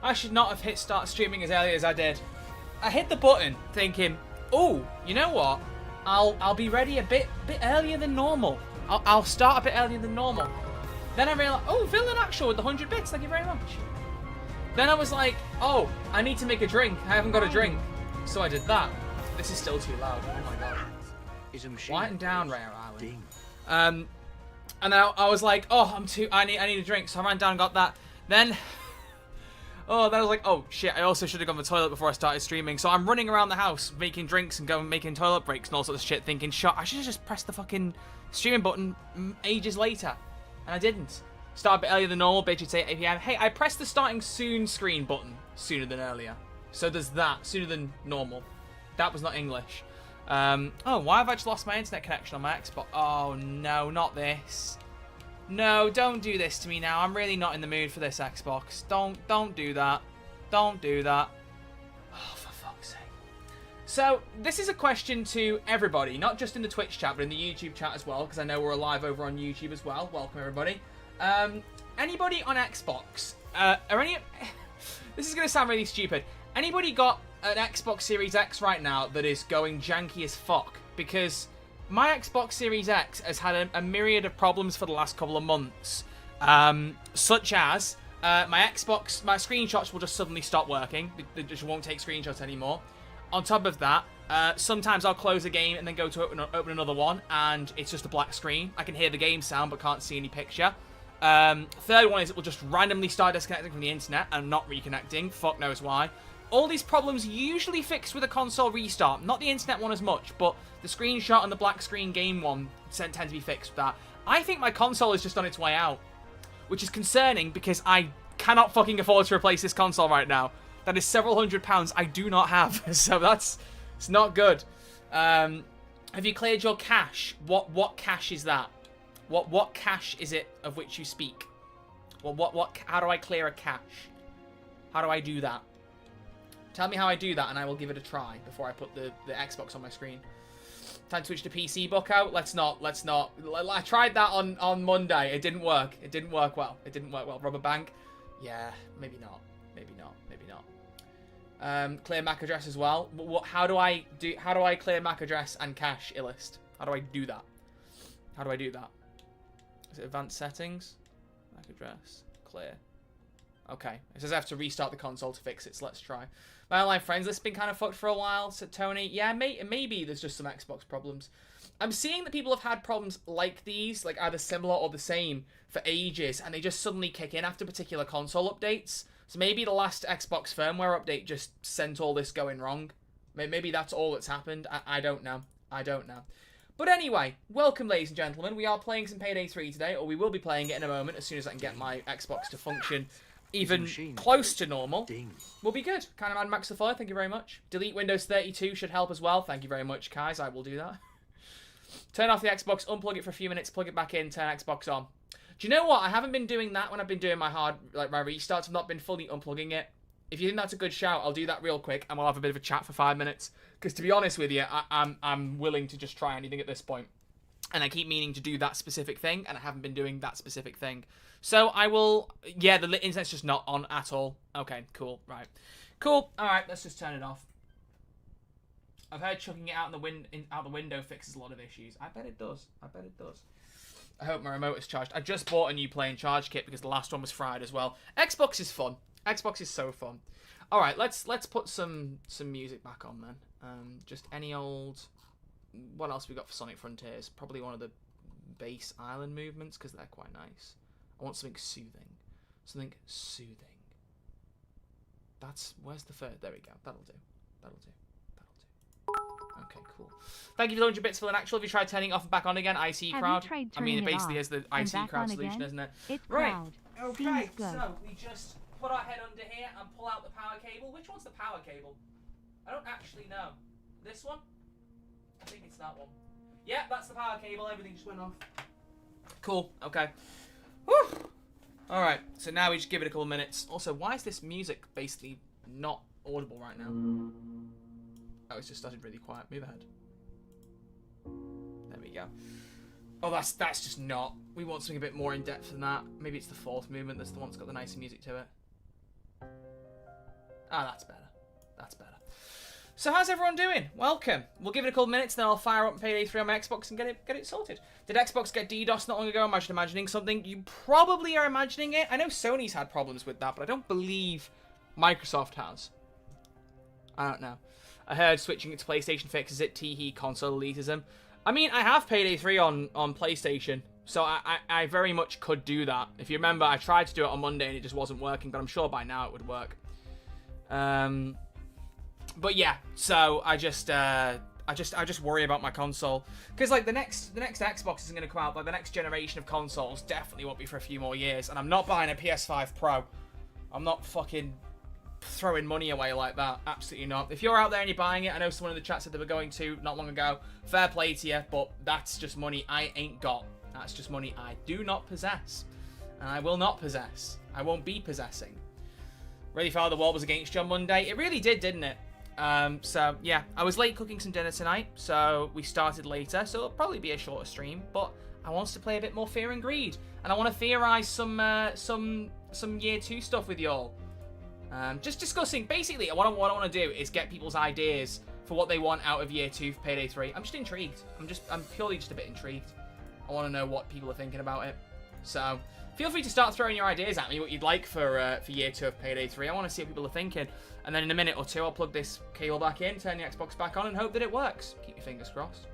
I should not have hit start streaming as early as I did. I hit the button thinking, oh, you know what? I'll be ready a bit earlier than normal. I'll start a bit earlier than normal. Then I realized, oh, villain actual with the 100 bits, thank you very much. Then I was like, oh, I need to make a drink. I haven't got a drink. So I did that. This is still too loud. Oh my god. Quieten down, Rare Island. And then I was like, oh, I need a drink. So I ran down and got that. Then, then I was like, oh shit, I also should have gone to the toilet before I started streaming. So I'm running around the house making drinks and making toilet breaks and all sorts of shit, thinking, shit, I should have just pressed the fucking streaming button ages later. And I didn't. Start a bit earlier than normal, bitch, it's 8 PM. Hey, I pressed the starting soon screen button sooner than earlier. So there's that, sooner than normal. That was not English. Oh, why have I just lost my internet connection on my Xbox? Oh, no, not this. No, don't do this to me now. I'm really not in the mood for this Xbox. Don't do that. Don't do that. Oh, for fuck's sake. So, this is a question to everybody, not just in the Twitch chat, but in the YouTube chat as well, because I know we're live over on YouTube as well. Welcome, everybody. Anybody on Xbox, this is going to sound really stupid. Anybody got an Xbox Series X right now that is going janky as fuck? Because my Xbox Series X has had a myriad of problems for the last couple of months. Such as, my screenshots will just suddenly stop working. They just won't take screenshots anymore. On top of that, sometimes I'll close a game and then go to open another one, and it's just a black screen. I can hear the game sound, but can't see any picture. Third one is it will just randomly start disconnecting from the internet and not reconnecting. Fuck knows why. All these problems usually fixed with a console restart. Not the internet one as much, but the screenshot and the black screen game one tend to be fixed with that. I think my console is just on its way out, which is concerning because I cannot fucking afford to replace this console right now. That is several £100s I do not have, so it's not good. Have you cleared your cache? What cache is that? What cache is it of which you speak? How do I clear a cache? How do I do that? Tell me how I do that and I will give it a try before I put the Xbox on my screen. Time to switch to PC book out. Let's not. I tried that on Monday. It didn't work. It didn't work well. Rubber bank. Yeah, maybe not. Clear MAC address as well. How do I clear MAC address and cache Illist? How do I do that? Is it advanced settings? MAC address. Clear. Okay. It says I have to restart the console to fix it, so let's try. My online friends list been kind of fucked for a while, said Tony. Yeah, maybe there's just some Xbox problems. I'm seeing that people have had problems like these, like either similar or the same, for ages, and they just suddenly kick in after particular console updates. So maybe the last Xbox firmware update just sent all this going wrong. Maybe that's all that's happened. I don't know. But anyway, welcome, ladies and gentlemen. We are playing some Payday 3 today, or we will be playing it in a moment as soon as I can get my Xbox to function even close to normal. We'll be good. Kind of Mad Max the Fire, thank you very much. Delete Windows 32 should help as well. Thank you very much, Kais. I will do that. Turn off the Xbox, unplug it for a few minutes, plug it back in, turn Xbox on. Do you know what? I haven't been doing that when I've been doing my my restarts. I've not been fully unplugging it. If you think that's a good shout, I'll do that real quick and we'll have a bit of a chat for 5 minutes. Because to be honest with you, I'm willing to just try anything at this point. And I keep meaning to do that specific thing, and I haven't been doing that specific thing. So I will... Yeah, the internet's just not on at all. Okay, cool. Right. Cool. Alright, let's just turn it off. I've heard chucking it out the window fixes a lot of issues. I bet it does. I hope my remote is charged. I just bought a new plane charge kit because the last one was fried as well. Xbox is fun. Xbox is so fun. Alright, let's put some music back on then. Just any old... What else we got for Sonic Frontiers? Probably one of the bass island movements because they're quite nice. I want something soothing. Where's the third? There we go. That'll do. Okay, cool. Thank you for the 100 bits for the actual. Have you tried turning it off and back on again? IC crowd. I mean, it basically is the IC crowd solution, isn't it? Right. Okay, so we just put our head under here and pull out the power cable. Which one's the power cable? I don't actually know. This one? I think it's that one. Yeah, that's the power cable. Everything just went off. Cool. Okay. Whew. Alright, so now we just give it a couple minutes. Also, why is this music basically not audible right now? Oh, it's just started really quiet. Move ahead. There we go. Oh, that's just not. We want something a bit more in depth than that. Maybe it's the fourth movement that's the one that's got the nicer music to it. Ah, that's better. That's better. So how's everyone doing? Welcome. We'll give it a couple minutes, then I'll fire up Payday 3 on my Xbox and get it sorted. Did Xbox get DDoS not long ago? I'm just imagining something. You probably are imagining it. I know Sony's had problems with that, but I don't believe Microsoft has. I don't know. I heard switching it to PlayStation fixes it. Teehee, console elitism. I mean, I have Payday 3 on PlayStation, so I very much could do that. If you remember, I tried to do it on Monday and it just wasn't working, but I'm sure by now it would work. But yeah, so I just worry about my console because like the next Xbox isn't going to come out. Like the next generation of consoles definitely won't be for a few more years, and I'm not buying a PS5 Pro. I'm not fucking throwing money away like that. Absolutely not. If you're out there and you're buying it, I know someone in the chat said they were going to not long ago. Fair play to you, but that's just money I ain't got. That's just money I do not possess, and I will not possess. I won't be possessing. Really felt the world was against you on Monday. It really did, didn't it? So yeah, I was late cooking some dinner tonight, so we started later, so it'll probably be a shorter stream, but I want us to play a bit more Fear and Greed, and I want to theorize some year 2 stuff with y'all. Just discussing, basically, what I want to do is get people's ideas for what they want out of year 2 for Payday 3. I'm just intrigued. I'm purely just a bit intrigued. I want to know what people are thinking about it. So feel free to start throwing your ideas at me, what you'd like for year 2 of Payday 3. I want to see what people are thinking. And then in a minute or two, I'll plug this cable back in, turn the Xbox back on, and hope that it works. Keep your fingers crossed.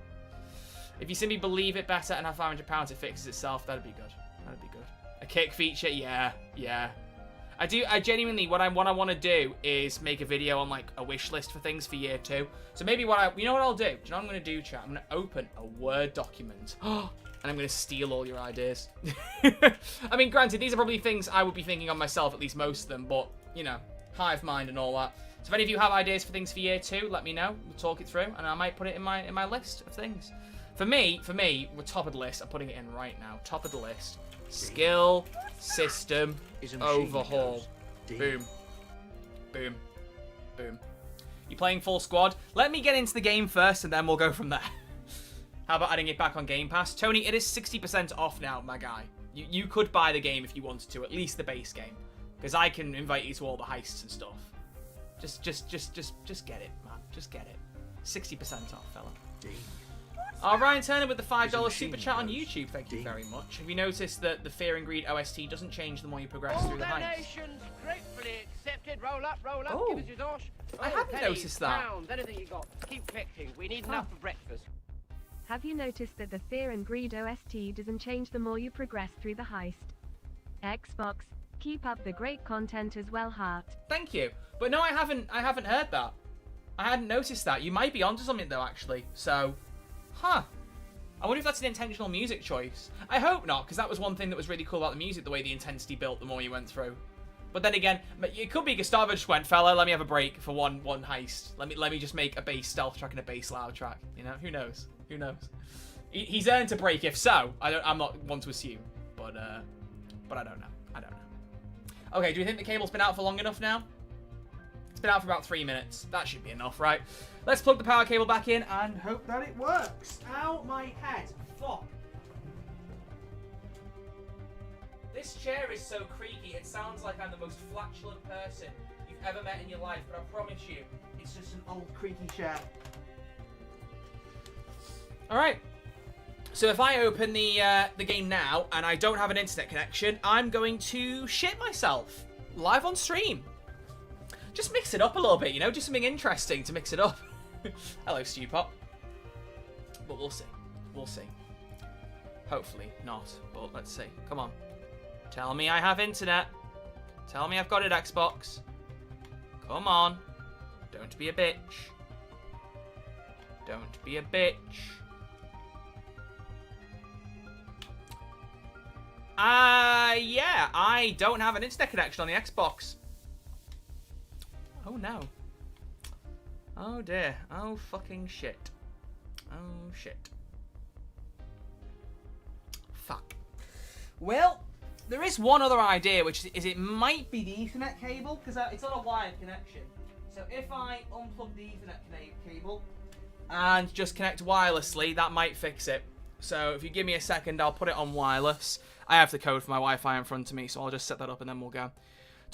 If you simply believe it better and have £500, it fixes itself. That'd be good. That'd be good. A kick feature, yeah. I genuinely, what I want to do is make a video on like a wish list for things for year 2. So maybe you know what I'll do? Do you know what I'm going to do, chat? I'm going to open a Word document. And I'm going to steal all your ideas. I mean, granted, these are probably things I would be thinking on myself, at least most of them, but, you know, hive mind and all that. So if any of you have ideas for things for year 2, let me know. We'll talk it through, and I might put it in my list of things. For me, we're top of the list. I'm putting it in right now. Top of the list. Skill system overhaul. Boom. Boom. Boom. You playing full squad? Let me get into the game first, and then we'll go from there. How about adding it back on Game Pass? Tony, it is 60% off now, my guy. You could buy the game if you wanted to, at least the base game. Because I can invite you to all the heists and stuff. Just get it, man. Just get it. 60% off, fella. Ryan Turner with the $5 super chat on YouTube. Thank you very much. Have you noticed that the Fear and Greed OST doesn't change the more you progress through the heists? Donations gratefully accepted. Roll up, Oh, give us your dosh. I hadn't noticed that. Pounds, anything you got. Keep collecting. We need enough for breakfast. Have you noticed that the Fear and Greed OST doesn't change the more you progress through the heist? Xbox, keep up the great content as well, heart. Thank you. But no, I haven't heard that. I hadn't noticed that. You might be onto something though, actually. So, I wonder if that's an intentional music choice. I hope not, because that was one thing that was really cool about the music, the way the intensity built the more you went through. But then again, it could be Gustavo just went, fella, let me have a break for one heist. Let me just make a bass stealth track and a bass loud track. You know, who knows? Who knows? He's earned a break. If so, I'm not one to assume, but I don't know. I don't know. Okay, do you think the cable's been out for long enough now? It's been out for about 3 minutes. That should be enough, right? Let's plug the power cable back in and hope that it works. Ow, my head. Fuck. This chair is so creaky, it sounds like I'm the most flatulent person you've ever met in your life, but I promise you, it's just an old creaky chair. Alright, so if I open the game now and I don't have an internet connection, I'm going to shit myself live on stream. Just mix it up a little bit, you know, just something interesting to mix it up. Hello, Stewpop. But we'll see. We'll see. Hopefully not, but let's see. Come on. Tell me I have internet. Tell me I've got it, Xbox. Come on. Don't be a bitch. Don't be a bitch. Yeah, I don't have an internet connection on the Xbox. Oh no. Oh dear. Oh fucking shit. Oh shit. Fuck. Well, there is one other idea, which is it might be the Ethernet cable, because it's not a wired connection. So if I unplug the Ethernet cable and just connect wirelessly, that might fix it. So if you give me a second, I'll put it on wireless. I have the code for my Wi-Fi in front of me, so I'll just set that up and then we'll go.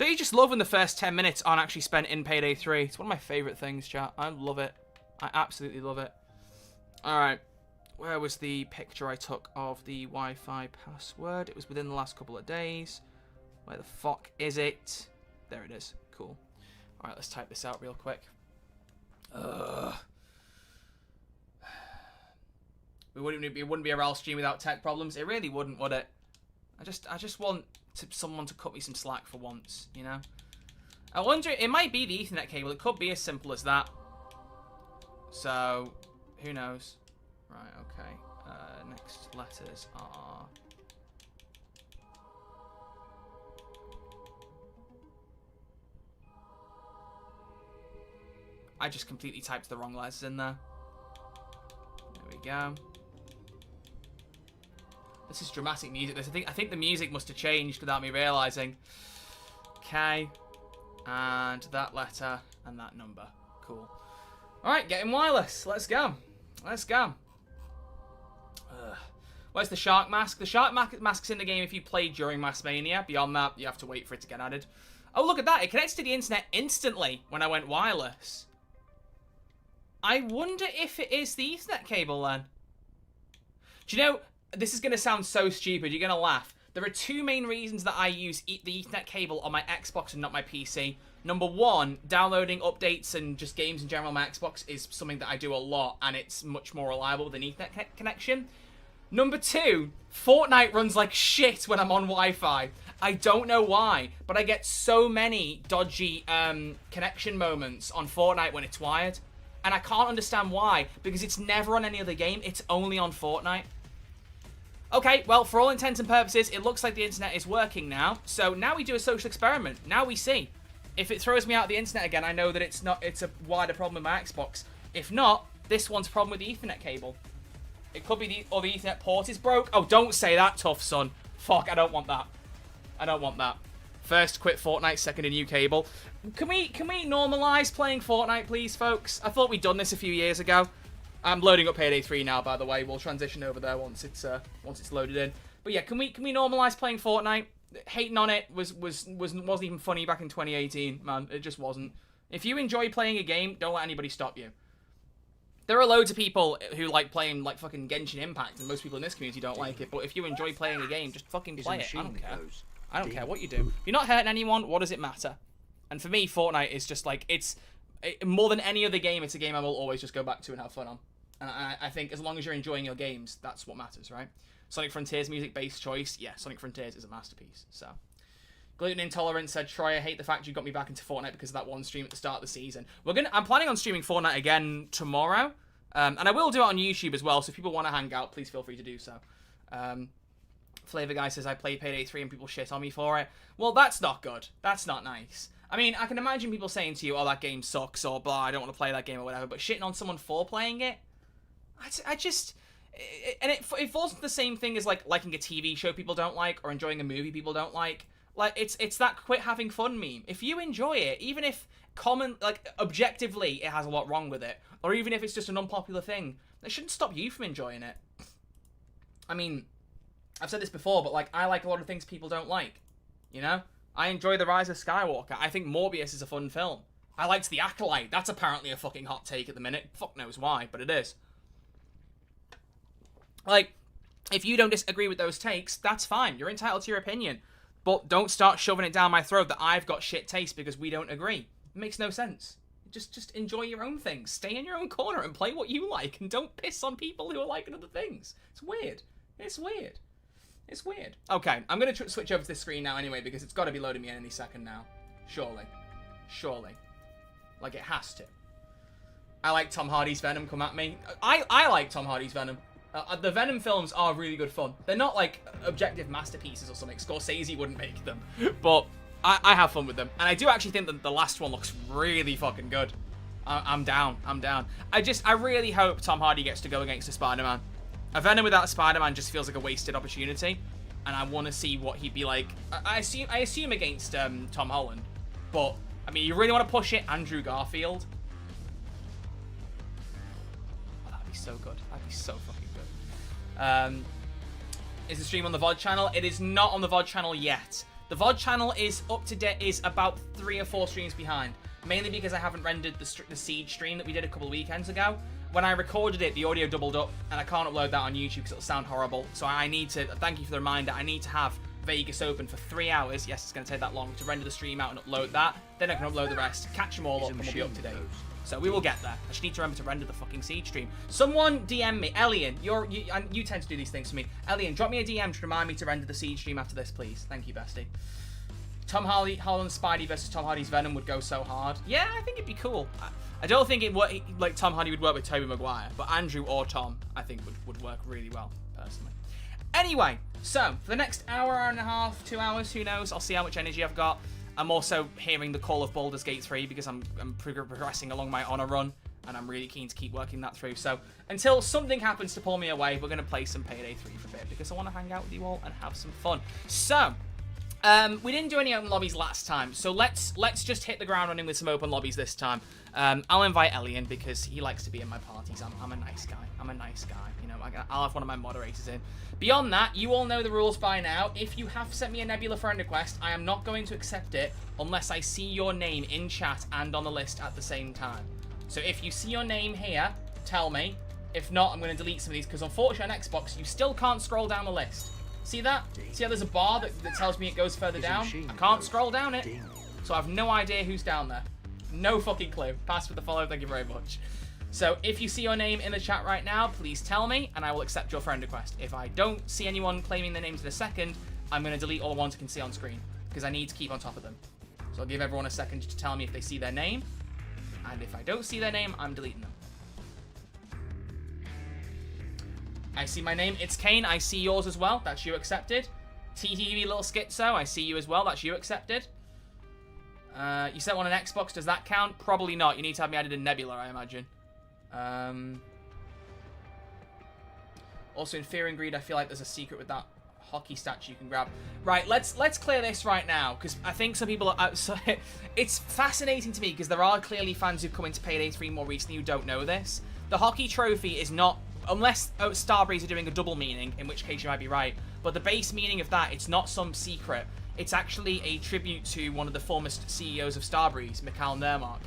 Don't you just love when the first 10 minutes aren't actually spent in Payday 3? It's one of my favourite things, chat. I love it. I absolutely love it. Alright. Where was the picture I took of the Wi-Fi password? It was within the last couple of days. Where the fuck is it? There it is. Cool. Alright, let's type this out real quick. Ugh. It wouldn't be a RAL stream without tech problems. It really wouldn't, would it? I just want someone to cut me some slack for once, you know? I wonder, it might be the Ethernet cable. It could be as simple as that. So, who knows? Right, okay. Next letters are... I just completely typed the wrong letters in there. There we go. This is dramatic music. I think the music must have changed without me realizing. Okay. And that letter and that number. Cool. Alright, getting wireless. Let's go. Let's go. Where's the shark mask? The shark mask's in the game if you play during Massmania. Beyond that, you have to wait for it to get added. Oh, look at that. It connects to the internet instantly when I went wireless. I wonder if it is the Ethernet cable then. Do you know, this is going to sound so stupid. You're going to laugh. There are two main reasons that I use the Ethernet cable on my Xbox and not my PC. Number one, downloading updates and just games in general on my Xbox is something that I do a lot, and it's much more reliable with an Ethernet connection. Number two, Fortnite runs like shit when I'm on Wi-Fi. I don't know why, but I get so many dodgy connection moments on Fortnite when it's wired. And I can't understand why, because it's never on any other game. It's only on Fortnite. Okay, well, for all intents and purposes, it looks like the internet is working now. So now we do a social experiment. Now we see. If it throws me out of the internet again, I know that it's a wider problem with my Xbox. If not, this one's a problem with the Ethernet cable. It could be the Ethernet port is broke. Oh, don't say that, tough son. Fuck, I don't want that. I don't want that. First, quit Fortnite. Second, a new cable. Can we normalize playing Fortnite, please, folks? I thought we'd done this a few years ago. I'm loading up Payday 3 now, by the way. We'll transition over there once it's loaded in. But yeah, can we normalize playing Fortnite? Hating on it wasn't even funny back in 2018, man. It just wasn't. If you enjoy playing a game, don't let anybody stop you. There are loads of people who like playing like fucking Genshin Impact, and most people in this community don't like it. But if you enjoy playing a game, just fucking play it. I don't care. I don't care what you do. If you're not hurting anyone, what does it matter? And for me, Fortnite is just like, more than any other game, it's a game I will always just go back to and have fun on. And I think as long as you're enjoying your games, that's what matters, right? Sonic Frontiers music-based choice. Yeah, Sonic Frontiers is a masterpiece, so. Gluten Intolerant said, Troy, I hate the fact you got me back into Fortnite because of that one stream at the start of the season. I'm planning on streaming Fortnite again tomorrow. And I will do it on YouTube as well, so if people want to hang out, please feel free to do so. Flavor Guy says, I play Payday 3 and people shit on me for it. Well, that's not good. That's not nice. I mean, I can imagine people saying to you, oh, that game sucks, or blah, I don't want to play that game, or whatever, but shitting on someone for playing it? And it falls into the same thing as, like, liking a TV show people don't like, or enjoying a movie people don't like. Like, it's that quit having fun meme. If you enjoy it, even if objectively it has a lot wrong with it, or even if it's just an unpopular thing, that shouldn't stop you from enjoying it. I mean, I've said this before, but, like, I like a lot of things people don't like, you know? I enjoy The Rise of Skywalker. I think Morbius is a fun film. I liked The Acolyte. That's apparently a fucking hot take at the minute. Fuck knows why, but it is. Like, if you don't disagree with those takes, that's fine. You're entitled to your opinion. But don't start shoving it down my throat that I've got shit taste because we don't agree. It makes no sense. Just enjoy your own things. Stay in your own corner and play what you like, and don't piss on people who are liking other things. It's weird. It's weird. It's weird. Okay, I'm going to switch over to this screen now anyway, because it's got to be loading me in any second now. Surely. Surely. Like, it has to. I like Tom Hardy's Venom, come at me. I like Tom Hardy's Venom. The Venom films are really good fun. They're not, like, objective masterpieces or something. Scorsese wouldn't make them. But I have fun with them. And I do actually think that the last one looks really fucking good. I'm down. I'm down. I really hope Tom Hardy gets to go against a Spider-Man. A Venom without Spider-Man just feels like a wasted opportunity, and I want to see what he'd be like. I assume against Tom Holland, but I mean, you really want to push it, Andrew Garfield? Oh, that'd be so good. That'd be so fucking good. Is the stream on the VOD channel? It is not on the VOD channel yet, The VOD channel is up to date, is about 3 or 4 streams behind. Mainly because I haven't rendered the Siege stream that we did a couple of weekends ago. When I recorded it, the audio doubled up, and I can't upload that on YouTube because it'll sound horrible. So I need to, thank you for the reminder, I need to have Vegas open for 3 hours. Yes, it's going to take that long to render the stream out and upload that. Then I can upload the rest, catch them all up, and we'll be up to date. So we will get there. I just need to remember to render the fucking Siege stream. Someone DM me. Elian, you tend to do these things for me. Elian, drop me a DM to remind me to render the Siege stream after this, please. Thank you, bestie. Tom Holland's Spidey versus Tom Hardy's Venom would go so hard. Yeah, I think it'd be cool. I don't think like Tom Hardy would work with Tobey Maguire, but Andrew or Tom, I think would work really well, personally. Anyway, so for the next hour and a half, 2 hours, who knows? I'll see how much energy I've got. I'm also hearing the call of Baldur's Gate 3 because I'm progressing along my honor run, and I'm really keen to keep working that through. So until something happens to pull me away, we're going to play some Payday 3 for a bit because I want to hang out with you all and have some fun. So we didn't do any open lobbies last time, so let's just hit the ground running with some open lobbies this time. I'll invite Elian because he likes to be in my parties. I'm a nice guy. You know, I'll have one of my moderators in. Beyond that, you all know the rules by now. If you have sent me a Nebula friend request, I am not going to accept it unless I see your name in chat and on the list at the same time. So if you see your name here, tell me. If not, I'm going to delete some of these because unfortunately on Xbox, you still can't scroll down the list. See that? See how there's a bar that tells me it goes further down? I can't scroll down it. So I have no idea who's down there. No fucking clue. Pass with the follow, thank you very much. So if you see your name in the chat right now, please tell me and I will accept your friend request. If I don't see anyone claiming their names in a second, I'm going to delete all the ones I can see on screen because I need to keep on top of them. So I'll give everyone a second to tell me if they see their name. And if I don't see their name, I'm deleting them. I see my name. It's Kane. I see yours as well. That's you accepted. TTV Little Schizo. I see you as well. That's you accepted. You sent one on Xbox. Does that count? Probably not. You need to have me added in Nebula, I imagine. Also in Fear and Greed, I feel like there's a secret with that hockey statue you can grab. Right, let's clear this right now because I think some people are. So it's fascinating to me because there are clearly fans who've come into Payday 3 more recently who don't know this. The hockey trophy is not. Unless Starbreeze are doing a double meaning, in which case you might be right. But the base meaning of that, it's not some secret. It's actually a tribute to one of the former CEOs of Starbreeze, Mikhail Nermark.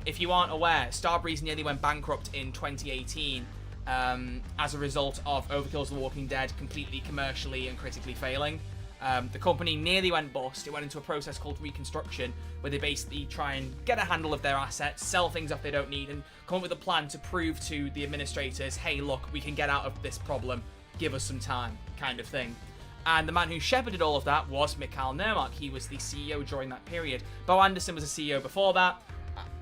If you aren't aware, Starbreeze nearly went bankrupt in 2018 as a result of Overkill's The Walking Dead completely commercially and critically failing. The company nearly went bust. It went into a process called reconstruction, where they basically try and get a handle of their assets, sell things off they don't need, and come up with a plan to prove to the administrators, hey, look, we can get out of this problem, give us some time, kind of thing. And the man who shepherded all of that was Mikhail Nermark. He was the CEO during that period. Bo Anderson was a CEO before that.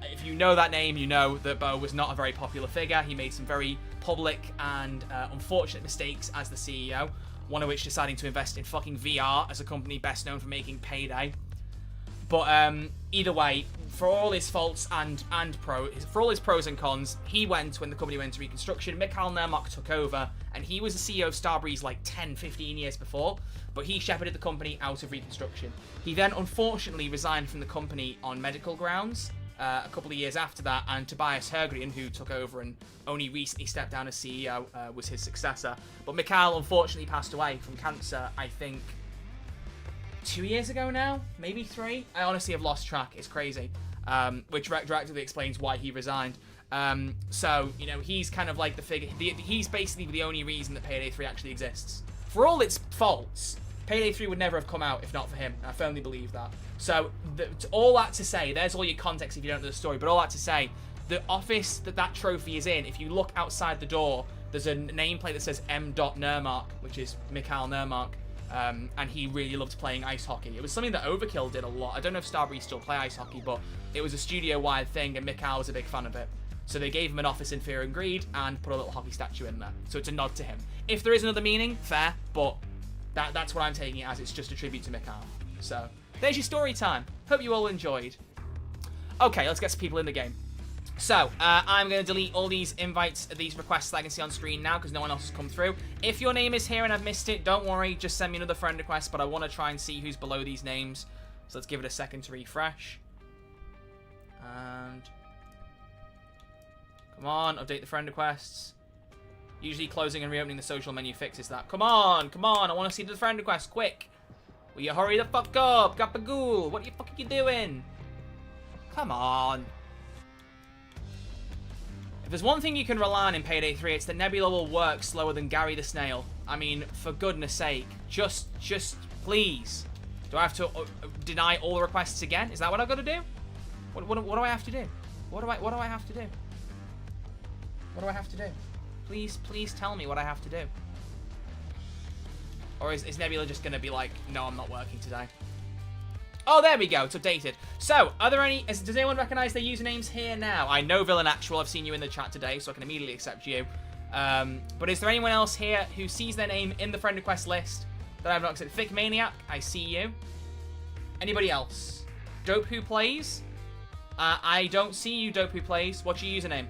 If you know that name, you know that Bo was not a very popular figure. He made some very public and unfortunate mistakes as the CEO. One of which deciding to invest in fucking VR as a company best known for making Payday. But either way, for all his faults for all his pros and cons, he went when the company went into reconstruction. Mikhail Nermark took over, and he was the CEO of Starbreeze like 10, 15 years before, but he shepherded the company out of reconstruction. He then unfortunately resigned from the company on medical grounds a couple of years after that, and Tobias Hergrian, who took over and only recently stepped down as CEO, was his successor. But Mikhail unfortunately passed away from cancer, I think 2 years ago now, maybe 3. I honestly have lost track. It's crazy, which directly explains why he resigned. So, you know, he's kind of like the figure. He's basically the only reason that Payday 3 actually exists. For all its faults, Payday 3 would never have come out if not for him. I firmly believe that. So, all that to say, there's all your context if you don't know the story, but all that to say, the office that trophy is in, if you look outside the door, there's a nameplate that says M. Nermark, which is Mikhail Nermark. And he really loved playing ice hockey. It was something that Overkill did a lot. I don't know if Starbreeze still play ice hockey, but it was a studio-wide thing, and Mikhail was a big fan of it. So they gave him an office in Fear and Greed and put a little hockey statue in there. So it's a nod to him. If there is another meaning, fair, but that's what I'm taking it as. It's just a tribute to Mikhail. So there's your story time. Hope you all enjoyed. Okay, let's get some people in the game. So, I'm going to delete all these invites, these requests that I can see on screen now because no one else has come through. If your name is here and I've missed it, don't worry, just send me another friend request, but I want to try and see who's below these names. So let's give it a second to refresh. And come on, update the friend requests. Usually closing and reopening the social menu fixes that. Come on, I want to see the friend request, quick. Will you hurry the fuck up? Gabagool, what the fuck are you doing? Come on. If there's one thing you can rely on in Payday 3, it's that Nebula will work slower than Gary the Snail. I mean, for goodness sake. Just please. Do I have to deny all the requests again? Is that what I've got to do? What do I have to do? What do I have to do? What do I have to do? Please tell me what I have to do. Or is Nebula just going to be like, no, I'm not working today? Oh, there we go. It's updated. So, are there any... does anyone recognize their usernames here now? I know Villain Actual. I've seen you in the chat today, so I can immediately accept you. But is there anyone else here who sees their name in the friend request list that I've not accepted? Thick Maniac, I see you. Anybody else? Dope Who Plays? I don't see you, Dope Who Plays. What's your username?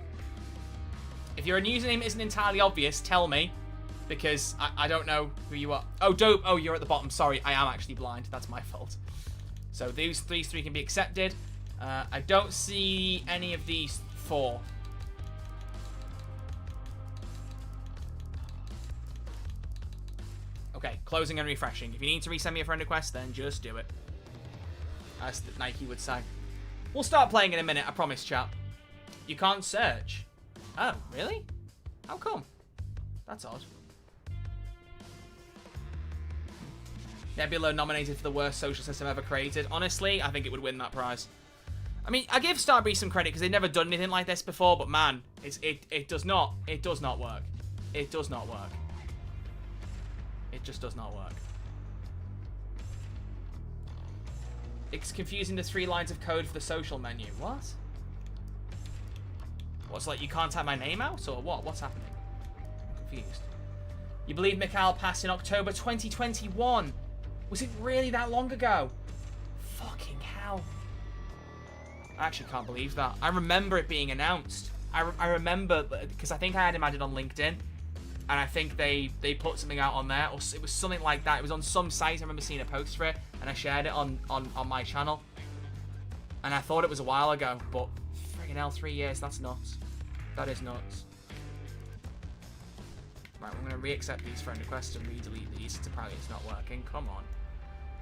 If your username isn't entirely obvious, tell me. Because I don't know who you are. Oh, Dope. Oh, you're at the bottom. Sorry, I am actually blind. That's my fault. So these three can be accepted. I don't see any of these 4. Okay, closing and refreshing. If you need to resend me a friend request, then just do it. As Nike would say. We'll start playing in a minute, I promise, chat. You can't search. Oh, really? How come? That's odd. Nebula nominated for the worst social system ever created. Honestly, I think it would win that prize. I mean, I give Starbreeze some credit because they've never done anything like this before, but man, it does not work. It does not work. It just does not work. It's confusing the 3 lines of code for the social menu. What? What's like, you can't type my name out, or what? What's happening? I'm confused. You believe Mikhail passed in October 2021? Was it really that long ago? Fucking hell. I actually can't believe that. I remember it being announced. I remember, because I think I had him added on LinkedIn. And I think they put something out on there. Or it was something like that. It was on some site. I remember seeing a post for it. And I shared it on my channel. And I thought it was a while ago. But friggin' hell, 3 years. That's nuts. That is nuts. Right, we're going to re-accept these friend requests and re-delete these. Apparently it's not working. Come on.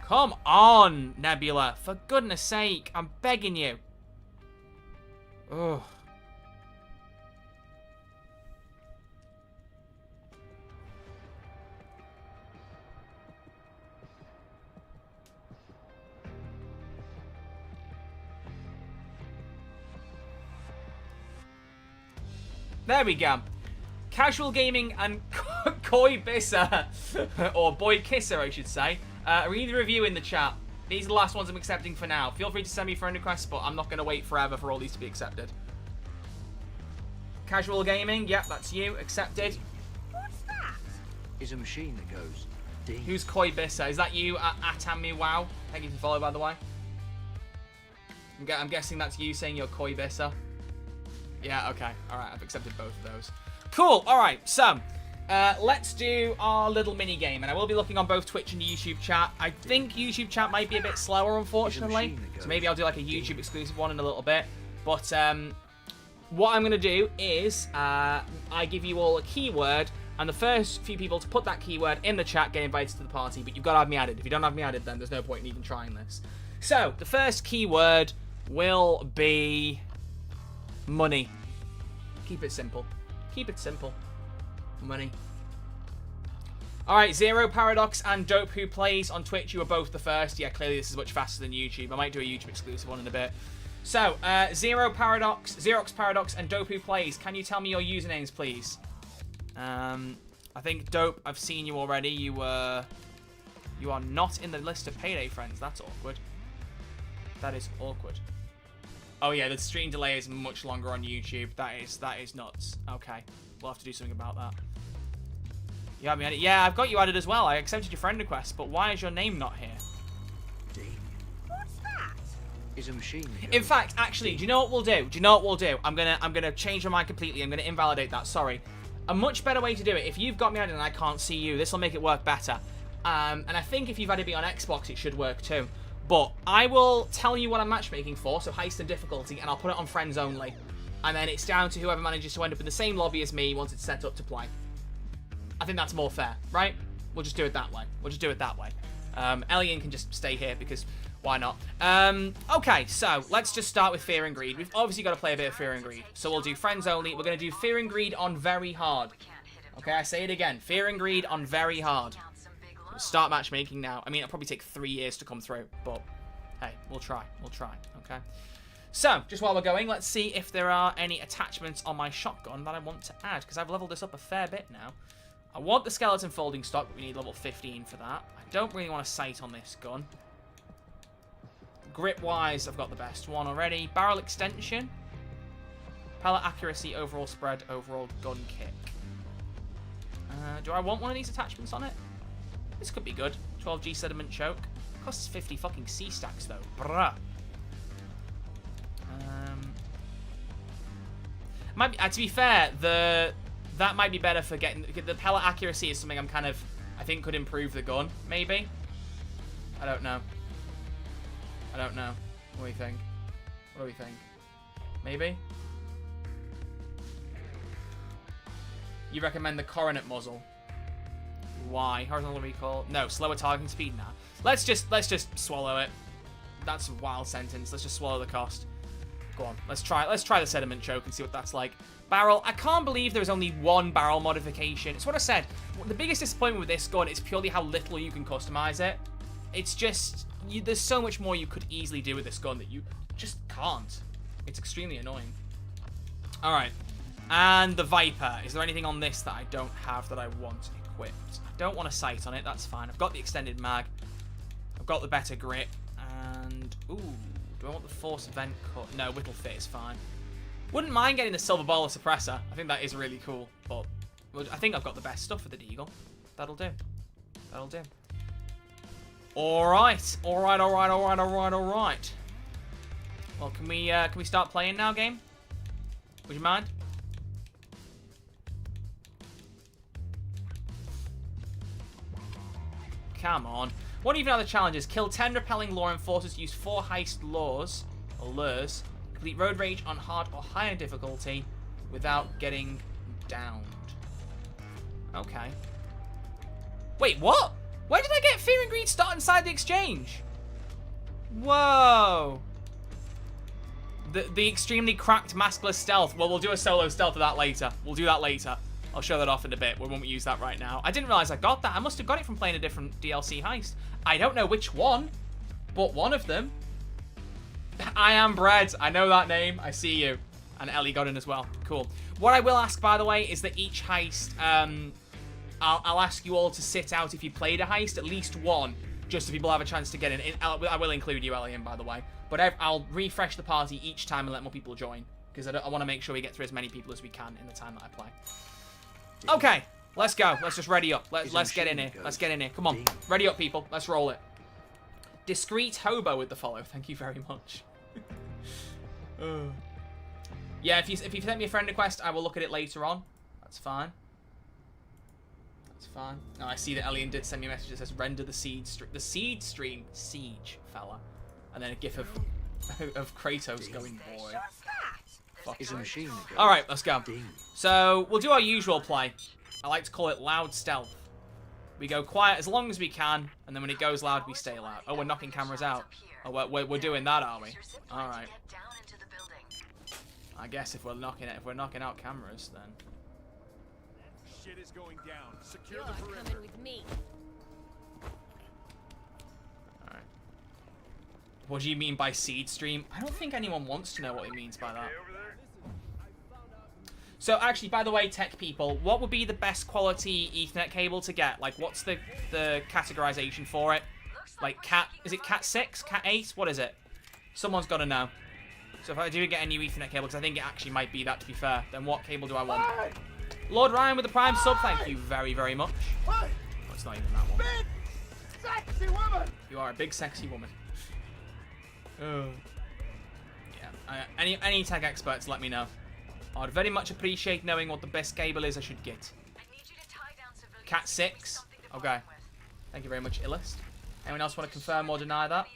Come on, Nebula. For goodness sake. I'm begging you. Ugh. There we go. Casual Gaming and Koi Bisser, or Boy Kisser, I should say, are either of you in the chat. These are the last ones I'm accepting for now. Feel free to send me friend requests, but I'm not going to wait forever for all these to be accepted. Casual Gaming, yep, that's you, accepted. What's that? It's a machine that goes ding. Who's Koi Bisser? Is that you, Atami Wow? Thank you for follow, by the way. I'm guessing that's you saying you're Koi Bisser. Yeah, okay. Alright, I've accepted both of those. Cool, alright, so let's do our little mini game, and I will be looking on both Twitch and YouTube chat. I think YouTube chat might be a bit slower, unfortunately, so maybe I'll do like a YouTube exclusive one in a little bit. But what I'm going to do is I give you all a keyword, and the first few people to put that keyword in the chat get invited to the party, but you've got to have me added. If you don't have me added, then there's no point in even trying this. So, the first keyword will be money. Keep it simple. Keep it simple. Money. Alright, Zero Paradox and Dope Who Plays on Twitch. You were both the first. Yeah, clearly this is much faster than YouTube. I might do a YouTube exclusive one in a bit. So, Xerox Paradox and Dope Who Plays. Can you tell me your usernames, please? I think Dope, I've seen you already. You are not in the list of Payday friends. That's awkward. That is awkward. Oh yeah, the stream delay is much longer on YouTube. That is nuts. Okay, we'll have to do something about that. You have me added? Yeah, I've got you added as well. I accepted your friend request, but why is your name not here? What's that? It's a machine. In fact, actually, do you know what we'll do? I'm gonna change my mind completely. I'm gonna invalidate that. Sorry. A much better way to do it. If you've got me added and I can't see you, this will make it work better. And I think if you've added me on Xbox, it should work too. But I will tell you what I'm matchmaking for, so heist and difficulty, and I'll put it on friends only. And then it's down to whoever manages to end up in the same lobby as me once it's set up to play. I think that's more fair, right? We'll just do it that way. Elian can just stay here because why not? Okay, so let's just start with Fear and Greed. We've obviously got to play a bit of Fear and Greed. So we'll do Friends Only. We're going to do Fear and Greed on Very Hard. Okay, I say it again. Fear and Greed on Very Hard. We'll start matchmaking now. I mean, it'll probably take 3 years to come through, but hey, we'll try. We'll try, okay? So, just while we're going, let's see if there are any attachments on my shotgun that I want to add, because I've leveled this up a fair bit now. I want the skeleton folding stock, but we need level 15 for that. I don't really want a sight on this gun. Grip-wise, I've got the best one already. Barrel extension. Pellet accuracy, overall spread, overall gun kick. Do I want one of these attachments on it? This could be good. 12G sediment choke. Costs 50 fucking C stacks though. Bruh. Might be, to be fair, that might be better for getting the pellet accuracy is something I think could improve the gun. Maybe. I don't know. I don't know. What do you think? What do we think? Maybe. You recommend the coronet muzzle? Why? Horizontal recoil? No, slower targeting speed now. Let's just swallow it. That's a wild sentence. Let's just swallow the cost. Go on. Let's try the sediment choke and see what that's like. Barrel. I can't believe there's only one barrel modification. It's what I said. The biggest disappointment with this gun is purely how little you can customize it. It's just there's so much more you could easily do with this gun that you just can't. It's extremely annoying. All right. And the Viper. Is there anything on this that I don't have that I want equipped? I don't want a sight on it. That's fine. I've got the extended mag. I've got the better grip. And, ooh, do I want the force vent cut? No, whittle fit is fine. Wouldn't mind getting the silver ball suppressor. I think that is really cool. But I think I've got the best stuff for the Deagle. That'll do. That'll do. Alright. Alright, alright, alright, alright, alright. Well, can we start playing now, game? Would you mind? Come on. What even are the challenges? Kill 10 repelling law enforcers, use 4 heist lures, or lures, complete road rage on hard or higher difficulty without getting downed. Okay. Wait, what? Where did I get Fear and Greed start inside the exchange? Whoa. The extremely cracked maskless stealth. Well, we'll do a solo stealth of that later. We'll do that later. I'll show that off in a bit. We won't use that right now. I didn't realize I got that. I must have got it from playing a different DLC heist. I don't know which one, but one of them. I am Bread. I know that name. I see you. And Ellie got in as well. Cool. What I will ask, by the way, is that each heist, I'll ask you all to sit out if you played a heist, at least one, just so people have a chance to get in. I will include you, Ellie, by the way. But I'll refresh the party each time and let more people join, because I want to make sure we get through as many people as we can in the time that I play. Okay, let's go. Let's just ready up. Let's get in here. Let's get in here. Come on. Ready up, people. Let's roll it. Discreet Hobo with the follow. Thank you very much. Yeah, if you sent me a friend request, I will look at it later on. That's fine. That's fine. Oh, I see that Elian did send me a message that says render the seed stream. The seed stream siege, fella. And then a gif of Kratos going, boy. Is a machine. All right, let's go. So we'll do our usual play. I like to call it loud stealth. We go quiet as long as we can, and then when it goes loud, we stay loud. Oh, we're knocking cameras out. Oh, we're doing that, are we? All right. I guess if we're knocking out cameras, then. Shit is going down. Secure You're the perimeter. coming with me. All right. What do you mean by seed stream? I don't think anyone wants to know what he means by that. So actually, by the way, tech people, what would be the best quality Ethernet cable to get? Like, what's the categorization for it? Like, is it Cat 6? Cat 8? What is it? Someone's got to know. So if I do get a new Ethernet cable, because I think it actually might be that, to be fair, then what cable do I want? Lord Ryan with the Prime sub, thank you very, very much. Oh, it's not even that one. Big, sexy woman. You are a big, sexy woman. Oh. Yeah. Any tech experts, let me know. I'd very much appreciate knowing what the best cable is I should get. Cat 6? Okay. Thank you very much, Illist. Anyone else want to confirm or deny that?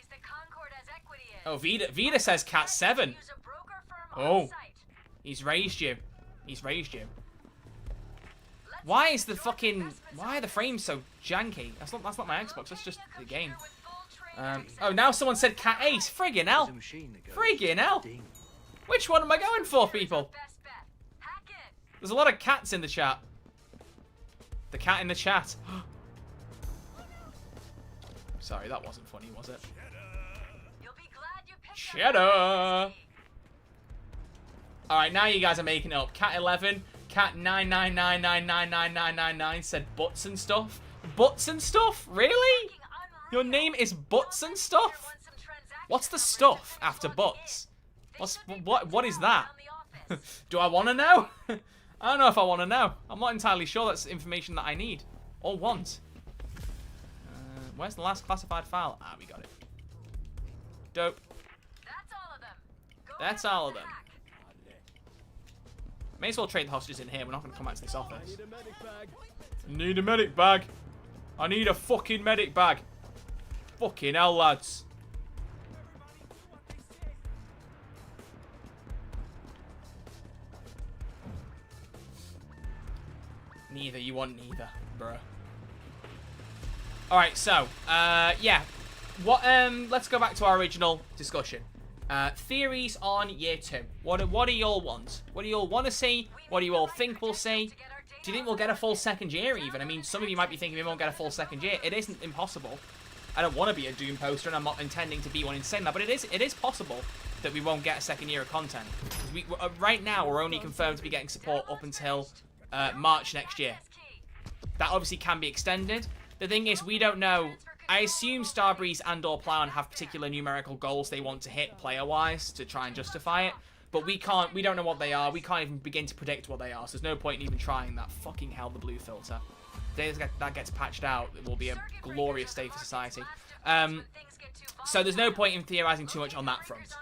Oh, Vida says Cat 7. Oh. He's raised you. He's raised you. Why is the fucking... Why are the frames so janky? That's not my Xbox. That's just the game. Oh, now someone said Cat 8. Friggin' hell. Friggin' hell. Which one am I going for, people? There's a lot of cats in the chat. The cat in the chat. Sorry, that wasn't funny, was it? Cheddar! Alright, now you guys are making it up. Cat 11, Cat 999999999 said butts and stuff. Butts and stuff? Really? Your name is Butts and stuff? What's the stuff after butts? What is that? Do I want to know? I don't know if I want to know. I'm not entirely sure that's information that I need or want. Where's the last classified file? Ah, we got it. Dope. That's all of them. May as well trade the hostages in here. We're not going to come back to this office. Need a medic bag. I need a fucking medic bag. Fucking hell, lads. Neither. You want neither, bruh. Alright, so, yeah. Let's go back to our original discussion. Theories on year 2. What do you all want? What do you all want to see? What do you all think we'll see? Do you think we'll get a full second year even? I mean, some of you might be thinking we won't get a full second year. It isn't impossible. I don't want to be a Doom poster, and I'm not intending to be one in saying that, but it is possible that we won't get a second year of content. Right now, we're only confirmed to be getting support up until March next year. That obviously can be extended. The thing is, we don't know. I assume Starbreeze and or Plown have particular numerical goals they want to hit player-wise to try and justify it. But we don't know what they are. We can't even begin to predict what they are. So there's no point in even trying that. Fucking hell, the blue filter. The day that gets patched out, it will be a glorious day for society. So there's no point in theorizing too much on that front.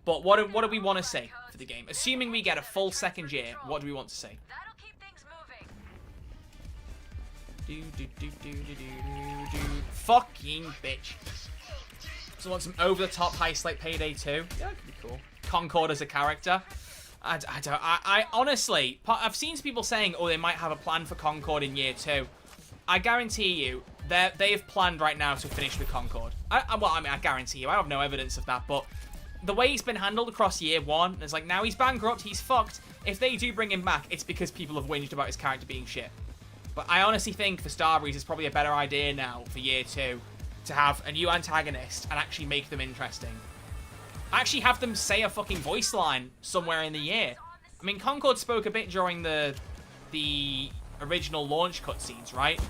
But what do we want to see for the game? Assuming we get a full second year, what do we want to see? Fucking bitch. So want some over-the-top heist like Payday 2? Yeah, that could be cool. Concord as a character. I honestly, I've seen people saying, oh, they might have a plan for Concord in year 2. I guarantee you, they have planned right now to finish with Concord. Well, I mean, I guarantee you. I have no evidence of that, but the way he's been handled across year 1, it's like, now he's bankrupt, he's fucked. If they do bring him back, it's because people have whinged about his character being shit. But I honestly think for Starbreeze, it's probably a better idea now for year 2 to have a new antagonist and actually make them interesting. Actually have them say a fucking voice line somewhere in the year. I mean, Concord spoke a bit during the original launch cutscenes, right? It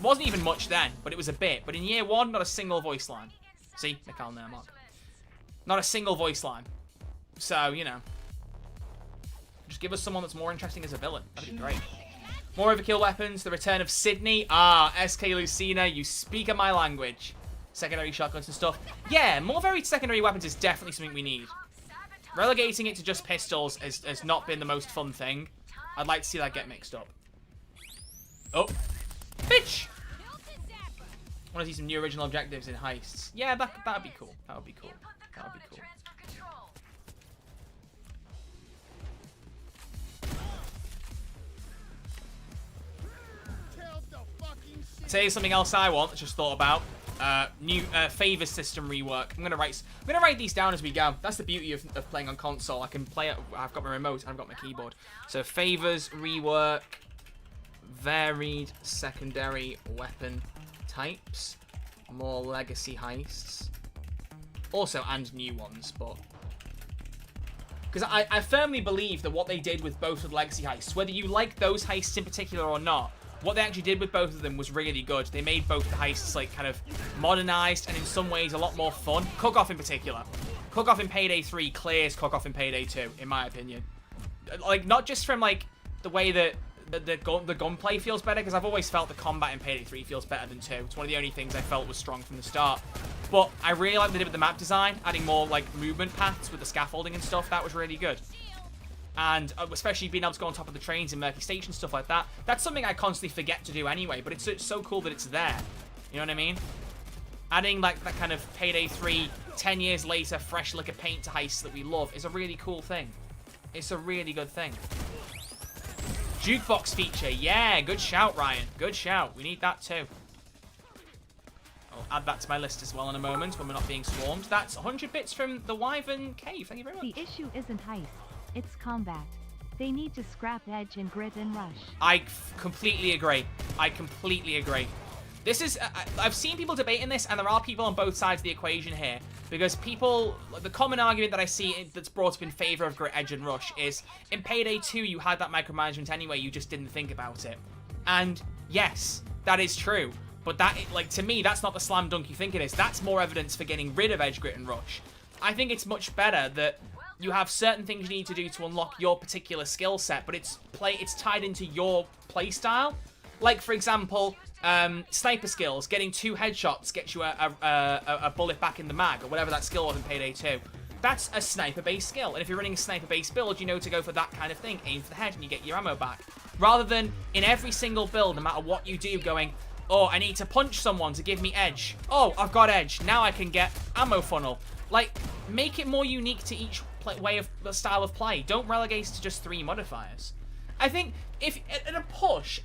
wasn't even much then, but it was a bit. But in year 1, not a single voice line. See? Mikhail Nermark. Not a single voice line. So, you know. Just give us someone that's more interesting as a villain. That'd be great. More overkill weapons, the return of Sydney. Ah, SK Lucina, you speak of my language. Secondary shotguns and stuff. Yeah, more varied secondary weapons is definitely something we need. Relegating it to just pistols has not been the most fun thing. I'd like to see that get mixed up. Oh. Bitch! I want to see some new original objectives in heists. Yeah, that'd be cool. That would be cool. That would be cool. Tell you something else I want. Just thought about new favors system rework. I'm gonna write these down as we go. That's the beauty of playing on console. I can play it. I've got my remote. I've got my keyboard. So favors rework, varied secondary weapon types, more legacy heists, also and new ones, but. Because I firmly believe that what they did with both of the legacy heists, whether you like those heists in particular or not, what they actually did with both of them was really good. They made both the heists like kind of modernized and in some ways a lot more fun. Cook-Off in particular. Cook-Off in Payday 3 clears Cook-Off in Payday 2, in my opinion. Like, not just from like the way that the gunplay feels better, because I've always felt the combat in Payday 3 feels better than 2. It's one of the only things I felt was strong from the start. But I really like what they did with the map design, adding more like movement paths with the scaffolding and stuff. That was really good. And especially being able to go on top of the trains in Murky Station, stuff like that. That's something I constantly forget to do anyway, but it's so cool that it's there. You know what I mean? Adding like that kind of Payday 3, 10 years later, fresh lick of paint to heists that we love is a really cool thing. It's a really good thing. Jukebox feature. Yeah, good shout, Ryan. Good shout. We need that too. I'll add that to my list as well in a moment when we're not being swarmed. That's 100 bits from the Wyvern Cave. Thank you very much. The issue isn't heist, it's combat. They need to scrap edge and grit and rush. I completely agree. I completely agree. This is, I've seen people debating this, and there are people on both sides of the equation here. Because people, the common argument that I see that's brought up in favor of grit, edge, and rush is, in Payday 2, you had that micromanagement anyway, you just didn't think about it. And yes, that is true. But that, like, to me, that's not the slam dunk you think it is. That's more evidence for getting rid of edge, grit, and rush. I think it's much better that you have certain things you need to do to unlock your particular skill set, but it's tied into your play style. Like, for example, sniper skills. Getting 2 headshots gets you a bullet back in the mag, or whatever that skill was in Payday 2. That's a sniper-based skill, and if you're running a sniper-based build, you know to go for that kind of thing. Aim for the head, and you get your ammo back. Rather than, in every single build, no matter what you do, going, oh, I need to punch someone to give me edge. Oh, I've got edge. Now I can get ammo funnel. Like, make it more unique to each style of play. Don't relegate to just 3 modifiers. I think if at a push,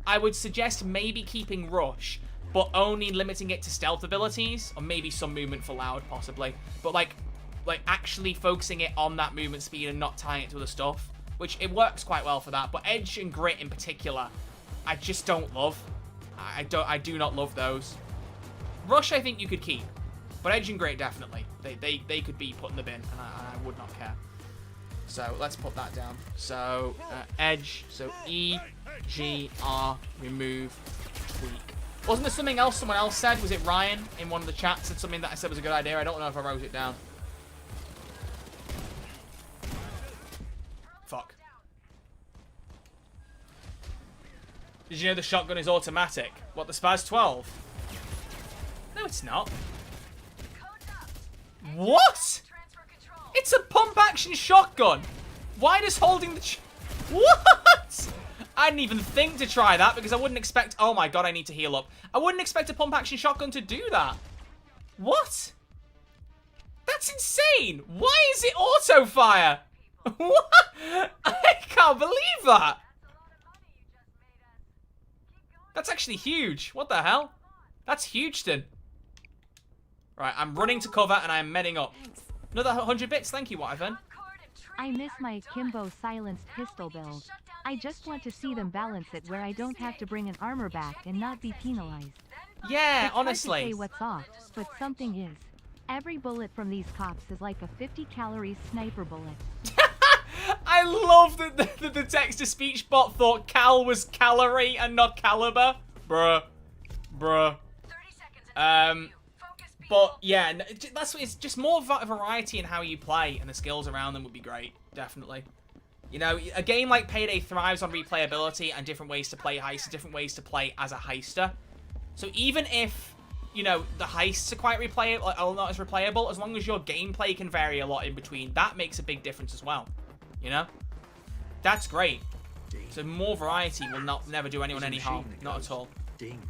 I would suggest maybe keeping rush, but only limiting it to stealth abilities, or maybe some movement for loud, possibly. But like actually focusing it on that movement speed and not tying it to other stuff, which it works quite well for that. But edge and grit in particular, I just don't love. I do not love those. Rush, I think you could keep, but edge and grit definitely. They could be put in the bin, and I would not care. So let's put that down. So edge. So E, G, R, remove, tweak. Wasn't there something else someone else said? Was it Ryan in one of the chats said something that I said was a good idea? I don't know if I wrote it down. Fuck. Did you know the shotgun is automatic? What, the Spaz 12? No, it's not. What? It's a pump-action shotgun. Why does holding the... What? I didn't even think to try that because I wouldn't expect... Oh my god, I need to heal up. I wouldn't expect a pump-action shotgun to do that. What? That's insane. Why is it auto-fire? What? I can't believe that. That's actually huge. What the hell? That's huge, then. Right, I'm running to cover and I'm medding up. Another 100 bits. Thank you, Wyvern. I miss my Kimbo silenced pistol build. I just want to see them balance it where I don't have to bring an armor back and not be penalized. Yeah, it's honestly. Hard to say what's off, but something is. Every bullet from these cops is like a 50-calorie sniper bullet. I love that the text-to-speech bot thought cal was calorie and not caliber. Bruh. But yeah, that's it's just more variety in how you play, and the skills around them would be great, definitely. You know, a game like Payday thrives on replayability and different ways to play heists, different ways to play as a heister. So even if, you know, the heists are quite replayable, or not as replayable, as long as your gameplay can vary a lot in between, that makes a big difference as well. You know, that's great. So more variety will never do anyone any harm, not at all. Ding.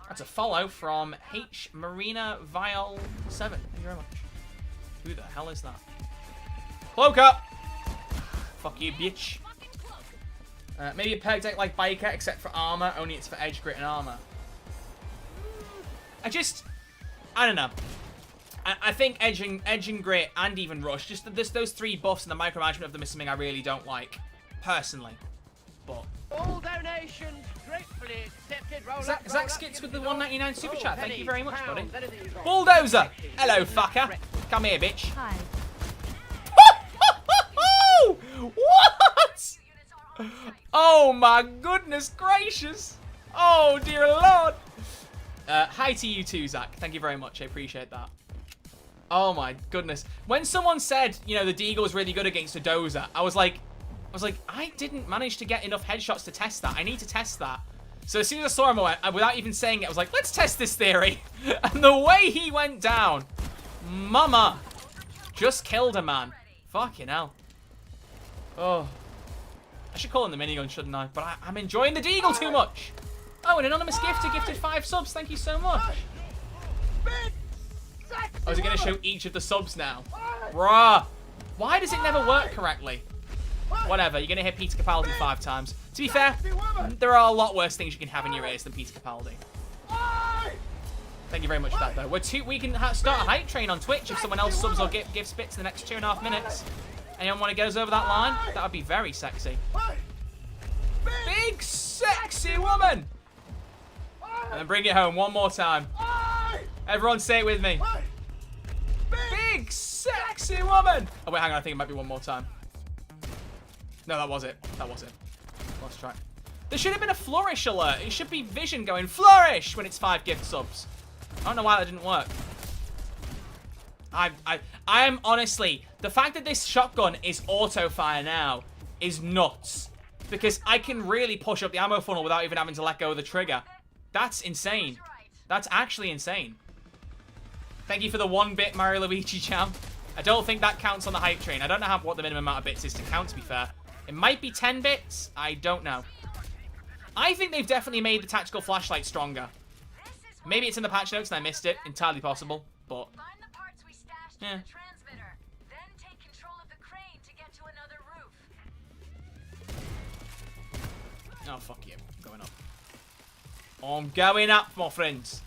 That's a follow from H Marina Viol 7. Thank you very much. Who the hell is that? Cloak up! Fuck you, bitch. Maybe a perk deck like Biker, except for armor. Only it's for edge, grit, and armor. I don't know. I think edge and grit and even rush. Just those 3 buffs and the micromanagement of them is something I really don't like, personally. But all donations gratefully accepted. Zach Skits with the 199 super chat. Thank you very much, buddy. Anything you got. Bulldozer. Hello, fucker. Come here, bitch. Hi. What? Oh my goodness gracious. Oh dear lord. Hi to you too, Zach. Thank you very much. I appreciate that. Oh my goodness. When someone said, you know, the Deagle was really good against a Dozer, I was like, I didn't manage to get enough headshots to test that. I need to test that. So as soon as I saw him, without even saying it, I was like, let's test this theory. And the way he went down, mama, just killed a man. Fucking hell. Oh. I should call him the minigun, shouldn't I? But I'm enjoying the Deagle too much. Oh, an anonymous gifter gifted 5 subs. Thank you so much. Oh, is it going to show each of the subs now? Bruh. Why does it never work correctly? Whatever, you're going to hear Peter Capaldi 5 times. To be fair, there are a lot worse things you can have in your ears than Peter Capaldi. Thank you very much for that, though. We can start a hype train on Twitch if someone else subs or gives bits in the next 2.5 minutes. Anyone want to goes over that line? That would be very sexy. Big sexy woman! And then bring it home one more time. Everyone say it with me. Big sexy woman! Oh wait, hang on, I think it might be one more time. No, that was it. That was it. Lost track. There should have been a flourish alert. It should be Vision going flourish when it's 5 gift subs. I don't know why that didn't work. I am honestly, the fact that this shotgun is auto fire now is nuts. Because I can really push up the ammo funnel without even having to let go of the trigger. That's insane. That's actually insane. Thank you for the 1-bit Mario Luigi jam. I don't think that counts on the hype train. I don't know what the minimum amount of bits is to count, to be fair. It might be 10 bits. I don't know. I think they've definitely made the tactical flashlight stronger. Maybe it's in the patch notes and I missed it. Entirely possible, but... yeah. Oh, fuck you. I'm going up. I'm going up, my friends.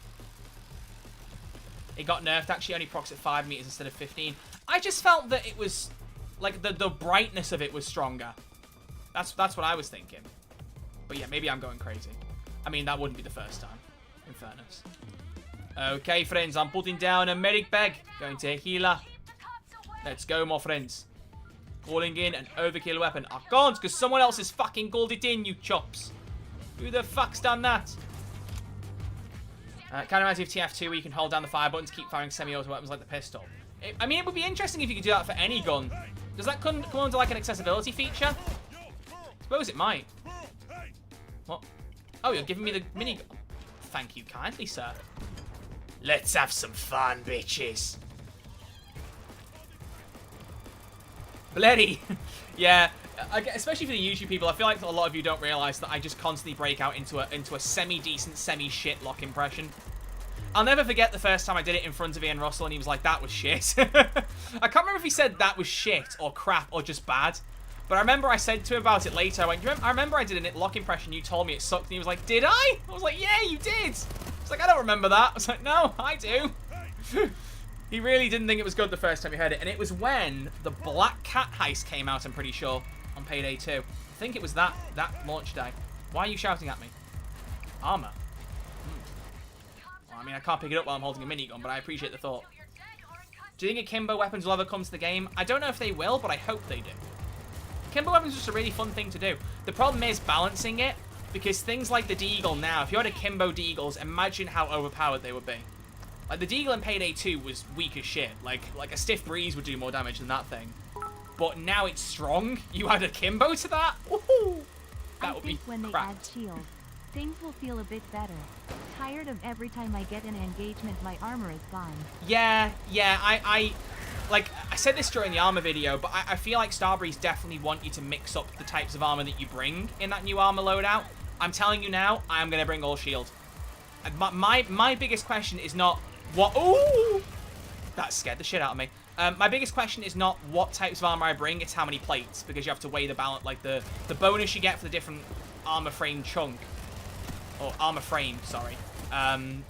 It got nerfed, actually. Only procs at 5 meters instead of 15. I just felt that it was... like, the brightness of it was stronger. That's what I was thinking. But yeah, maybe I'm going crazy. I mean, that wouldn't be the first time, in fairness. Okay, friends. I'm putting down a medic bag. Going to a healer. Let's go, my friends. Calling in an overkill weapon. I can't, because someone else has fucking called it in, you chops. Who the fuck's done that? Kind of reminds me of TF2 where you can hold down the fire button to keep firing semi-auto weapons like the pistol. I mean, it would be interesting if you could do that for any gun. Does that come under like an accessibility feature? I suppose it might. What? Oh, you're giving me the minigun. Thank you kindly, sir. Let's have some fun, bitches. Bloody. Yeah, especially for the YouTube people, I feel like a lot of you don't realise that I just constantly break out into a semi-decent, semi-shit lock impression. I'll never forget the first time I did it in front of Ian Russell and he was like, that was shit. I can't remember if he said that was shit or crap or just bad. But I remember I said to him about it later. I remember I did a lock impression. You told me it sucked. And he was like, did I? I was like, yeah, you did. I was like, I don't remember that. I was like, no, I do. He really didn't think it was good the first time he heard it. And it was when the Black Cat heist came out, I'm pretty sure, on Payday 2. I think it was that launch day. Why are you shouting at me? Armor. Well, I mean, I can't pick it up while I'm holding a minigun, but I appreciate the thought. Do you think akimbo weapons will ever come to the game? I don't know if they will, but I hope they do. Akimbo weapons are just a really fun thing to do. The problem is balancing it, because things like the Deagle now, if you had akimbo Deagles, imagine how overpowered they would be. Like, the Deagle in Payday 2 was weak as shit. Like a stiff breeze would do more damage than that thing. But now it's strong. You add akimbo to that? Woohoo! That would be when they add shield, things will feel a bit better. Tired of every time I get an engagement, my armor is gone. Yeah, I said this during the armor video, but I feel like Starbreeze definitely want you to mix up the types of armor that you bring in that new armor loadout. I'm telling you now, I'm going to bring all shield. My biggest question is not what... Ooh! That scared the shit out of me. My biggest question is not what types of armor I bring, it's how many plates, because you have to weigh the balance, like the bonus you get for the different armor frame chunk. Or armor frame, sorry. And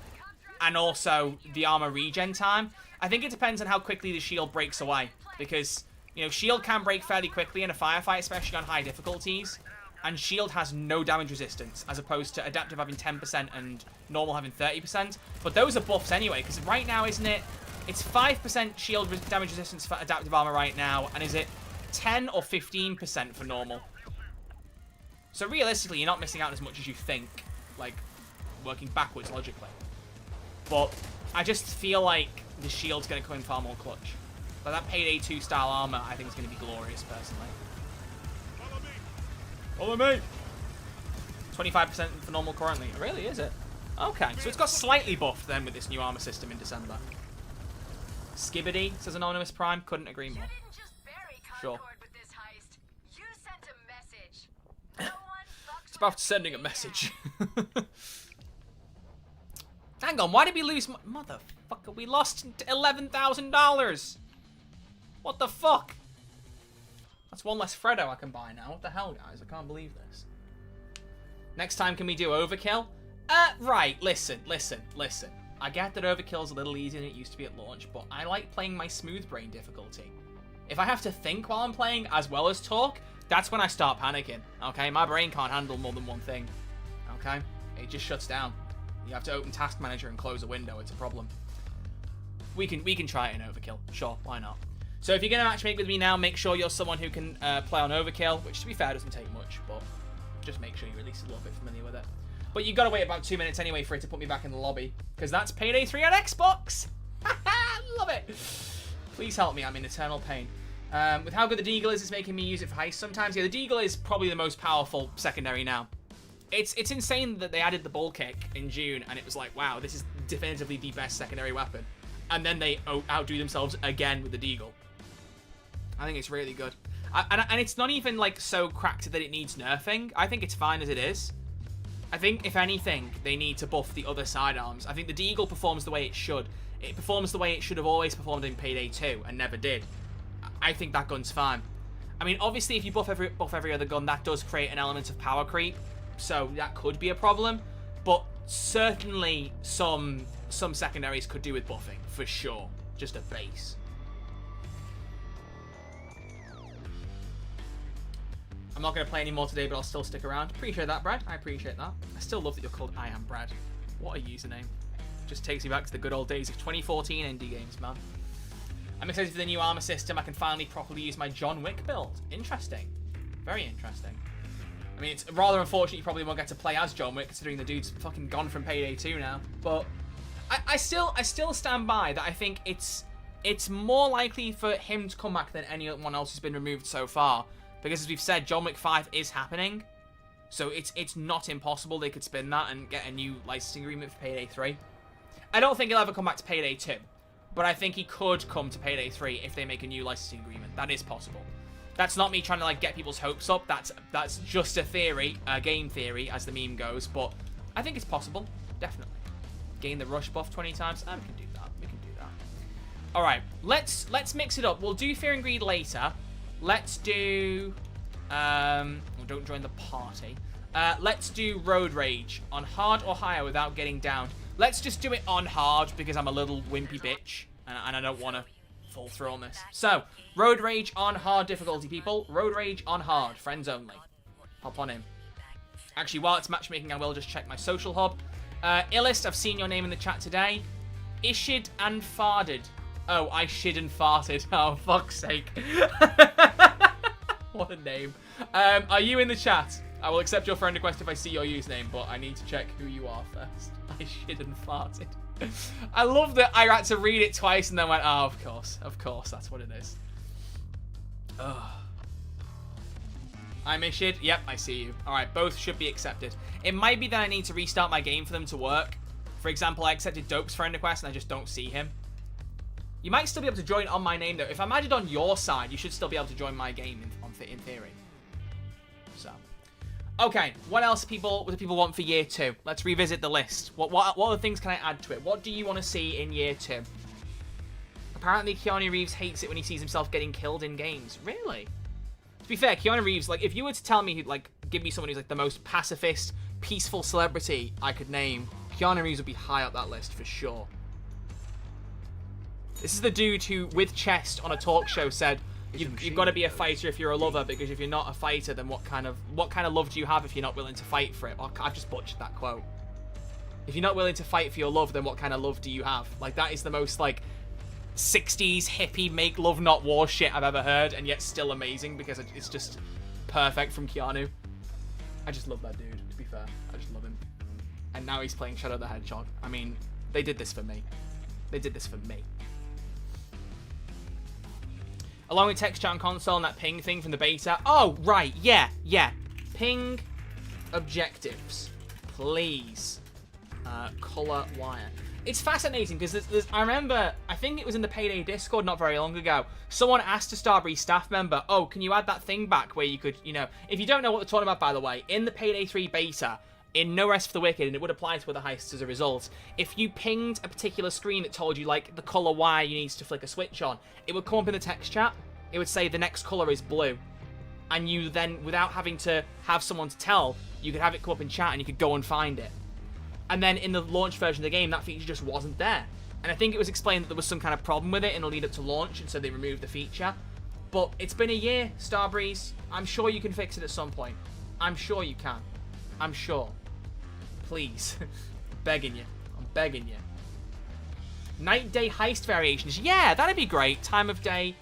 also the armor regen time. I think it depends on how quickly the shield breaks away. Because, you know, shield can break fairly quickly in a firefight, especially on high difficulties. And shield has no damage resistance, as opposed to adaptive having 10% and normal having 30%. But those are buffs anyway, because right now, isn't it? It's 5% shield damage resistance for adaptive armor right now, and is it 10 or 15% for normal? So realistically, you're not missing out as much as you think, like, working backwards logically. But I just feel like the shield's going to come in far more clutch. But that Payday 2 style armor, I think is going to be glorious, personally. Follow me! 25% for normal currently. Really, is it? Okay, so it's got slightly buffed then with this new armor system in December. Skibbity, says Anonymous Prime. Couldn't agree more. Sure. It's about sending a message. Hang on, why did we lose... Motherfucker, we lost $11,000. What the fuck? That's one less Freddo I can buy now. What the hell, guys? I can't believe this. Next time, can we do overkill? Right. Listen. I get that overkill's a little easier than it used to be at launch, but I like playing my smooth brain difficulty. If I have to think while I'm playing as well as talk, that's when I start panicking, okay? My brain can't handle more than one thing, okay? It just shuts down. You have to open Task Manager and close a window. It's a problem. We can try it in overkill. Sure, why not? So if you're going to matchmake with me now, make sure you're someone who can play on overkill, which to be fair doesn't take much, but just make sure you're at least a little bit familiar with it. But you've got to wait about 2 minutes anyway for it to put me back in the lobby, because that's Payday 3 on Xbox. Love it. Please help me. I'm in eternal pain. With how good the Deagle is, it's making me use it for heist sometimes. Yeah, the Deagle is probably the most powerful secondary now. It's insane that they added the ball kick in June, and it was like, wow, this is definitively the best secondary weapon. And then they outdo themselves again with the Deagle. I think it's really good. And it's not even like so cracked that it needs nerfing. I think it's fine as it is. I think, if anything, they need to buff the other sidearms. I think the Deagle performs the way it should. It performs the way it should have always performed in Payday 2 and never did. I think that gun's fine. I mean, obviously, if you buff every other gun, that does create an element of power creep. So that could be a problem. But certainly some secondaries could do with buffing, for sure. Just a base. I'm not going to play any more today, but I'll still stick around. Appreciate that, Brad. I appreciate that. I still love that you're called I Am Brad. What a username. Just takes me back to the good old days of 2014 indie games, man. I'm excited for the new armor system. I can finally properly use my John Wick build. Interesting. Very interesting. I mean, it's rather unfortunate you probably won't get to play as John Wick, considering the dude's fucking gone from Payday 2 now. But I still stand by that. I think it's more likely for him to come back than anyone else who's been removed so far. Because as we've said, John Wick 5 is happening. So it's not impossible they could spin that and get a new licensing agreement for Payday 3. I don't think he'll ever come back to Payday 2. But I think he could come to Payday 3 if they make a new licensing agreement. That is possible. That's not me trying to like get people's hopes up. That's just a theory, a game theory, as the meme goes. But I think it's possible, definitely. Gain the rush buff 20 times. We can do that. We can do that. All right, let's mix it up. We'll do Fear and Greed later. Let's do. Don't join the party. Let's do Road Rage on hard or higher without getting down. Let's just do it on hard because I'm a little wimpy bitch and I don't want to fall through on this. So, Road Rage on hard difficulty, people. Road Rage on hard. Friends only. Hop on in. Actually, while it's matchmaking, I will just check my social hub. Illist, I've seen your name in the chat today. Ishid and Farded. Oh, I shid and farted. Oh, fuck's sake. What a name. Are you in the chat? I will accept your friend request if I see your username, but I need to check who you are first. I shit and farted. I love that I had to read it twice and then went, oh, of course, that's what it is. Ugh. I'm Ishid. Yep, I see you. Alright, both should be accepted. It might be that I need to restart my game for them to work. For example, I accepted Dope's friend request and I just don't see him. You might still be able to join on my name, though. If I'm added on your side, you should still be able to join my game in theory. So, okay. What else do people want for year 2? Let's revisit the list. What other things can I add to it? What do you want to see in year 2? Apparently, Keanu Reeves hates it when he sees himself getting killed in games. Really? To be fair, Keanu Reeves, like, if you were to tell me, like, give me someone who's like the most pacifist, peaceful celebrity I could name, Keanu Reeves would be high up that list for sure. This is the dude who, with Chest on a talk show, said, you've got to be a fighter if you're a lover, because if you're not a fighter, then what kind of love do you have if you're not willing to fight for it? Oh, I've just butchered that quote. If you're not willing to fight for your love, then what kind of love do you have? Like, that is the most, like, 60s hippie make love not war shit I've ever heard, and yet still amazing because it's just perfect from Keanu. I just love that dude, to be fair. I just love him. And now he's playing Shadow the Hedgehog. I mean, they did this for me. They did this for me. Along with text chat on console and that ping thing from the beta. Oh, right, yeah. Ping objectives, please. Color wire. It's fascinating because I remember, I think it was in the Payday Discord not very long ago, someone asked a Starbreeze staff member, oh, can you add that thing back where you could, you know, if you don't know what they're talking about, by the way, in the Payday 3 beta, in No Rest for the Wicked, and it would apply to other heists as a result, if you pinged a particular screen that told you, like, the colour wire you need to flick a switch on, it would come up in the text chat. It would say the next colour is blue. and you then, without having to have someone to tell, you could have it come up in chat and you could go and find it. And then in the launch version of the game, that feature just wasn't there. And I think it was explained that there was some kind of problem with it in the lead up to launch, and so they removed the feature. But it's been a year, Starbreeze. I'm sure you can fix it at some point. I'm sure you can. I'm sure. Please. I'm begging you. I'm begging you. Night day heist variations. Yeah, that'd be great. Time of day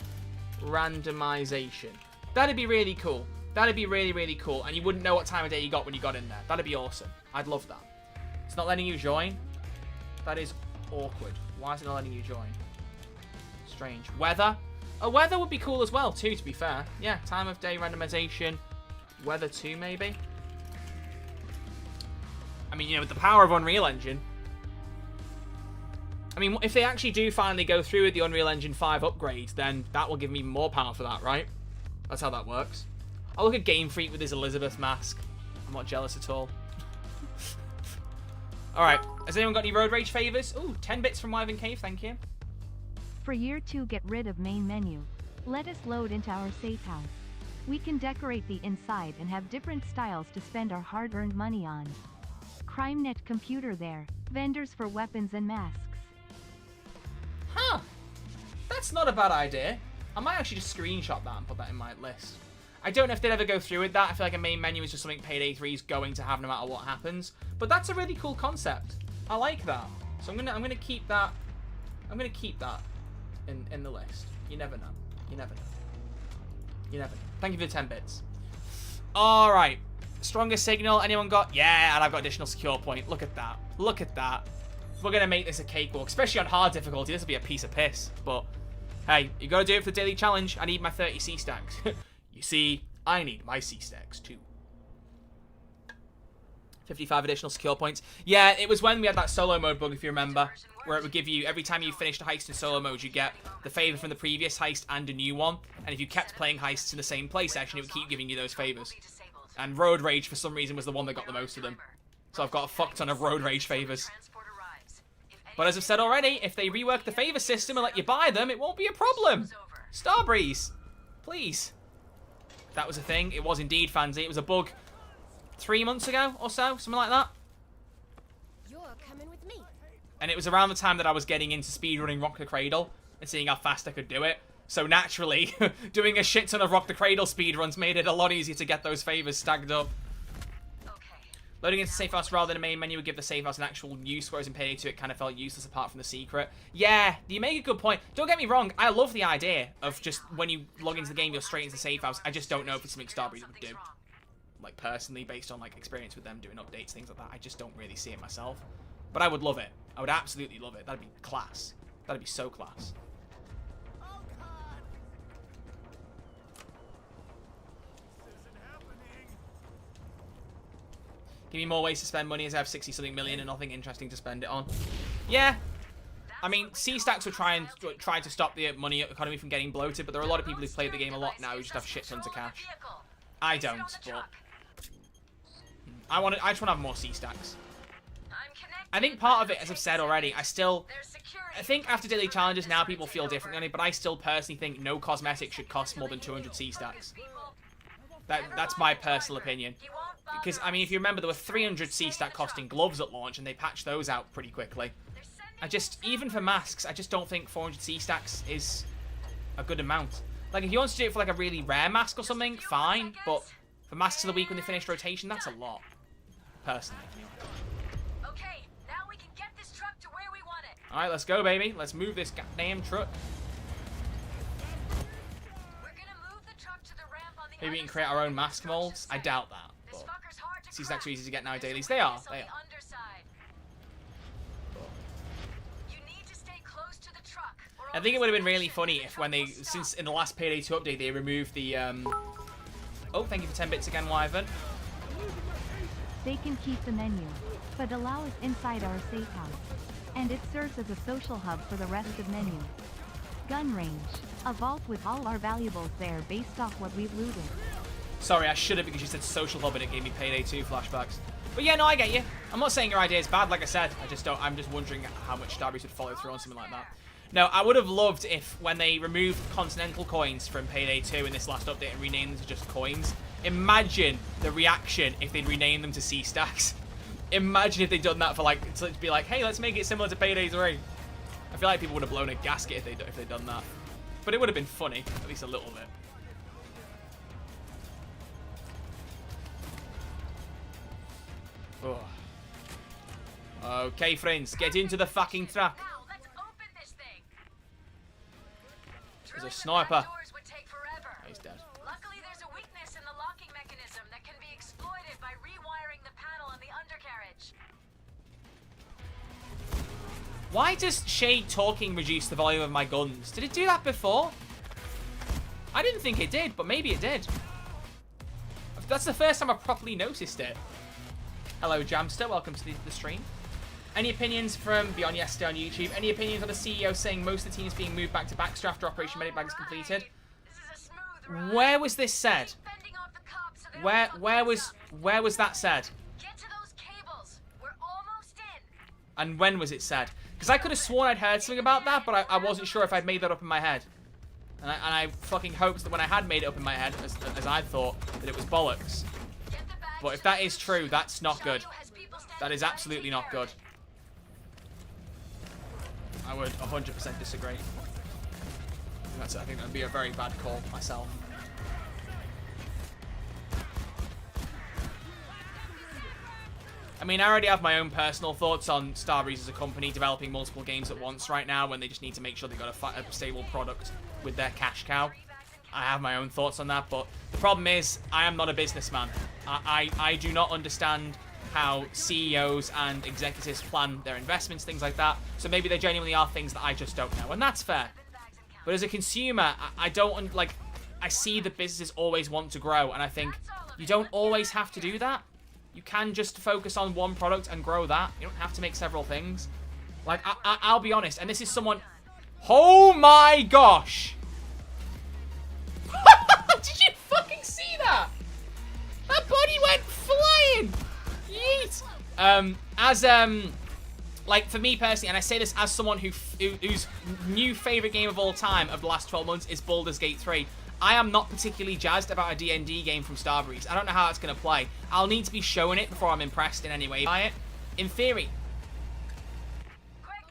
randomization. That'd be really cool. That'd be really, really cool. And you wouldn't know what time of day you got when you got in there. That'd be awesome. I'd love that. It's not letting you join. That is awkward. Why is it not letting you join? Strange. Weather. Weather would be cool as well, too, to be fair. Yeah, time of day randomization. Weather, too, maybe. I mean, you know, with the power of Unreal Engine. I mean, if they actually do finally go through with the Unreal Engine 5 upgrade, then that will give me more power for that, right? That's how that works. I'll look at Game Freak with his Elizabeth mask. I'm not jealous at all. Alright, has anyone got any Road Rage favors? Ooh, 10 bits from Wyvern Cave, thank you. For year 2, get rid of main menu. Let us load into our safe house. We can decorate the inside and have different styles to spend our hard-earned money on. CrimeNet computer there. Vendors for weapons and masks. Huh. That's not a bad idea. I might actually just screenshot that and put that in my list. I don't know if they'd ever go through with that. I feel like a main menu is just something Payday 3 is going to have no matter what happens. But that's a really cool concept. I like that. So I'm gonna keep that. I'm gonna keep that in the list. You never know. You never know. You never know. Thank you for the 10 bits. All right. Strongest signal. Anyone got? Yeah, and I've got additional secure point. Look at that. Look at that. We're gonna make this a cakewalk, especially on hard difficulty. This will be a piece of piss. But hey, you gotta do it for the daily challenge. I need my 30 C stacks. You see, I need my C stacks too. 55 additional secure points. Yeah, it was when we had that solo mode bug, if you remember, where it would give you, every time you finished a heist in solo mode, you get the favor from the previous heist and a new one. And if you kept playing heists in the same play session, it would keep giving you those favors. And Road Rage, for some reason, was the one that got the most of them. So I've got a fuck ton of Road Rage favors. But as I've said already, if they rework the favor system and let you buy them, it won't be a problem. Starbreeze, please. That was a thing. It was indeed, Fancy. It was a bug 3 months ago or so, something like that. You're coming with me. And it was around the time that I was getting into speedrunning Rock the Cradle and seeing how fast I could do it. So naturally, doing a shit ton of Rock the Cradle speedruns made it a lot easier to get those favors stacked up. Loading into safe house rather than a main menu would give the safe house an actual use, whereas in Payday 2 it kind of felt useless apart from the secret. Yeah, you make a good point. Don't get me wrong, I love the idea of just when you log into the game, you're straight into the safe house. I just don't know if it's something Starbreeze would do. Like, personally, based on, like, experience with them doing updates, things like that, I just don't really see it myself. But I would love it. I would absolutely love it. That'd be class. That'd be so class. Give me more ways to spend money as I have 60-something million and nothing interesting to spend it on. Yeah. I mean, C-Stacks will try to stop the money economy from getting bloated, but there are a lot of people who've played the game a lot now who just have shit tons of cash. I don't, but I just want to have more C-Stacks. I think part of it, as I've said already, I think after daily challenges now people feel differently on it, but I still personally think no cosmetic should cost more than 200 C-Stacks. That's my personal opinion. Because, I mean, if you remember, there were 300 C-Stack costing gloves at launch, and they patched those out pretty quickly. Even for masks, I just don't think 400 C-Stacks is a good amount. Like, if you want to do it for, like, a really rare mask or something, fine. But for masks of the week when they finish rotation, that's a lot. Personally, anyway. Okay, now we can get this truck to where we want it. Alright, let's go, baby. Let's move this goddamn truck. We're gonna move the truck to the ramp on the Maybe we can create our own mask molds. I doubt that. C-Stacks are easy to get now dailies. They are. They are. I think it would have been really funny if when they, since in the last Payday 2 update, they removed the, Oh, thank you for 10 bits again, Wyvern. They can keep the menu, but allow us inside our safe house. And it serves as a social hub for the rest of menu. Gun range. A vault with all our valuables there based off what we've looted. Sorry, I should have because you said social hub and it gave me Payday 2 flashbacks. But yeah, no, I get you. I'm not saying your idea is bad, like I said. I'm just wondering how much Starbreeze would follow through on something like that. No, I would have loved if when they removed Continental coins from Payday 2 in this last update and renamed them to just coins. Imagine the reaction if they'd renamed them to sea stacks. Imagine if they'd done that for like, to be like, hey, let's make it similar to Payday 3. I feel like people would have blown a gasket if they'd done that. But it would have been funny, at least a little bit. Oh. Okay, friends, get into the fucking truck. Now, let's open this thing. There's a Drilling the sniper. back doors would take forever. He's dead. Luckily, there's a weakness in the locking mechanism that can be exploited by rewiring the panel on the undercarriage. Why does Shade talking reduce the volume of my guns? Did it do that before? I didn't think it did, but maybe it did. That's the first time I've properly noticed it. Hello, Jamster. Welcome to the stream. Any opinions from Beyond Yesterday on YouTube? Any opinions on the CEO saying most of the teams being moved back to Baxter after Operation Medic Bag is completed? This is a smooth ride. Where was this said? Keep fending off the cops so they don't Where was that said? Get to those cables. We're almost in. And when was it said? Because I could have sworn I'd heard something about that, but I wasn't sure if I'd made that up in my head. And I fucking hoped that when I had made it up in my head, as I thought, that it was bollocks. Get the bags But if to that the is true, that's not good. Shadow has people standing That is by to absolutely take not care of good. it. I would 100% disagree. I think that would be a very bad call myself. I mean, I already have my own personal thoughts on Starbreeze as a company developing multiple games at once right now when they just need to make sure they've got a stable product with their cash cow. I have my own thoughts on that, but the problem is I am not a businessman. I do not understand how CEOs and executives plan their investments, things like that. So maybe there genuinely are things that I just don't know, and that's fair. But as a consumer, I don't, like, I see that businesses always want to grow, and I think you don't always have to do that. You can just focus on one product and grow that. You don't have to make several things. Like, I'll be honest, and this is someone... Oh my gosh! Did you fucking see that? That body went flying! Yeet! Like, for me personally, and I say this as someone whose new favourite game of all time of the last 12 months is Baldur's Gate 3. I am not particularly jazzed about a D&D game from Starbreeze. I don't know how it's going to play. I'll need to be shown it before I'm impressed in any way by it. In theory.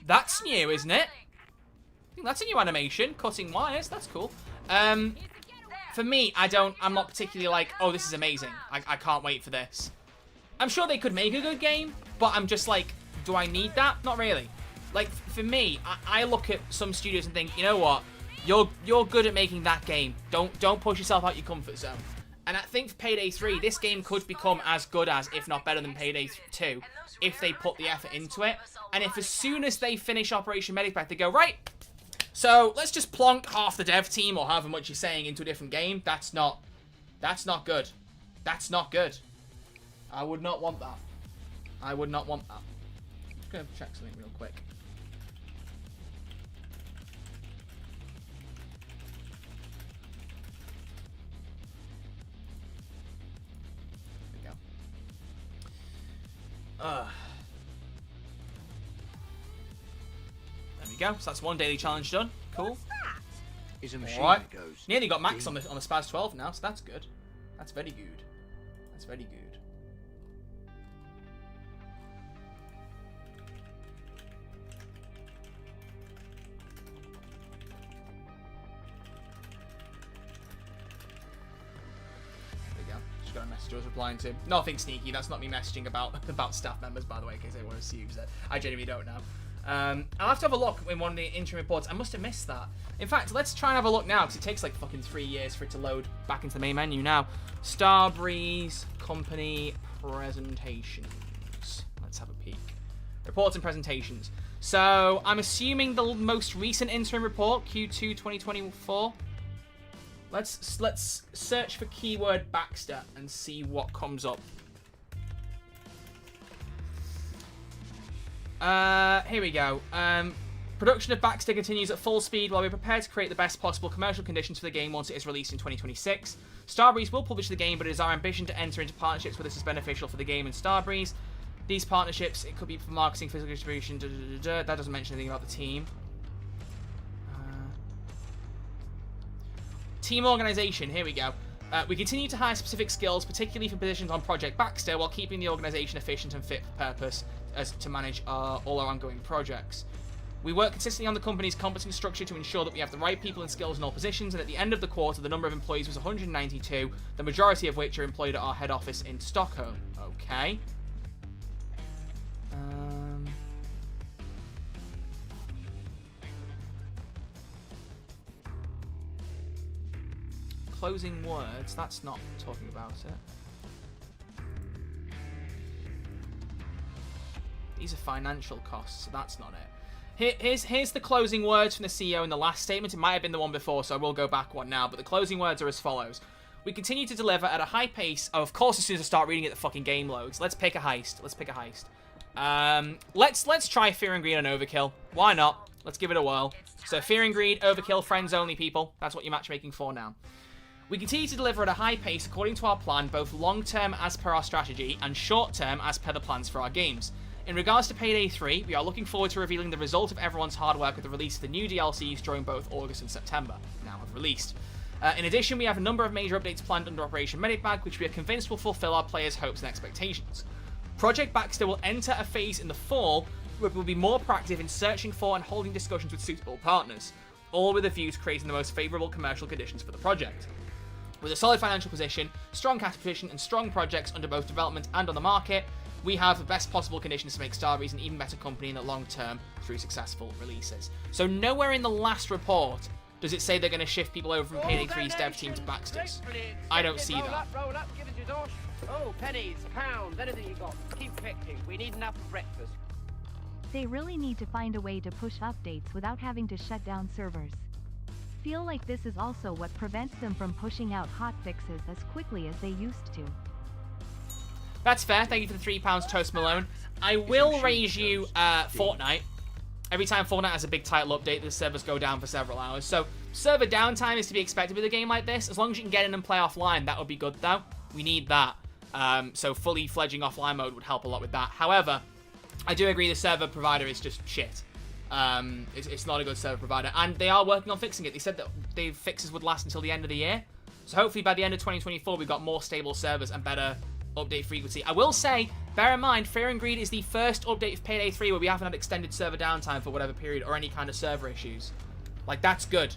That's new, isn't it? I think that's a new animation. Cutting wires. That's cool. For me, I'm not particularly like, oh, this is amazing. I can't wait for this. I'm sure they could make a good game, but I'm just like, do I need that? Not really. Like, for me, I look at some studios and think, you know what? You're good at making that game. Don't push yourself out your comfort zone. And I think for Payday 3, this game could become as good as, if not better than Payday 2, if they put the effort into it. And if as soon as they finish Operation Medic Bag, they go, right, so let's just plonk half the dev team, or however much you're saying, into a different game. That's not good. That's not good. I would not want that. I would not want that. I'm just going to check something real quick. There we go. So that's one daily challenge done. Cool. Is a machine Alright. that goes. Nearly got max on the Spaz 12 now, so that's good. That's very good. That's very good. There we go. Just got a message I was replying to. Nothing sneaky. That's not me messaging about staff members, by the way, in case anyone assumes that. I genuinely don't know. I'll have to have a look in one of the interim reports. I must have missed that. In fact, let's try and have a look now, because it takes like fucking 3 years for it to load back into the main menu now. Starbreeze Company Presentations. Let's have a peek. Reports and presentations. So, I'm assuming the most recent interim report, Q2 2024. Let's search for keyword Baxter and see what comes up. Here we go. Production of Baxter continues at full speed while we prepare to create the best possible commercial conditions for the game once it is released in 2026. Starbreeze will publish the game, but it is our ambition to enter into partnerships where this is beneficial for the game and Starbreeze. These partnerships, it could be for marketing, physical distribution, That doesn't mention anything about the team. Team organization, here we go. We continue to hire specific skills, particularly for positions on Project Baxter, while keeping the organization efficient and fit for purpose as to manage all our ongoing projects. We work consistently on the company's competence structure to ensure that we have the right people and skills in all positions, and at the end of the quarter, the number of employees was 192, the majority of which are employed at our head office in Stockholm. Okay. Closing words, that's not talking about it. These are financial costs, so that's not it. Here's the closing words from the CEO in the last statement. It might have been the one before, so I will go back one now. But the closing words are as follows. We continue to deliver at a high pace. Oh, of course, as soon as I start reading it, the fucking game loads. Let's pick a heist. Let's pick a heist. Let's try Fear and Greed on Overkill. Why not? Let's give it a whirl. So Fear and Greed, Overkill, friends only, people. That's what you're matchmaking for now. We continue to deliver at a high pace according to our plan, both long-term as per our strategy and short-term as per the plans for our games. In regards to Payday 3, we are looking forward to revealing the result of everyone's hard work with the release of the new DLCs during both August and September, now have released. In addition, we have a number of major updates planned under Operation Medibag, which we are convinced will fulfill our players' hopes and expectations. Project Baxter will enter a phase in the fall where we will be more proactive in searching for and holding discussions with suitable partners, all with a view to creating the most favourable commercial conditions for the project. With a solid financial position, strong cash position, and strong projects under both development and on the market, we have the best possible conditions to make Starbreeze an even better company in the long term through successful releases. So nowhere in the last report does it say they're going to shift people over from Payday 3's dev team to Baxter's. I don't see that. Roll up, give us your dosh. Oh, pennies, pounds, anything you got. Keep picking. We need enough for breakfast. They really need to find a way to push updates without having to shut down servers. Feel like this is also what prevents them from pushing out hotfixes as quickly as they used to. That's fair. Thank you for the £3, Toast Malone. I will raise you Fortnite. Every time Fortnite has a big title update, the servers go down for several hours. So server downtime is to be expected with a game like this. As long as you can get in and play offline, that would be good though. We need that. So fully fledging offline mode would help a lot with that. However, I do agree the server provider is just shit. It's not a good server provider, and they are working on fixing it. They said that the fixes would last until the end of the year, so hopefully by the end of 2024 we've got more stable servers and better update frequency. I will say, bear in mind, Fear and Greed is the first update of Payday 3 where we haven't had extended server downtime for whatever period or any kind of server issues. Like, that's good.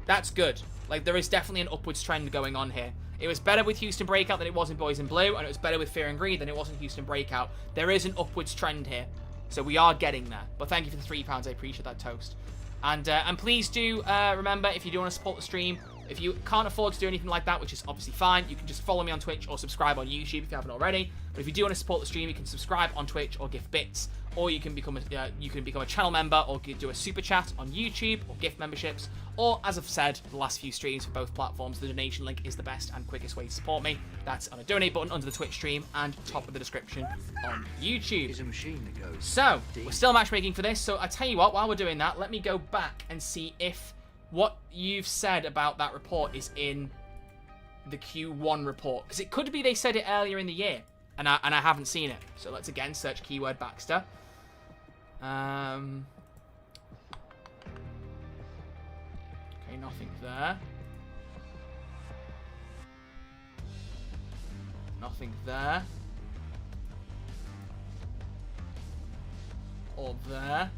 That's good. Like, there is definitely an upwards trend going on here. It was better with Houston Breakout than it was in Boys in Blue, and it was better with Fear and Greed than it was in Houston Breakout. There is an upwards trend here. So we are getting there. But thank you for the £3. I appreciate that, Toast. And please do remember, if you do want to support the stream, if you can't afford to do anything like that, which is obviously fine, you can just follow me on Twitch or subscribe on YouTube if you haven't already. But if you do want to support the stream, you can subscribe on Twitch or gift bits, or you can become a channel member or do a super chat on YouTube or gift memberships. Or, as I've said, the last few streams for both platforms, the donation link is the best and quickest way to support me. That's on a donate button under the Twitch stream and top of the description on YouTube. Is a machine that goes. So, we're still matchmaking for this, so I tell you what, while we're doing that, let me go back and see if what you've said about that report is in the Q1 report. Because it could be they said it earlier in the year, and I haven't seen it. So let's again search keyword Baxter. Okay, nothing there. Nothing there. Or there.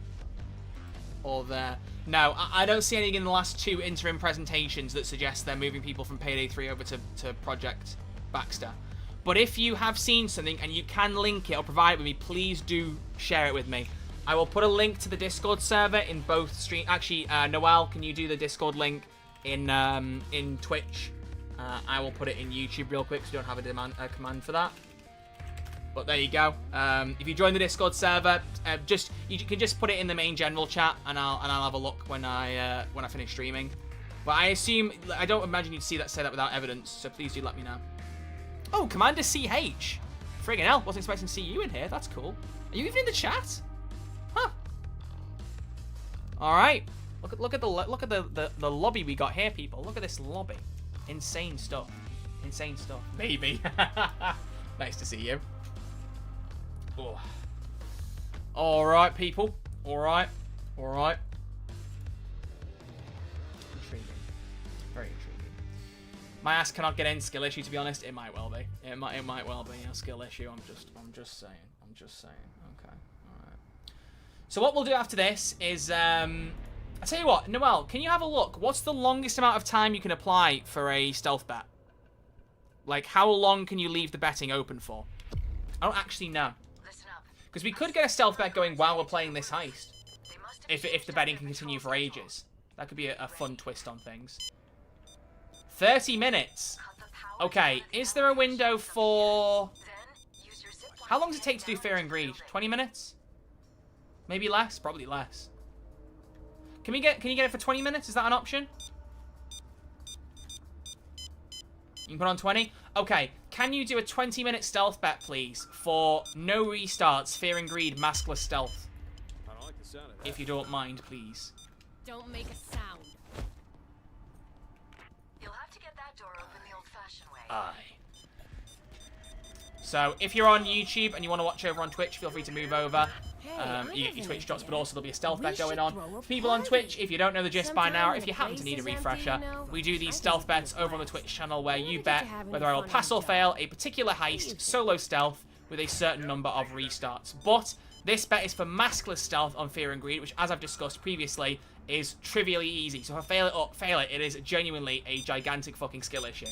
Or there. No, I don't see anything in the last two interim presentations that suggests they're moving people from Payday 3 over to Project Baxter. But if you have seen something and you can link it or provide it with me, please do share it with me. I will put a link to the Discord server in both streams. Actually, Noel, can you do the Discord link in Twitch? I will put it in YouTube real quick, so you don't have a command for that. But there you go. If you join the Discord server, you can just put it in the main general chat, and I'll have a look when I finish streaming. But I don't imagine you'd say that without evidence. So please do let me know. Oh, Commander CH. Friggin' hell, wasn't expecting to see you in here. That's cool. Are you even in the chat? Huh. All right. Look at the lobby we got here, people. Look at this lobby. Insane stuff. Insane stuff. Baby. Nice to see you. Oh. All right, people. All right. All right. Intriguing. Very intriguing. My ass cannot get in. Skill issue, to be honest. It might well be. It might well be a skill issue. I'm just saying. Okay. Alright. So what we'll do after this is, I tell you what, Noel, can you have a look? What's the longest amount of time you can apply for a stealth bet? Like, how long can you leave the betting open for? I don't actually know. Listen up. Because we could get a stealth bet going while we're playing this heist. If the betting can continue for ages. That could be a fun twist on things. 30 minutes. Okay, is there a window for... How long does it take to do Fear and Greed? 20 minutes? Maybe less? Probably less. Can you get it for 20 minutes? Is that an option? You can put on 20? Okay, can you do a 20-minute stealth bet, please? For no restarts, Fear and Greed, maskless stealth. I don't like the sound of that. If you don't mind, please. Don't make a sound. You'll have to get that door open the old-fashioned way. Aye. So, if you're on YouTube and you want to watch over on Twitch, feel free to move over. You get your Twitch drops, but also there'll be a stealth bet going on. For people on Twitch, if you don't know the gist by now, or if you happen to need a refresher, we do these stealth bets over on the Twitch channel where you bet whether I will pass or fail a particular heist, solo stealth, with a certain number of restarts. But this bet is for maskless stealth on Fear and Greed, which, as I've discussed previously, is trivially easy. So if I fail it, it is genuinely a gigantic fucking skill issue.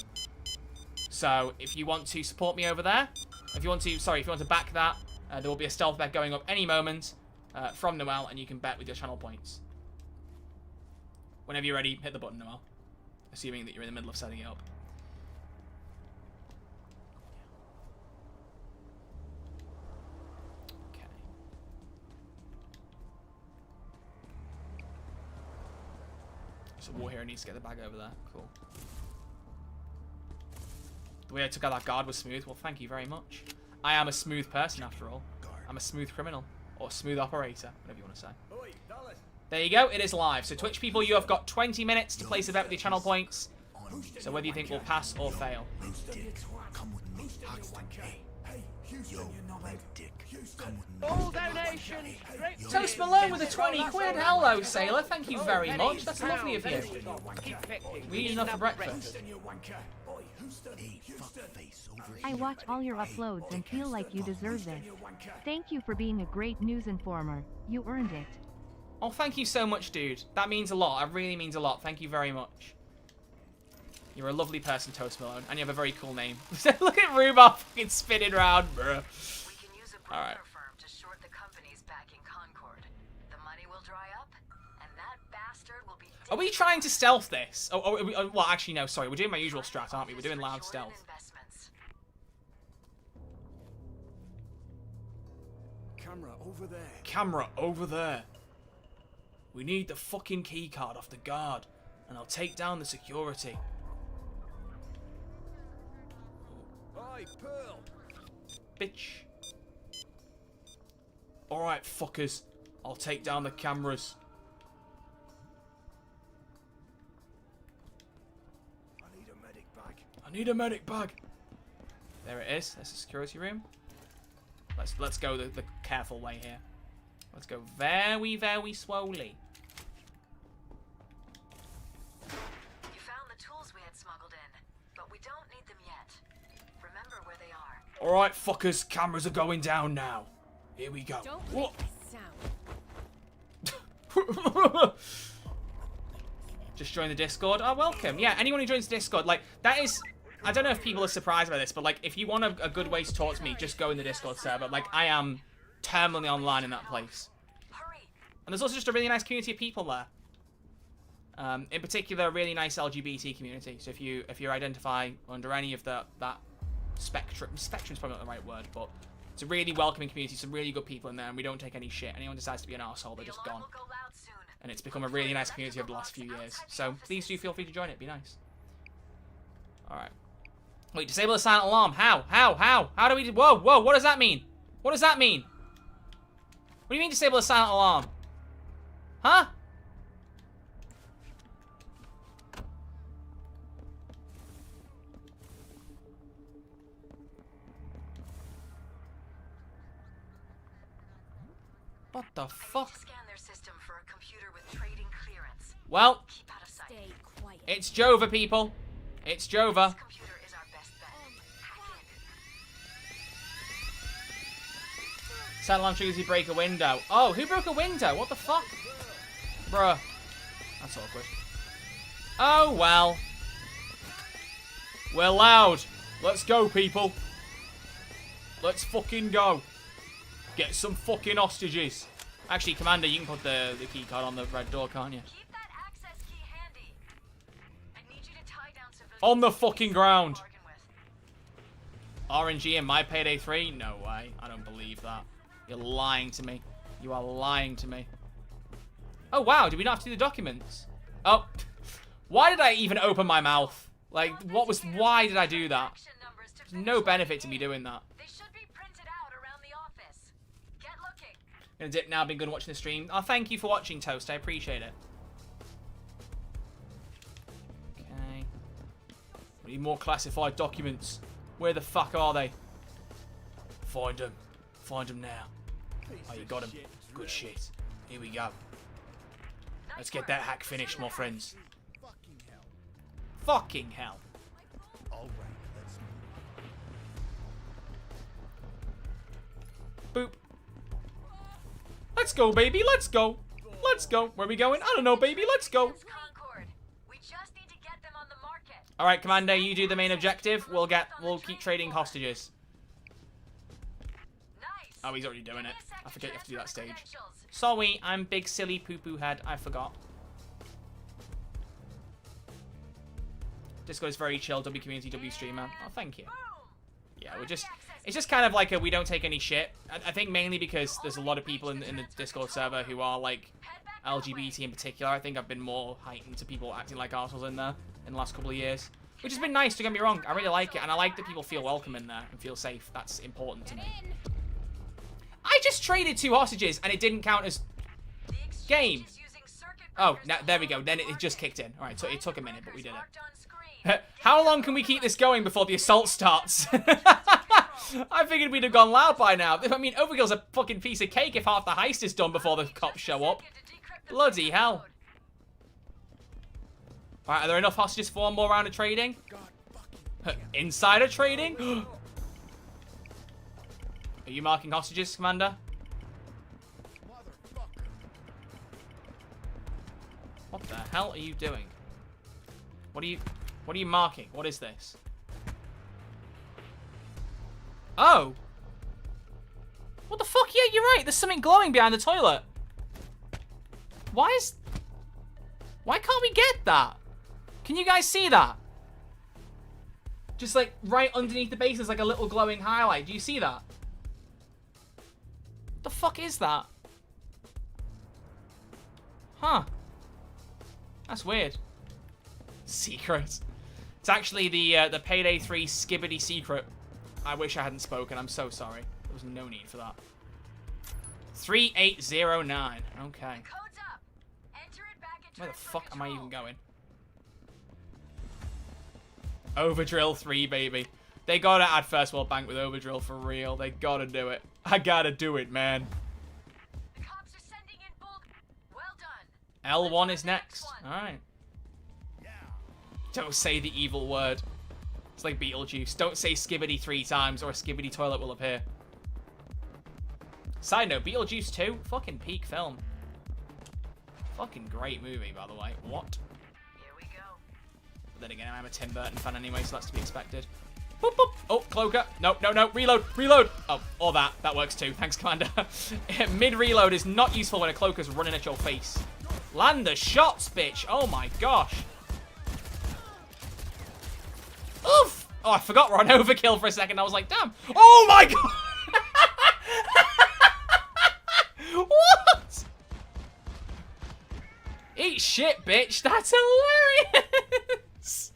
So if you want to support me over there, if you want to back that, there will be a stealth bet going up any moment from Noel, and you can bet with your channel points. Whenever you're ready, hit the button, Noel. Assuming that you're in the middle of setting it up. Okay. So War Hero needs to get the bag over there. Cool. The way I took out that guard was smooth. Well, thank you very much. I am a smooth person, after all. I'm a smooth criminal. Or smooth operator, whatever you want to say. There you go, it is live. So Twitch people, you have got 20 minutes to place a bet with your channel points. So whether you think we'll pass or fail. All donations. Toast Malone with a 20 quid. Hello, Sailor. Thank you very much. That's lovely of you. We need enough for breakfast. I watch all your uploads and feel like you deserve this. Thank you for being a great news informer. You earned it. Oh, thank you so much, dude. That means a lot. That really means a lot. Thank you very much. You're a lovely person, Toast Malone, and you have a very cool name. Look at Rhubarb fucking spinning around, bruh. We can use a broker firm to short the companies back in Concord. The money will dry up, and that bastard will be dead. Are we trying to stealth this? Well, actually, no, sorry. We're doing my usual strat, aren't we? We're doing loud stealth. Camera over there. Camera over there. We need the fucking key card off the guard, and I'll take down the security. Oi, Pearl. Bitch. Alright, fuckers. I'll take down the cameras. I need a medic bag. I need a medic bag. There it is. There's the security room. Let's go the careful way here. Let's go very, very slowly. You found the tools we had smuggled in, but we don't need them yet. Remember where they are. Alright, fuckers. Cameras are going down now. Here we go. Don't What? make a sound. Just join the Discord. Oh, welcome. Yeah, anyone who joins the Discord, like, that is... I don't know if people are surprised by this, but, like, if you want a good way to talk to me, just go in the Discord server. Like, I am terminally online in that place. Hurry. And there's also just a really nice community of people there. In particular, a really nice LGBT community. So if you identify under any of that spectrum's probably not the right word, but it's a really welcoming community, some really good people in there, and we don't take any shit. Anyone decides to be an arsehole, they're just gone. Will go loud soon. And it's become a really nice community over the last few years. So please do feel free to join it, it'd be nice. Alright. Wait, disable the silent alarm. How? How do we... Whoa, what does that mean? What does that mean? What do you mean disable the silent alarm? Huh? What the fuck? Scan their system for a computer with trading clearance. Well, Keep out of sight. Stay quiet. it's Jova, people. It's Jova. This computer is our best bet. Hack in. Sound alarm triggers you break a window. Oh, who broke a window? What the fuck? Bruh. That's awkward. Oh, well. We're loud. Let's go, people. Let's fucking go. Get some fucking hostages. Actually, Commander, you can put the key card on the red door, can't you? Keep that access key handy. I need you to tie down civilians. On the fucking ground. Bargain with. RNG in my Payday 3? No way. I don't believe that. You're lying to me. You are lying to me. Oh, wow. Did we not have to do the documents? Oh. Why did I even open my mouth? Like, why did I do that? Action numbers to There's no benefit to me doing that. They should be printed out around the office. Get looking. Gonna dip now. Been good watching the stream. Oh, thank you for watching, Toast. I appreciate it. Okay. We need more classified documents. Where the fuck are they? Find them. Find them now. Oh, you got them. Good shit. Here we go. Let's get that hack finished, my friends. Fucking hell. Fucking hell. All right, let's move. Boop. Let's go, baby. Let's go. Let's go. Where are we going? I don't know, baby. Let's go. Concord. We just need to get them on the market. All right, Commander. You do the main objective. We'll keep trading hostages. Nice. Oh, he's already doing Give it. me a sec I forget you have to do that transfer stage. credentials. Sorry, I'm big silly poo-poo head. I forgot. Discord is very chill. W community, W streamer. Oh, thank you. Boom. Yeah, it's just kind of like we don't take any shit. I think mainly because there's a lot of people in the Discord server who are like Head back that way. LGBT in particular. I think I've been more heightened to people acting like arseholes in there in the last couple of years. Which has been nice, don't get me wrong. I really like it, and I like that people feel welcome in there and feel safe. That's important to me. I just traded 2 hostages, and it didn't count as The exchange game. is using circuit Oh, breakers now, to there we power go. Then the it just market. kicked in. All right, so it took a minute, but we did Marked it. on screen. How long can we keep this going before the assault starts? I figured we'd have gone loud by now. I mean, Overkill's a fucking piece of cake if half the heist is done before the cops show up. Second to decrypt the Bloody hell. code. Alright, are there enough hostages for one more round of trading? Insider trading? Are you marking hostages, Commander? Motherfucker. What the hell are you doing? What are you marking? What is this? Oh! What the fuck? Yeah, you're right. There's something glowing behind the toilet. Why can't we get that? Can you guys see that? Just like right underneath the base is like a little glowing highlight. Do you see that? What the fuck is that? Huh. That's weird. Secret. It's actually the Payday 3 Skibbity secret. I wish I hadn't spoken. I'm so sorry. There was no need for that. 3809. Okay. Code's up. Enter it back into Where the transfer fuck am I control. even going? Overdrill 3, baby. They gotta add First World Bank with Overdrill for real. They gotta do it. I gotta do it, man. The cops are sending in bulk. Well done. L1 is next. one. Alright. Don't say the evil word. It's like Beetlejuice. Don't say Skibbity 3 times or a Skibbity toilet will appear. Side note, Beetlejuice 2, fucking peak film. Fucking great movie, by the way. What? Here we go. But then again, I'm a Tim Burton fan anyway, so that's to be expected. Boop, boop. Oh, Cloaker. No, no, no. Reload. Reload. Oh, or that. That works too. Thanks, Commander. Mid-reload is not useful when a Cloaker's running at your face. Land the shots, bitch. Oh my gosh. Oof. Oh, I forgot we're on overkill for a second. I was like, damn. Oh my god. What? Eat shit, bitch. That's hilarious.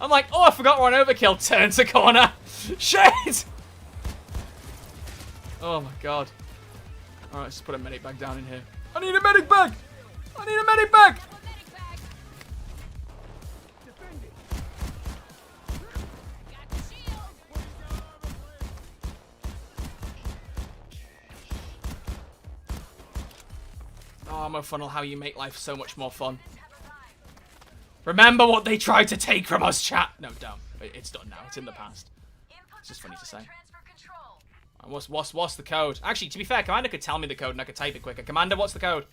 I'm like, oh, I forgot we're on overkill. Turns a corner. Shit. Oh my god. Alright, let's just put a medic bag down in here. I need a medic bag. I need a medic bag. Oh, I'm a funnel how you make life so much more fun. Remember what they tried to take from us, chat. No, don't. It's done now. It's in the past. It's just funny to say. What's the code? Actually, to be fair, Commander could tell me the code and I could type it quicker. Commander, what's the code?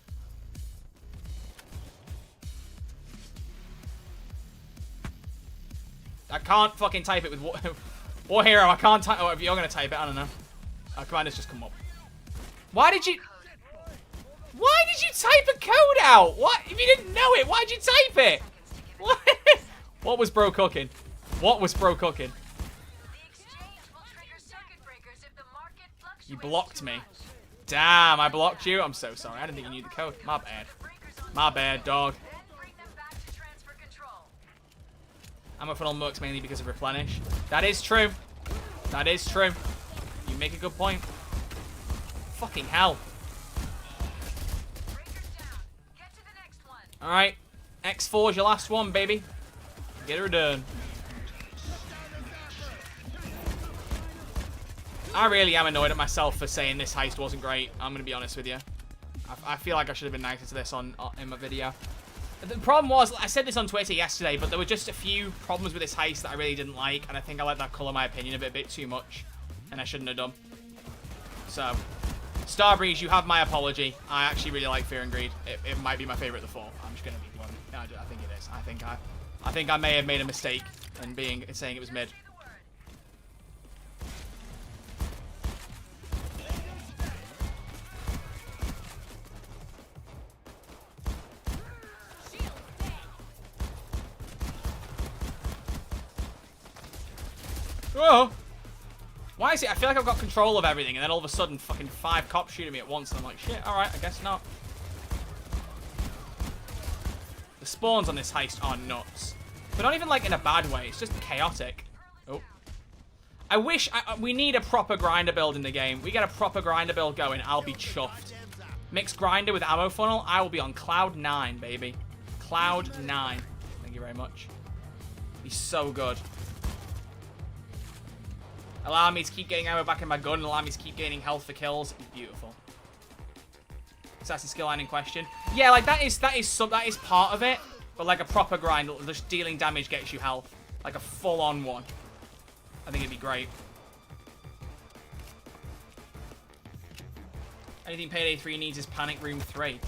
I can't fucking type it with War Hero. I can't type. Oh, if you're gonna type it, I don't know. Commander's just come up. Why did you type a code out? What? If you didn't know it, why'd you type it? What? What was bro cooking? What was bro cooking? You blocked me. Damn, I blocked you. I'm so sorry. I didn't think you knew the code. My bad. My bad, dog. Ammo funnel works mainly because of replenish. That is true. That is true. You make a good point. Fucking hell. Alright. X4 is your last one, baby. Get her done. I really am annoyed at myself for saying this heist wasn't great. I'm going to be honest with you. I feel like I should have been nicer to this in my video. The problem was, I said this on Twitter yesterday, but there were just a few problems with this heist that I really didn't like, and I think I let that colour my opinion of it a bit too much, and I shouldn't have done. So, Starbreeze, you have my apology. I actually really like Fear and Greed. It might be my favourite of the four. I'm just going to be blunt. I think it is. I think I may have made a mistake in saying it was mid. Whoa! Why is it? I feel like I've got control of everything, and then all of a sudden, fucking 5 cops shooting me at once, and I'm like, shit, alright, I guess not. The spawns on this heist are nuts. But not even, like, in a bad way. It's just chaotic. Oh. I wish... we need a proper grinder build in the game. We get a proper grinder build going, I'll be chuffed. Mixed grinder with ammo funnel, I will be on cloud 9, baby. Cloud 9. Thank you very much. Be so good. Allow me to keep getting ammo back in my gun and allow me to keep gaining health for kills. It's beautiful. Assassin skill line in question. Yeah, like that is part of it. But like a proper grind, just dealing damage gets you health. Like a full-on one. I think it'd be great. Anything Payday 3 needs is Panic Room 3.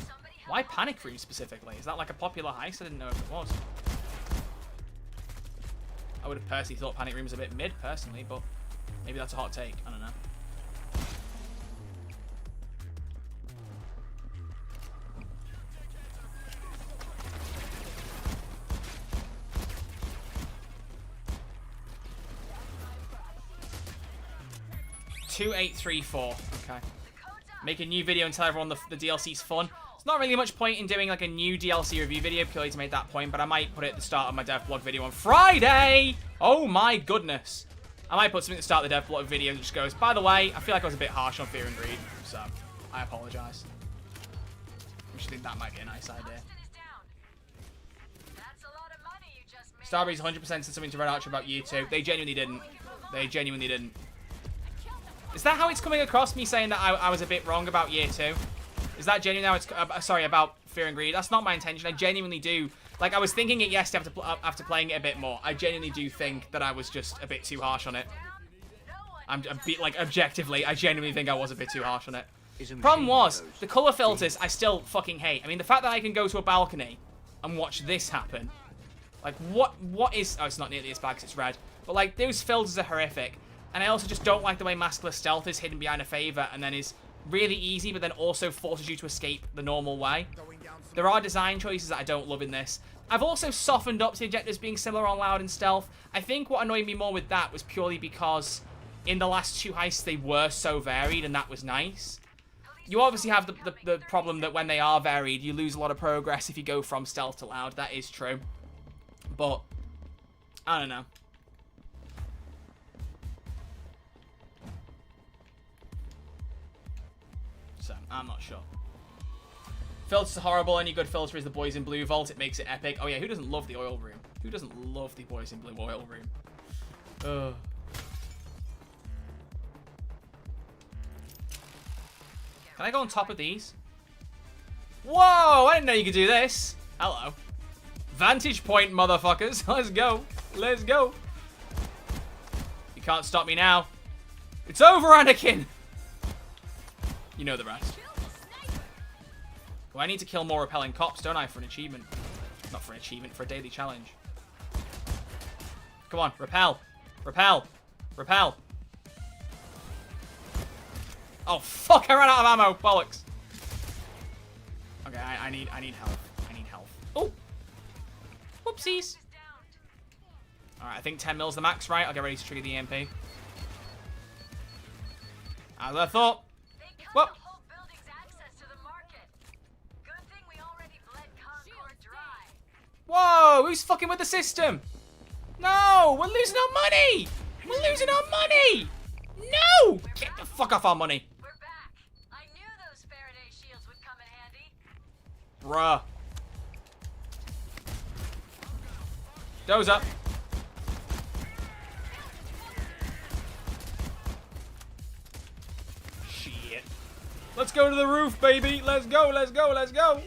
Why Panic Room specifically? Is that like a popular heist? I didn't know if it was. I would have personally thought Panic Room was a bit mid, personally, but maybe that's a hot take. I don't know. $2834. Okay. Make a new video and tell everyone the DLC's fun. There's not really much point in doing like a new DLC review video purely to make that point, but I might put it at the start of my dev blog video on Friday. Oh my goodness. I might put something at the start of the dev blog video that just goes, by the way, I feel like I was a bit harsh on Fear and Greed, so I apologize. I just think that might be a nice idea. Starbreeze 100% said something to Red Archer about you two. They genuinely didn't. They genuinely didn't. Is that how it's coming across, me saying that I was a bit wrong about year 2? Is that genuinely how it's... sorry, about Fear and Greed? That's not my intention. I genuinely do. Like, I was thinking it yesterday after playing it a bit more. I genuinely do think that I was just a bit too harsh on it. Like, objectively, I genuinely think I was a bit too harsh on it. Problem was, the colour filters I still fucking hate. I mean, the fact that I can go to a balcony and watch this happen. Like, what is... Oh, it's not nearly as bad because it's red. But, like, those filters are horrific. And I also just don't like the way Masculine Stealth is hidden behind a favor and then is really easy, but then also forces you to escape the normal way. There are design choices that I don't love in this. I've also softened up the objectives being similar on Loud and Stealth. I think what annoyed me more with that was purely because in the last 2 heists they were so varied, and that was nice. You obviously have the problem that when they are varied, you lose a lot of progress if you go from Stealth to Loud. That is true. But, I don't know. So, I'm not sure. Filters are horrible. Only good filter is the Boys in Blue Vault. It makes it epic. Oh yeah, who doesn't love the oil room? Who doesn't love the Boys in Blue oil room? Ugh. Can I go on top of these? Whoa! I didn't know you could do this. Hello. Vantage point, motherfuckers. Let's go. Let's go. You can't stop me now. It's over, Anakin. You know the rest. Well, I need to kill more repelling cops, don't I, for an achievement? Not for an achievement, for a daily challenge. Come on, repel. Repel. Repel. Oh, fuck, I ran out of ammo. Bollocks. Okay, I need health. I need health. Oh. Whoopsies. Alright, I think 10 mils the max, right? I'll get ready to trigger the EMP. As I thought. Well. Whoa, who's fucking with the system? No, we're losing our money. We're losing our money. No, get the fuck off our money. We're back. I knew those Faraday shields would come in handy. Bruh. Doze up. Shit. Let's go to the roof, baby. Let's go, let's go, let's go.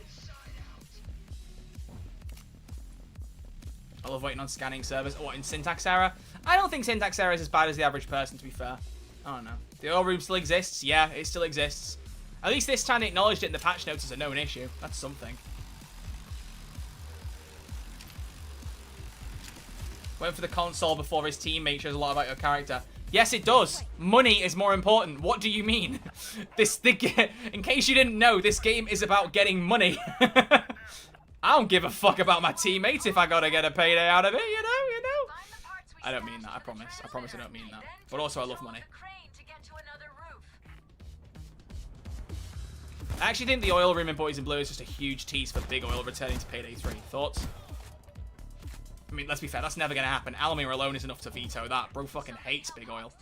I love waiting on scanning servers. What, in syntax error? I don't think syntax error is as bad as the average person, to be fair. I don't know. The oil room still exists. Yeah, it still exists. At least this time they acknowledged it in the patch notes as a known issue. That's something. Went for the console before his teammate shows a lot about your character. Yes, it does. Money is more important. What do you mean? In case you didn't know, this game is about getting money. I don't give a fuck about my teammates if I gotta get a payday out of it, you know? I don't mean that, I promise. I promise I don't mean that. But also, I love money. I actually think the oil room in Boys in Blue is just a huge tease for Big Oil returning to Payday 3. Thoughts? I mean, let's be fair, that's never gonna happen. Alamir alone is enough to veto that. Bro fucking hates Big Oil.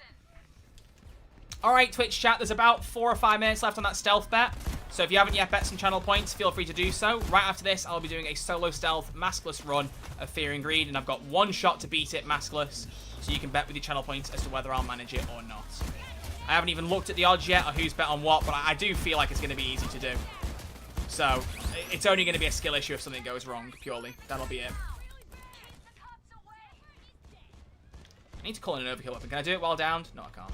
Alright, Twitch chat, there's about 4 or 5 minutes left on that stealth bet. So if you haven't yet bet some channel points, feel free to do so. Right after this, I'll be doing a solo stealth maskless run of Fear and Greed, and I've got 1 shot to beat it maskless, so you can bet with your channel points as to whether I'll manage it or not. I haven't even looked at the odds yet or who's bet on what, but I do feel like it's going to be easy to do. So it's only going to be a skill issue if something goes wrong, purely. That'll be it. I need to call in an overkill weapon. Can I do it while downed? No, I can't.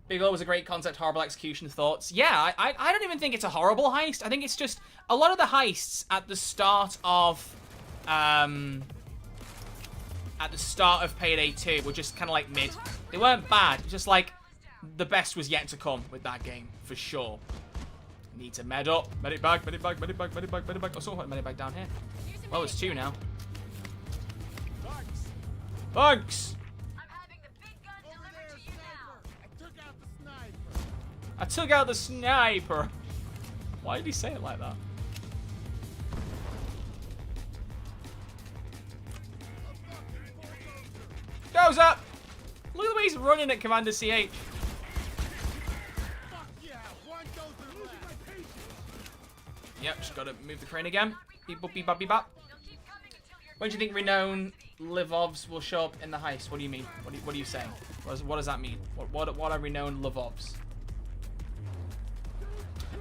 Big O was a great concept, horrible execution. Thoughts? Yeah, I don't even think it's a horrible heist. I think it's just a lot of the heists at the start of Payday 2 were just kind of like mid. They weren't bad. It was just like the best was yet to come with that game for sure. Need to med up, med it back, med it back, med it back, med it back, med it back. Oh, someone med it back down here. Well, it's 2 now. Thanks. I took out the sniper. Why did he say it like that? Goes up. Look at the way he's running at Commander CH. Yep, just gotta move the crane again. Beep bop beep bop beep bop. When do you think renowned Livovs will show up in the heist? What do you mean? What are you saying? What does that mean? What are renowned Livovs?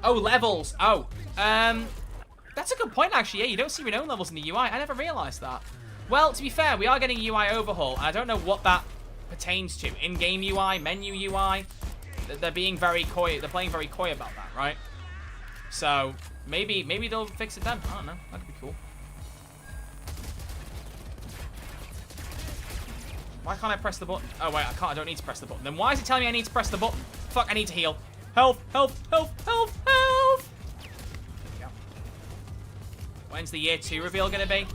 Oh, levels. Oh, that's a good point actually. Yeah, you don't see renowned levels in the UI. I never realized that. Well, to be fair, we are getting a UI overhaul. I don't know what that pertains to. In-game UI, menu UI. They're being very coy. They're playing very coy about that, right? So maybe they'll fix it then. I don't know. That could be cool. Why can't I press the button? Oh wait, I can't. I don't need to press the button. Then why is it telling me I need to press the button? Fuck! I need to heal. Health! Health! Health! Health! Health! There we go. When's the year 2 reveal gonna be?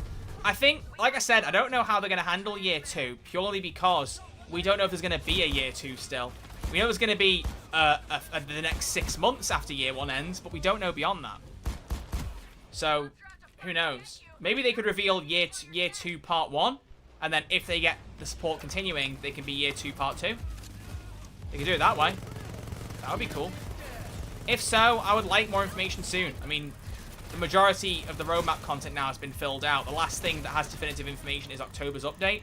I think, like I said, I don't know how they're gonna handle year 2 purely because we don't know if there's gonna be a year 2 still. We know there's gonna be the next 6 months after year 1 ends, but we don't know beyond that. So who knows? Maybe they could reveal year 2 part 1, and then if they get the support continuing, they can be year 2 part 2. They can do it that way. That would be cool. If so, I would like more information soon. I mean, the majority of the roadmap content now has been filled out. The last thing that has definitive information is October's update.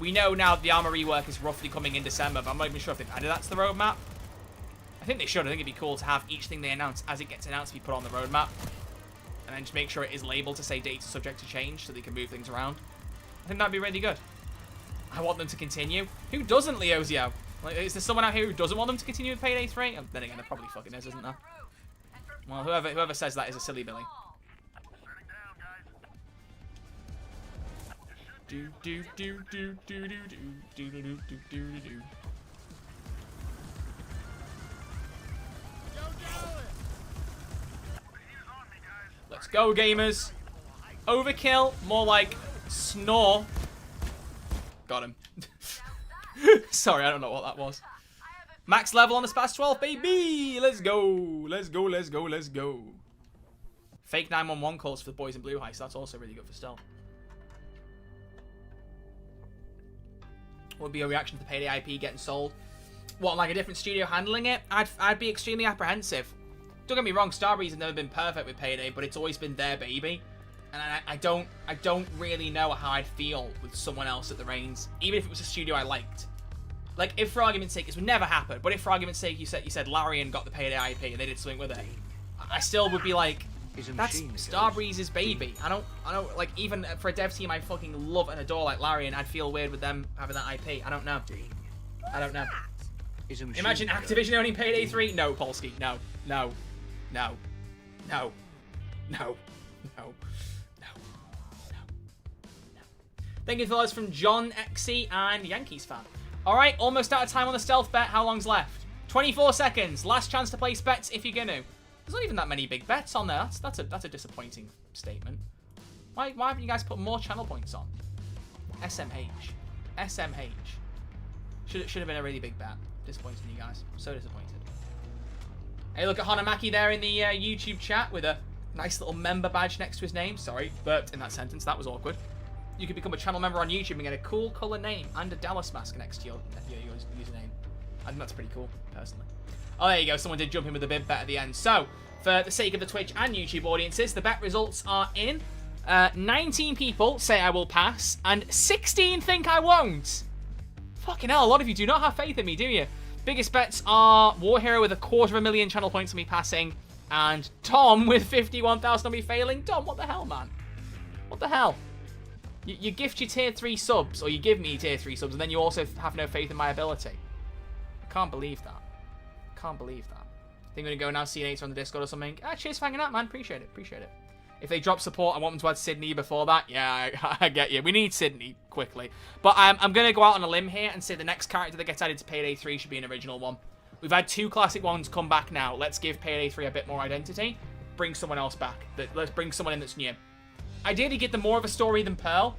We know now the armor rework is roughly coming in December, but I'm not even sure if they've added that to the roadmap. I think they should. I think it'd be cool to have each thing they announce as it gets announced be put on the roadmap. And then just make sure it is labeled to say data subject to change so they can move things around. I think that'd be really good. I want them to continue. Who doesn't, Leozio? Like, is there someone out here who doesn't want them to continue with Payday 3? And then again, there probably fucking is, isn't there? Well, whoever says that is a silly Billy. Do do do do do do do do do do do do do. Let's go, gamers. Overkill, more like snore. Got him. Sorry, I don't know what that was. Max level on the Spas 12, baby. Let's go. Let's go, let's go, let's go. Fake 911 calls for the boys in blue heist. That's also really good for stealth. What would be a reaction to the Payday IP getting sold? What, like a different studio handling it? I'd be extremely apprehensive. Don't get me wrong, Starbreeze has never been perfect with Payday, but it's always been their baby. And I don't really know how I'd feel with someone else at the reins, even if it was a studio I liked. Like, if for argument's sake, this would never happen, but if for argument's sake you said Larian got the Payday IP and they did something with it, I still would be like, that's Starbreeze's baby. I don't like, even for a dev team I fucking love and adore like Larian, I'd feel weird with them having that IP. I don't know. I don't know. Imagine Activision owning Payday 3. No, Polsky. No. No. No. No. No. No. Thank you for those from John XC and Yankees fan. Alright, almost out of time on the stealth bet. How long's left? 24 seconds. Last chance to place bets if you're gonna. There's not even that many big bets on there. That's a disappointing statement. Why haven't you guys put more channel points on? SMH. SMH. Should have been a really big bet. Disappointing you guys. So disappointed. Hey, look at Hanamaki there in the YouTube chat with a nice little member badge next to his name. Sorry, burped in that sentence. That was awkward. You can become a channel member on YouTube and get a cool color name and a Dallas mask next to your username. I think that's pretty cool, personally. Oh, there you go. Someone did jump in with a big bet at the end. So, for the sake of the Twitch and YouTube audiences, the bet results are in. 19 people say I will pass, and 16 think I won't. Fucking hell, a lot of you do not have faith in me, do you? Biggest bets are War Hero with 250,000 channel points on me passing, and Tom with 51,000 on me failing. Tom, what the hell, man? What the hell? You gift your tier 3 subs, or you give me tier 3 subs, and then you also have no faith in my ability. I can't believe that. Can't believe that. Think I'm going to go now see Nater on the Discord or something. Cheers for hanging out, man. Appreciate it. Appreciate it. If they drop support, I want them to add Sydney before that. Yeah, I get you. We need Sydney quickly. But I'm going to go out on a limb here and say the next character that gets added to Payday 3 should be an original one. We've had 2 classic ones come back now. Let's give Payday 3 a bit more identity. Bring someone else back. Let's bring someone in that's new. Ideally, give them more of a story than Pearl.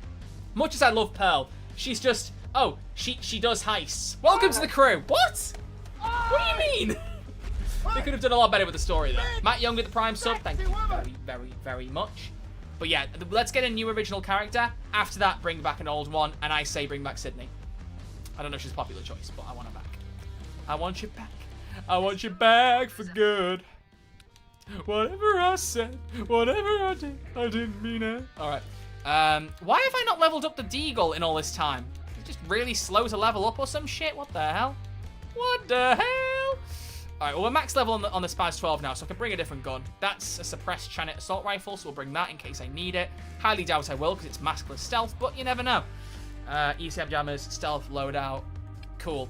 Much as I love Pearl, she's just... Oh, she does heists. Welcome to the crew. What? What do you mean? They could have done a lot better with the story, though. Matt Young with the Prime sub. Thank you very, very, very much. But yeah, let's get a new original character. After that, bring back an old one. And I say bring back Sydney. I don't know if she's a popular choice, but I want her back. I want you back. I want you back for good. Whatever I said, whatever I did, I didn't mean it. Alright. Why have I not leveled up the Deagle in all this time? It's just really slow to level up or some shit? What the hell? What the hell? Alright, well, we're max level on the Spaz 12 now, so I can bring a different gun. That's a suppressed Channel assault rifle, so we'll bring that in case I need it. Highly doubt I will, because it's maskless stealth, but you never know. ECM jammers, stealth, loadout. Cool.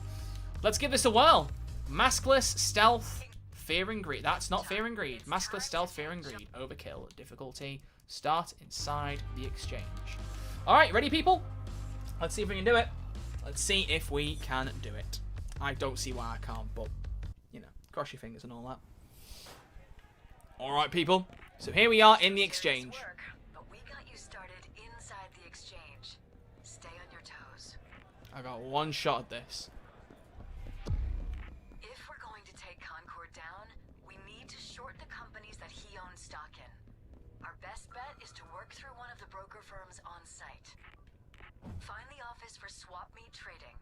Let's give this a whirl. Maskless, stealth, fear and greed. That's not fear and greed. Maskless, stealth, fear and greed. Overkill, difficulty. Start inside the exchange. Alright, ready, people? Let's see if we can do it. Let's see if we can do it. I don't see why I can't, but, you know, cross your fingers and all that. Alright, people. So here we are in the exchange. Work, but we got you started inside the exchange. Stay on your toes. I got one shot at this. If we're going to take Concord down, we need to short the companies that he owns stock in. Our best bet is to work through one of the broker firms on site. Find the office for swap meet trading.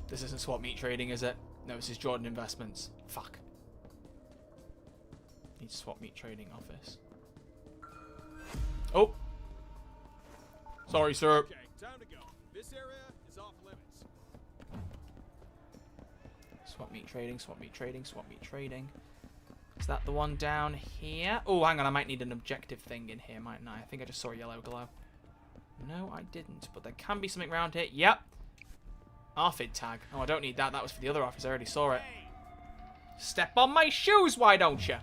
This isn't swap meet trading, is it? No, this is Jordan Investments. Fuck. Need swap meet trading office. Oh. Sorry, sir. Okay, time to go. This area is off limits. Swap meet trading, swap meet trading, swap meet trading. Is that the one down here? Oh, hang on. I might need an objective thing in here, mightn't I? I think I just saw a yellow glow. No, I didn't. But there can be something around here. Yep. RFID tag. Oh, I don't need that. That was for the other office. I already saw it. Step on my shoes, why don't you?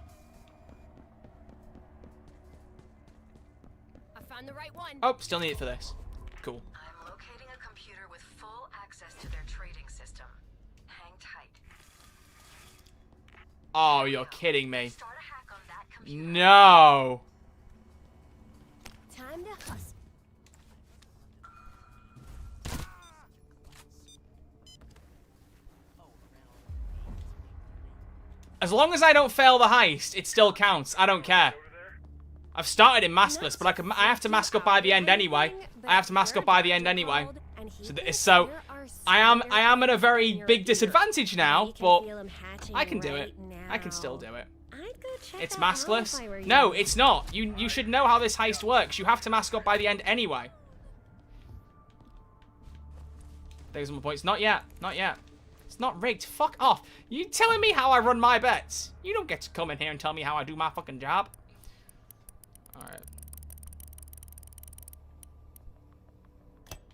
I found the right one. Oh, still need it for this. Cool. I'm locating a computer with full access to their trading system. Hang tight. Oh, you're kidding me. Start a hack on that computer. No. Time to hustle. As long as I don't fail the heist, it still counts. I don't care. I've started in maskless, but I have to mask up by the end anyway. I have to mask up by the end anyway. So I am at a very big disadvantage now, but I can do it. I can still do it. It's maskless. No, it's not. You should know how this heist works. You have to mask up by the end anyway. There's my points. Not yet. Not yet. It's not rigged. Fuck off. You telling me how I run my bets? You don't get to come in here and tell me how I do my fucking job. Alright.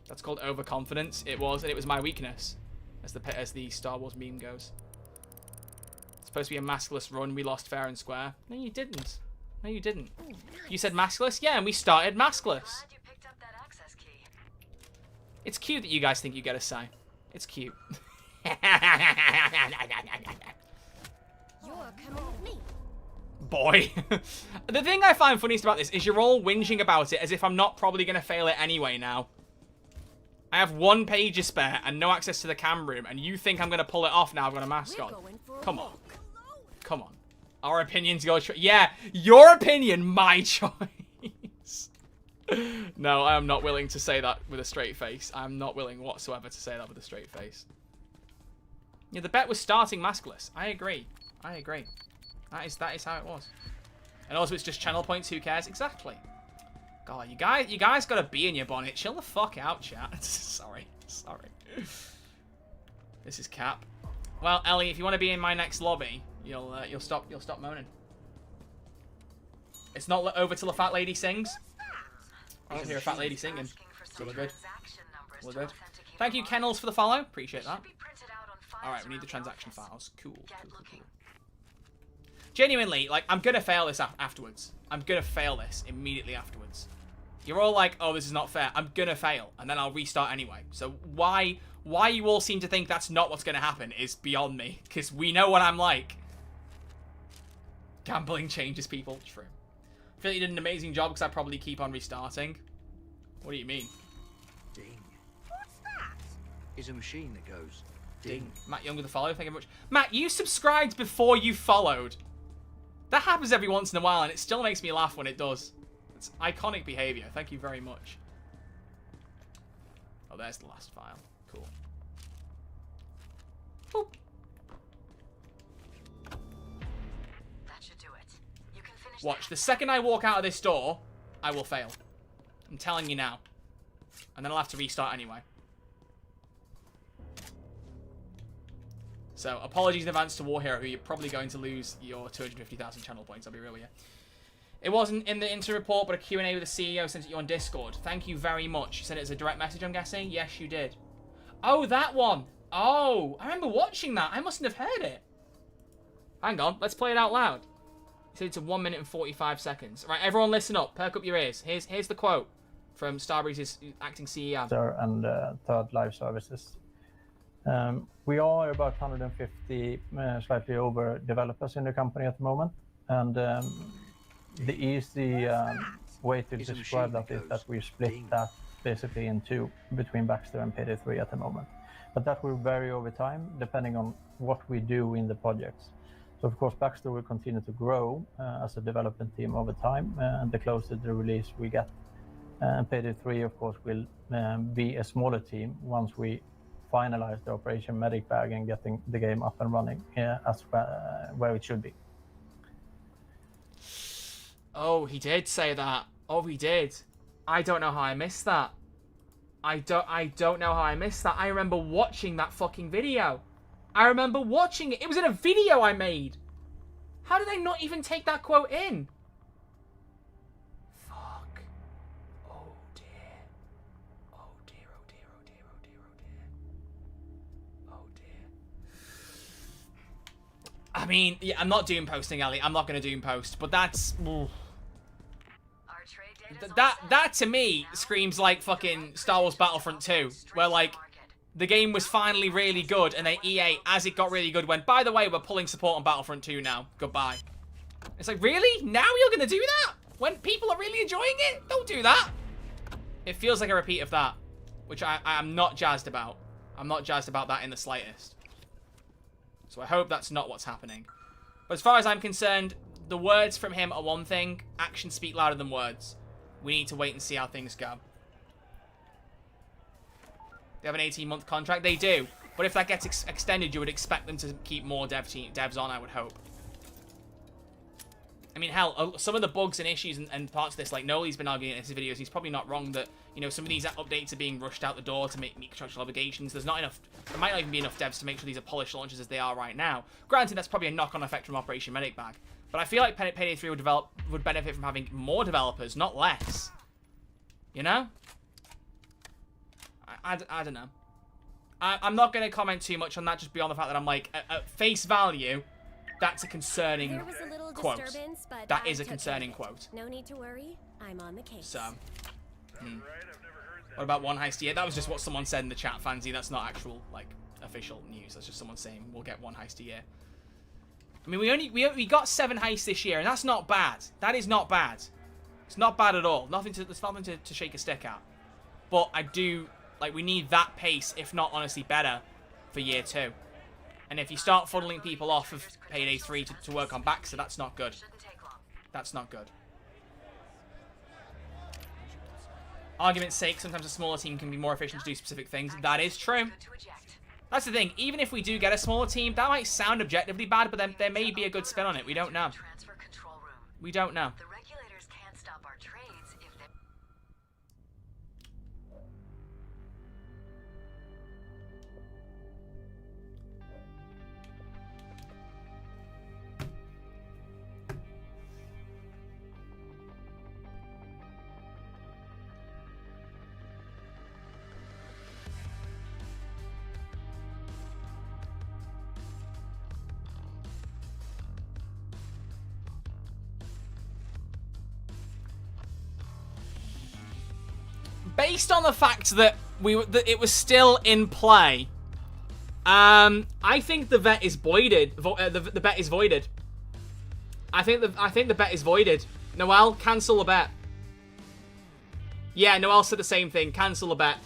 That's called overconfidence. It was, and it was my weakness. As the Star Wars meme goes. It's supposed to be a maskless run. We lost fair and square. No, you didn't. No, you didn't. You said maskless? Yeah, and we started maskless. Glad you picked up that access key. It's cute that you guys think you get a say. It's cute. You're coming with me. Boy. The thing I find funniest about this is you're all whinging about it as if I'm not probably going to fail it anyway now. I have 1 page to spare and no access to the cam room, and you think I'm going to pull it off now I've got a mask on. Come on. Come on. Our opinion's your choice. Yeah, your opinion, my choice. No, I am not willing to say that with a straight face. I'm not willing whatsoever to say that with a straight face. Yeah, the bet was starting maskless. I agree. I agree. That is how it was. And also, it's just channel points. Who cares? Exactly. God, you guys got a bee in your bonnet. Chill the fuck out, chat. Sorry. This is cap. Well, Ellie, if you want to be in my next lobby, you'll stop moaning. It's not over till a fat lady sings. I don't hear a fat lady singing. So we're good. We're good. Thank you, Kennels, for the follow. Appreciate that. Alright, we need the transaction files. Cool. Genuinely, like, I'm gonna fail this afterwards. I'm gonna fail this immediately afterwards. You're all like, oh, this is not fair. I'm gonna fail, and then I'll restart anyway. So why you all seem to think that's not what's gonna happen is beyond me, because we know what I'm like. Gambling changes people. True. I feel like you did an amazing job because I probably keep on restarting. What do you mean? Ding. What's that? Is a machine that goes ding. Matt Young with the follow. Thank you very much. Matt, you subscribed before you followed. That happens every once in a while, and it still makes me laugh when it does. It's iconic behavior. Thank you very much. Oh, there's the last file. Cool. Boop. That should do it. You can finish. Watch. The second I walk out of this door, I will fail. I'm telling you now. And then I'll have to restart anyway. So, apologies in advance to War Hero, who you're probably going to lose your 250,000 channel points. I'll be real with you. It wasn't in the interim report, but a Q&A with the CEO sent it you on Discord. Thank you very much. You sent it as a direct message, I'm guessing? Yes, you did. Oh, that one. Oh, I remember watching that. I mustn't have heard it. Hang on. Let's play it out loud. He said it's 1 minute and 45 seconds. Right, everyone listen up. Perk up your ears. Here's the quote from Starbreeze's acting CEO. And Third Live Services. We are about 150, slightly over developers in the company at the moment. And the easy way to describe that is that we split that basically in two between Baxter and Payday 3 at the moment. But that will vary over time depending on what we do in the projects. So of course Baxter will continue to grow as a development team over time, and the closer the release we get. And Payday 3 of course will be a smaller team once we finalize the Operation Medic Bag and getting the game up and running as where it should be. Oh, he did say that. Oh, he did. I don't know how I missed that. I don't know how I missed that. I remember watching that fucking video. I remember watching it. It was in a video I made. How did I not even take that quote in? Fuck. Oh dear. Oh dear, oh dear, oh dear, oh dear, oh dear. Oh dear. I mean, yeah, I'm not doom posting, Ellie. I'm not going to doom post, but that's... Ooh. That to me screams like fucking Star Wars Battlefront 2, where like the game was finally really good and then EA, as it got really good, went, by the way, we're pulling support on Battlefront 2 now. Goodbye. It's like, really? Now you're gonna do that? When people are really enjoying it? Don't do that. It feels like a repeat of that, which I am not jazzed about. I'm not jazzed about that in the slightest. So I hope that's not what's happening. But as far as I'm concerned, the words from him are one thing. Actions speak louder than words. We need to wait and see how things go. They have an 18-month contract. They do. But if that gets extended, you would expect them to keep more devs on, I would hope. I mean, hell, some of the bugs and issues and parts of this, like Noli's been arguing in his videos, he's probably not wrong that, you know, some of these updates are being rushed out the door to meet contractual obligations. There might not even be enough devs to make sure these are polished launches as they are right now. Granted, that's probably a knock-on effect from Operation Medic Bag. But I feel like Payday 3 would benefit from having more developers, not less. You know? I don't know. I'm not going to comment too much on that, just beyond the fact that I'm like, at face value, that's a concerning There was a little quote. disturbance, but That I is a took concerning care of it. quote. No need to worry. I'm on the case. So. What about one heist a year? That was just what someone said in the chat, Fancy. That's not actual, like, official news. That's just someone saying we'll get one heist a year. I mean, we got 7 heists this year, and that's not bad. That is not bad. It's not bad at all. There's nothing to shake a stick at. But I do, like, we need that pace, if not, honestly, better for year 2. And if you start funneling people off of Payday 3 to work on Baxter, that's not good. That's not good. Argument's sake, sometimes a smaller team can be more efficient to do specific things. That is true. That's the thing. Even if we do get a smaller team, that might sound objectively bad, but then there may be a good spin on it. We don't know. We don't know. The regulators can't stop our trades if they... Based on the fact that it was still in play, I think the vet is voided. The bet is voided. I think the bet is voided. Noel, cancel the bet. Yeah, Noel said the same thing. Cancel the bet.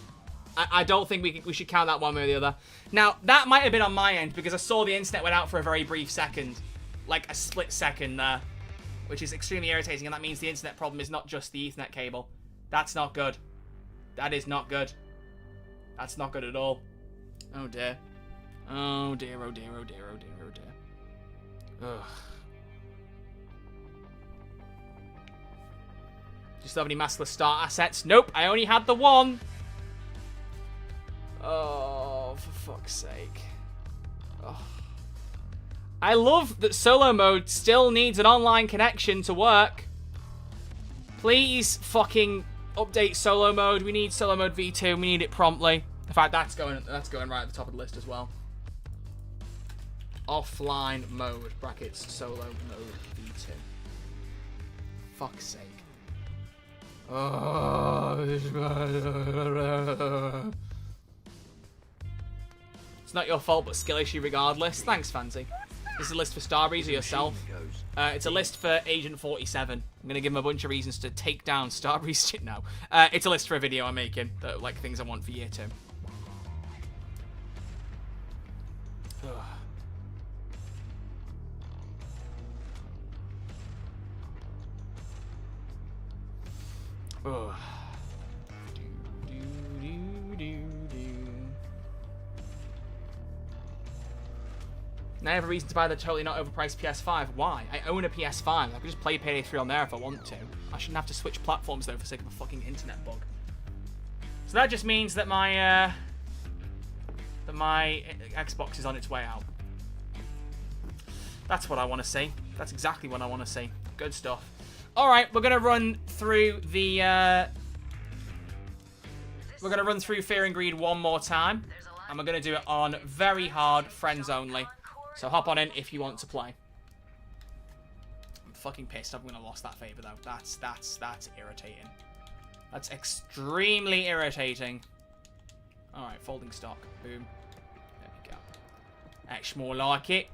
I don't think we should count that one way or the other. Now, that might have been on my end because I saw the internet went out for a very brief second. Like a split second there. Which is extremely irritating, and that means the internet problem is not just the Ethernet cable. That's not good. That is not good. That's not good at all. Oh dear. Oh dear, oh dear, oh dear, oh dear, oh dear. Ugh. Do you still have any maskless start assets? Nope, I only had the one. Oh, for fuck's sake. Oh. I love that solo mode still needs an online connection to work. Please fucking update solo mode. We need solo mode V2. We need it promptly. In fact, that's going right at the top of the list as well. Offline mode brackets solo mode V2. Fuck's sake. Oh. It's not your fault, but skill issue regardless. Thanks, Fancy. This is a list for Starbreeze or yourself. It's a list for Agent 47. I'm going to give him a bunch of reasons to take down Starbreeze shit now. It's a list for a video I'm making. Like, things I want for year 2. Ugh. Ugh. Now I have a reason to buy the totally not overpriced PS5. Why? I own a PS5. I could just play Payday 3 on there if I want to. I shouldn't have to switch platforms though for sake of a fucking internet bug. So that just means that my Xbox is on its way out. That's what I want to see. That's exactly what I want to see. Good stuff. All right, we're gonna run through the. We're gonna run through Fear and Greed one more time, and we're gonna do it on very hard, friends only. So hop on in if you want to play. I'm fucking pissed. I'm gonna lost that favor though. That's irritating. That's extremely irritating. All right, folding stock. Boom. There we go. Etch more like it.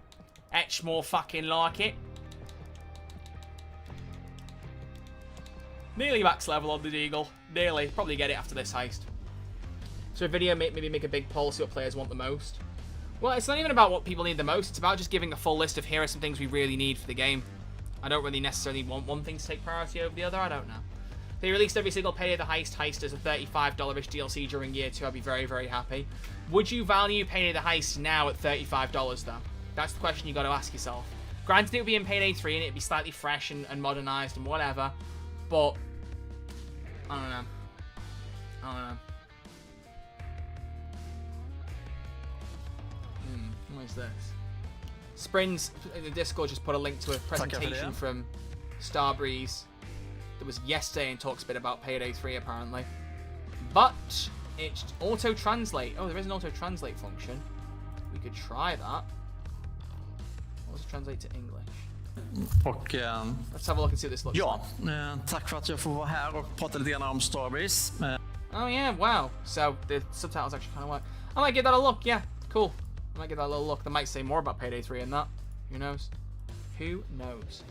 Etch more fucking like it. Nearly max level on the Deagle. Nearly. Probably get it after this heist. So a video, maybe make a big poll, see what players want the most. Well, it's not even about what people need the most. It's about just giving a full list of here are some things we really need for the game. I don't really necessarily want one thing to take priority over the other. I don't know. If they released every single Payday the Heist as a $35-ish DLC during year 2, I'd be very, very happy. Would you value Payday the Heist now at $35 though? That's the question you got to ask yourself. Granted, it would be in Payday 3 and it'd be slightly fresh and modernized and whatever, but I don't know. What is this? Springs in the Discord just put a link to a presentation from Starbreeze that was yesterday and talks a bit about Payday 3 apparently. But it's auto-translate. Oh, there is an auto-translate function. We could try that. Auto-translate to English. Och, Let's have a look and see what this looks ja, like. tack för att jag får vara här och prata lite grann om Starbreeze. Oh yeah, wow. So the subtitles actually kind of work. I might give that a look, yeah. Cool. I might give that a little look. They might say more about Payday 3 in that. Who knows? Who knows?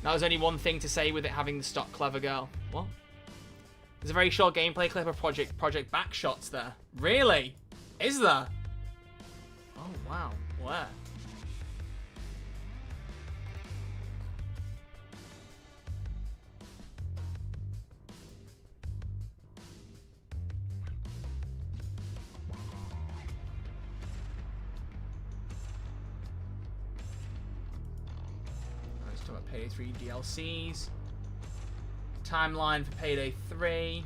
Now there's only one thing to say with it having the stock clever girl. What? There's a very short gameplay clip of Project Backshots there. Really? Is there? Oh wow. Where? Payday 3 DLCs. Timeline for Payday 3.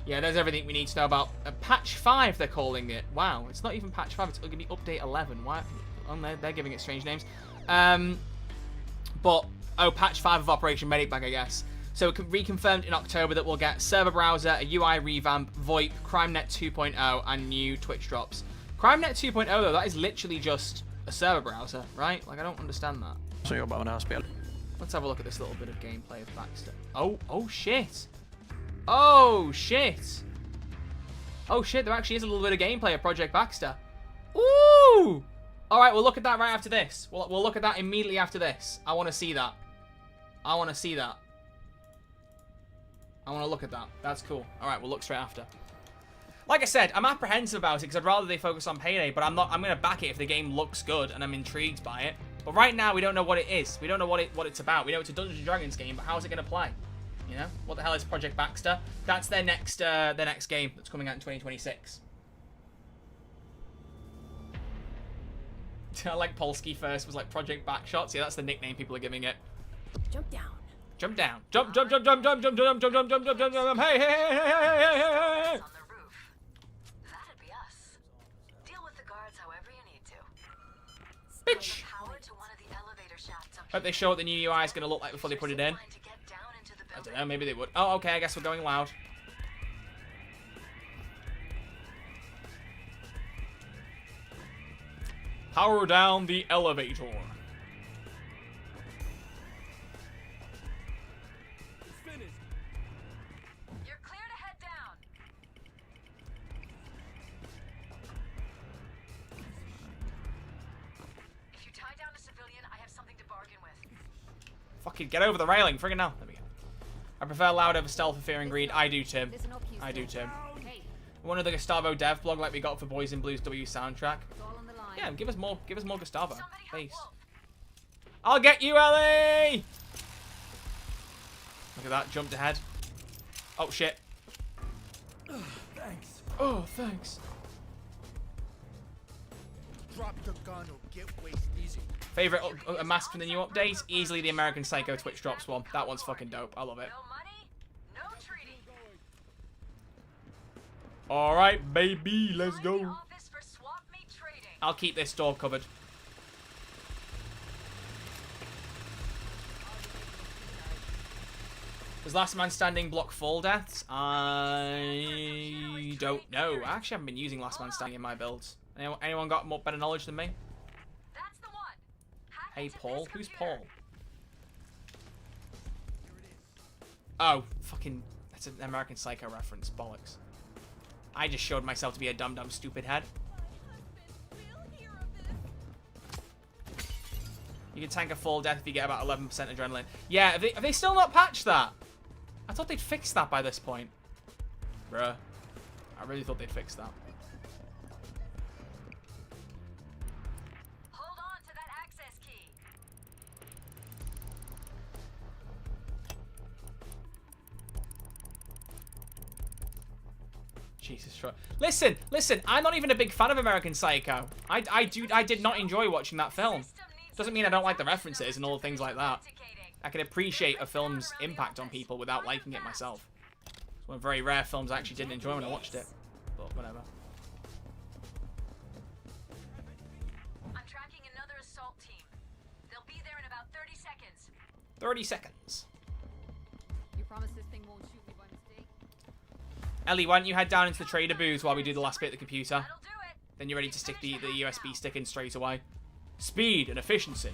Yeah, there's everything we need to know about patch 5, they're calling it. Wow, it's not even patch 5, it's going to be update 11. Why? Oh, they're giving it strange names. But, patch 5 of Operation Medic Bag, I guess. So reconfirmed in October that we'll get server browser, a UI revamp, VoIP, CrimeNet 2.0, and new Twitch drops. CrimeNet 2.0 though, that is literally just a server browser, right? Like, I don't understand that. Så jobbar med det här spelet. Let's have a look at this little bit of gameplay of Baxter. Oh shit. Oh shit. Oh shit, there actually is a little bit of gameplay of Project Baxter. Ooh! Alright, we'll look at that right after this. We'll look at that immediately after this. I want to see that. I want to see that. I want to look at that. That's cool. Alright, we'll look straight after. Like I said, I'm apprehensive about it because I'd rather they focus on Payday, but I'm going to back it if the game looks good and I'm intrigued by it. But right now, we don't know what it is. We don't know what it's about. We know it's a Dungeons & Dragons game, but how's it going to play? You know? What the hell is Project Baxter? That's their next game that's coming out in 2026. I like Polsky first was like Project Backshots. Yeah, that's the nickname people are giving it. Jump down. Jump down. Jump, jump, jump, jump, jump, jump, jump, jump, jump, jump, jump, jump, jump. Hey, hey, hey, hey, hey, hey, hey, hey. On the roof. That'd be us. Deal with the guards however you need to. Bitch. Power to one of the elevator shafts up Hope they show what the new UI is going to look like before they put it in. to get down into the I building. don't know, maybe they would. Oh, okay, I guess we're going loud. Power down the elevator. It's finished. You're clear to head down. If you tie down a civilian, I have something to bargain with. Fucking get over the railing, friggin' now. There we go. I prefer loud over stealth for Fear and Greed. I do, Tim. Listen up, I do, Houston. Tim. Hey, One of the Gustavo dev blog like we got for Boys in Blues W soundtrack. it's all on the line. Yeah, give us more Gustavo. Somebody help Please. Wolf. I'll get you, Ellie! Look at that, jumped ahead. Oh shit. Thanks. Oh, thanks. Drop the gun or get waste easy. Favorite mask from the new updates? Easily the American Psycho Twitch Drops one. That one's fucking dope. I love it. No money, no treaty. All right, baby, let's Find the go. office for swap meet trading. I'll keep this door covered. Does Last Man Standing block fall deaths? I don't know. I actually haven't been using Last Man Standing in my builds. Anyone got more better knowledge than me? That's the one. Hack Hey, into Paul. this Who's computer. Paul? Oh, fucking... That's an American Psycho reference. Bollocks. I just showed myself to be a dumb stupid head. You can tank a full death if you get about 11% adrenaline. Yeah, have they still not patched that? I thought they'd fixed that by this point. Bruh. I really thought they'd fix that. Hold on to that access key. Jesus Christ. Listen, I'm not even a big fan of American Psycho. I did not enjoy watching that film. Doesn't mean I don't like the references and all the things like that. I can appreciate a film's impact on people without liking it myself. It's one of the very rare films I actually didn't enjoy when I watched it. But whatever. I'm tracking another assault team. They'll be there in about 30 seconds. 30 seconds. You promise this thing won't shoot me by mistake? Ellie, why don't you head down into the trader booth while we do the last bit of the computer? That'll do it. Then you're ready to stick the USB stick in straight away. Speed and efficiency.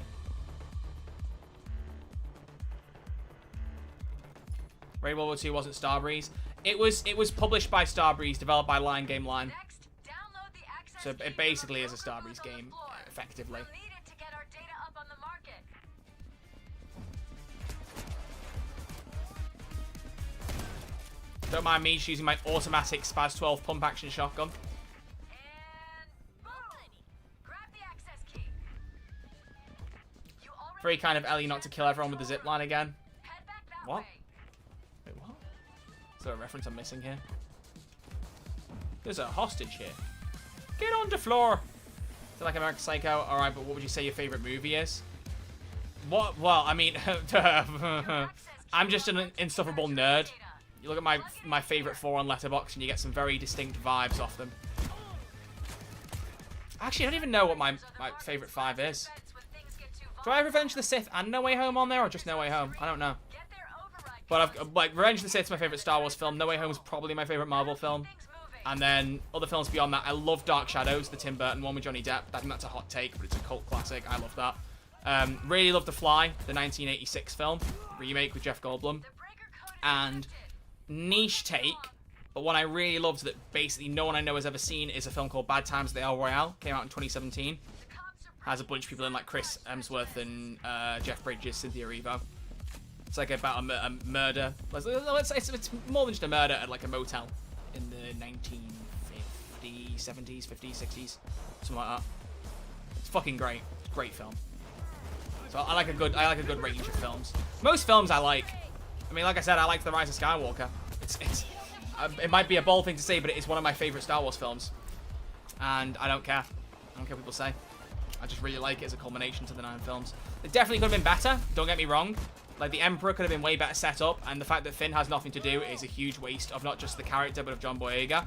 Raid World War II wasn't Starbreeze. It was published by Starbreeze, developed by Lion Game Line. Next, download the access So key it from basically the is a program Starbreeze on the game, floor. effectively. We'll need it to get our data up on the market. Don't mind me just using my automatic Spaz 12 pump action shotgun. And boom! Grab the access key. You already Very kind of Ellie not to kill everyone with the zip line again. head back that What? way. Wait, what? Is there a reference I'm missing here? There's a hostage here. Get on the floor! Is it like American Psycho? Alright, but what would you say your favorite movie is? What? Well, I mean, I'm just an insufferable nerd. You look at my favorite 4 on Letterboxd and you get some very distinct vibes off them. Actually, I don't even know what my favorite 5 is. Do I have Revenge of the Sith and No Way Home on there, or just No Way Home? I don't know. Get their override. But Revenge of the Sith's my favorite Star Wars film. No Way Home is probably my favorite Marvel film. Things moving. And then other films beyond that, I love Dark Shadows, the Tim Burton one with Johnny Depp. I think that's a hot take, but it's a cult classic. I love that. Really love The Fly, the 1986 film, remake with Jeff Goldblum. The breaker code is And detected. niche take, but one I really loved that basically no one I know has ever seen is a film called Bad Times at the El Royale. Came out in 2017. The cops are Has a bunch of people in, like Chris Hemsworth and Jeff Bridges, Cynthia Erivo. It's like about a murder. It's more than just a murder at like a motel in the 1950s, 70s, 50s, 60s, something like that. It's fucking great. Great film. So I like a good range of films. Most films I like. I mean, like I said, I liked The Rise of Skywalker. It might be a bold thing to say, but it is one of my favorite Star Wars films. And I don't care. I don't care what people say. I just really like it as a culmination to the 9 films. It definitely could have been better, don't get me wrong. Like, the Emperor could have been way better set up, and the fact that Finn has nothing to do is a huge waste of not just the character, but of John Boyega.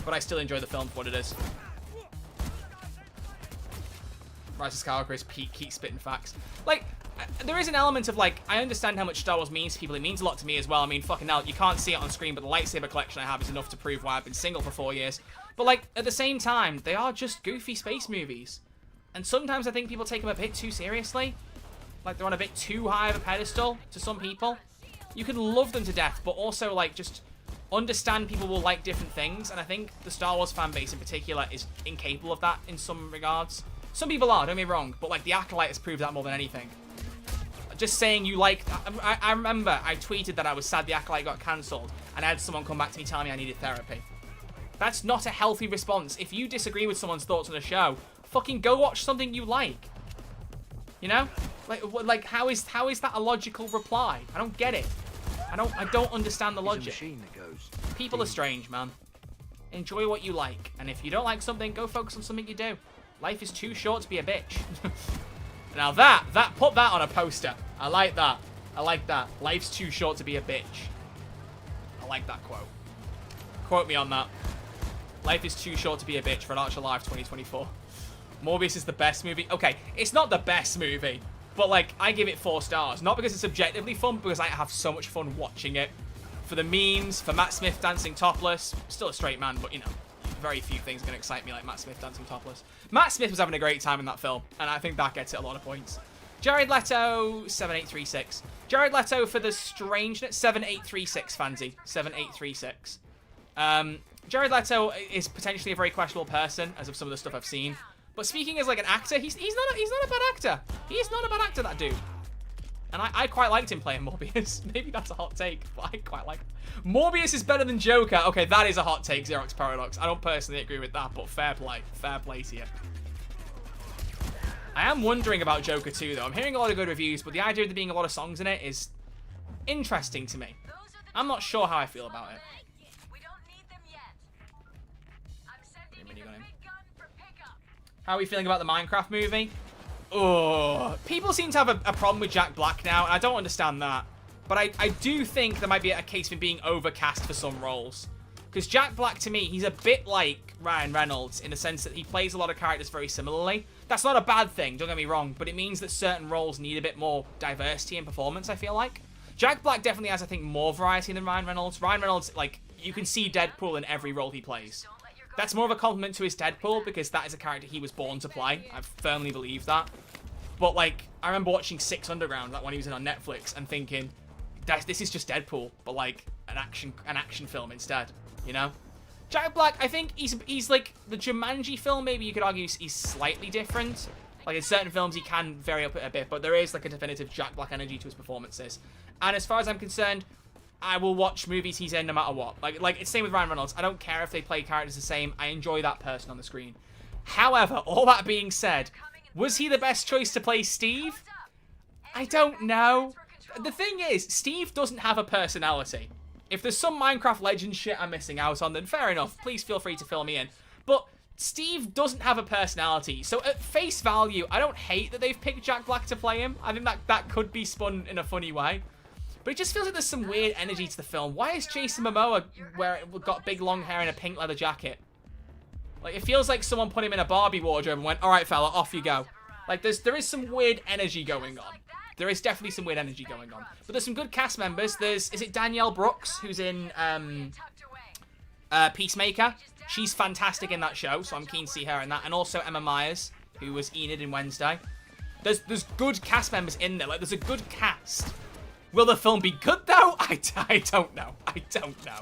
But I still enjoy the film for what it is. Rise of Skywalker is Pete keep spitting facts. Like, there is an element of, like, I understand how much Star Wars means to people. It means a lot to me as well. I mean, fucking hell, you can't see it on screen, but the lightsaber collection I have is enough to prove why I've been single for 4 years. But, like, at the same time, they are just goofy space movies. And sometimes I think people take them a bit too seriously. Like, they're on a bit too high of a pedestal to some people. You can love them to death, but also, like, just understand people will like different things. And I think the Star Wars fan base in particular is incapable of that in some regards. Some people are, don't get me wrong, but, like, The Acolyte has proved that more than anything. Just saying you like... I remember I tweeted that I was sad The Acolyte got cancelled, and I had someone come back to me telling me I needed therapy. That's not a healthy response. If you disagree with someone's thoughts on a show, fucking go watch something you like. You know? Like how is that a logical reply? I don't get it. I don't understand the It's a logic. machine that goes. People are strange, man. Enjoy what you like. And if you don't like something, go focus on something you do. Life is too short to be a bitch. Now put that on a poster. I like that. I like that. Life's too short to be a bitch. I like that quote. Quote me on that. Life is too short to be a bitch for an Archer Live 2024. Morbius is the best movie. Okay, it's not the best movie, but like I give it 4 stars. Not because it's objectively fun, because I have so much fun watching it. For the memes, for Matt Smith dancing topless. Still a straight man, but you know, very few things are going to excite me like Matt Smith dancing topless. Matt Smith was having a great time in that film, and I think that gets it a lot of points. Jared Leto, 7836. Jared Leto for the strangeness, 7836, Fancy. 7836. Jared Leto is potentially a very questionable person, as of some of the stuff I've seen. But speaking as like an actor, he's not a bad actor. He's not a bad actor, that dude. And I quite liked him playing Morbius. Maybe that's a hot take, but I quite like him. Morbius is better than Joker. Okay, that is a hot take, Xerox Paradox. I don't personally agree with that, but fair play. Fair play to you. I am wondering about Joker 2, though. I'm hearing a lot of good reviews, but the idea of there being a lot of songs in it is interesting to me. I'm not sure how I feel about it. How are we feeling about the Minecraft movie? Oh, people seem to have a problem with Jack Black now, and I don't understand that. But I do think there might be a case for being overcast for some roles. Because Jack Black, to me, he's a bit like Ryan Reynolds in the sense that he plays a lot of characters very similarly. That's not a bad thing, don't get me wrong, but it means that certain roles need a bit more diversity in performance, I feel like. Jack Black definitely has, I think, more variety than Ryan Reynolds. Ryan Reynolds, like, you can see Deadpool in every role he plays. That's more of a compliment to his Deadpool, because that is a character he was born to play. I firmly believe that. But, like, I remember watching Six Underground, like, when he was in on Netflix, and thinking, this is just Deadpool, but, like, an action film instead, you know? Jack Black, I think he's like, the Jumanji film, maybe you could argue he's slightly different. Like, in certain films, he can vary up it a bit, but there is, like, a definitive Jack Black energy to his performances. And as far as I'm concerned, I will watch movies he's in no matter what. Like it's same with Ryan Reynolds. I don't care if they play characters the same. I enjoy that person on the screen. However, all that being said, was he the best choice to play Steve? I don't know. The thing is, Steve doesn't have a personality. If there's some Minecraft Legends shit I'm missing out on, then fair enough. Please feel free to fill me in. But Steve doesn't have a personality. So at face value, I don't hate that they've picked Jack Black to play him. I think that could be spun in a funny way. But it just feels like there's some weird energy to the film. Why is Jason Momoa got big long hair and a pink leather jacket? Like, it feels like someone put him in a Barbie wardrobe and went, all right, fella, off you go. Like, there is some weird energy going on. There is definitely some weird energy going on. But there's some good cast members. Is it Danielle Brooks, who's in Peacemaker? She's fantastic in that show, so I'm keen to see her in that. And also Emma Myers, who was Enid in Wednesday. There's good cast members in there. Like, there's a good cast. Will the film be good, though? I don't know. I don't know.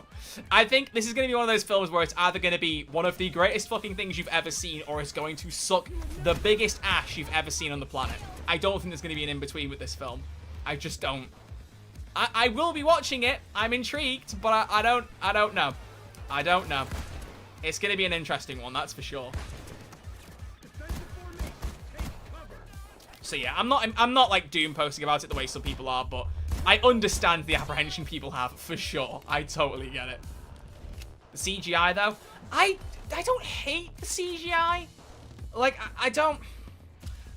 I think this is going to be one of those films where it's either going to be one of the greatest fucking things you've ever seen, or it's going to suck the biggest ass you've ever seen on the planet. I don't think there's going to be an in-between with this film. I just don't. I will be watching it. I'm intrigued, but I don't know. I don't know. It's going to be an interesting one, that's for sure. So yeah, I'm not like doom posting about it the way some people are, but I understand the apprehension people have, for sure. I totally get it. The CGI, though, I don't hate the CGI. Like, I don't...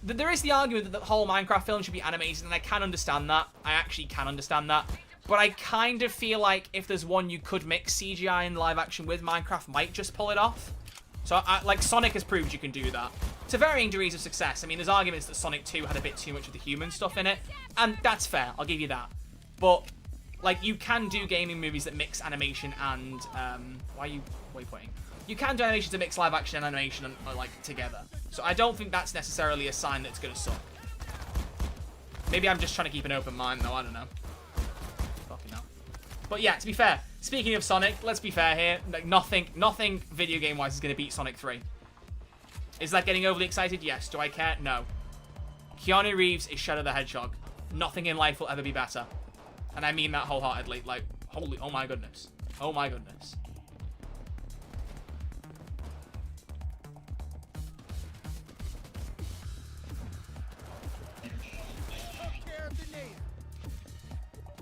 There is the argument that the whole Minecraft film should be animated, and I can understand that. I actually can understand that. But I kind of feel like if there's one you could mix CGI and live action with, Minecraft might just pull it off. So, like, Sonic has proved you can do that. To varying degrees of success. I mean, there's arguments that Sonic 2 had a bit too much of the human stuff in it. And that's fair. I'll give you that. But, like, you can do gaming movies that mix animation and, why are you pointing? You can do animations that mix live action and animation, like, together. So I don't think that's necessarily a sign that it's going to suck. Maybe I'm just trying to keep an open mind, though. I don't know. Fucking hell. But yeah, to be fair, speaking of Sonic, let's be fair here. Like, nothing video game-wise is going to beat Sonic 3. Is that getting overly excited? Yes. Do I care? No. Keanu Reeves is Shadow the Hedgehog. Nothing in life will ever be better. And I mean that wholeheartedly. Like, holy, oh my goodness. Oh my goodness.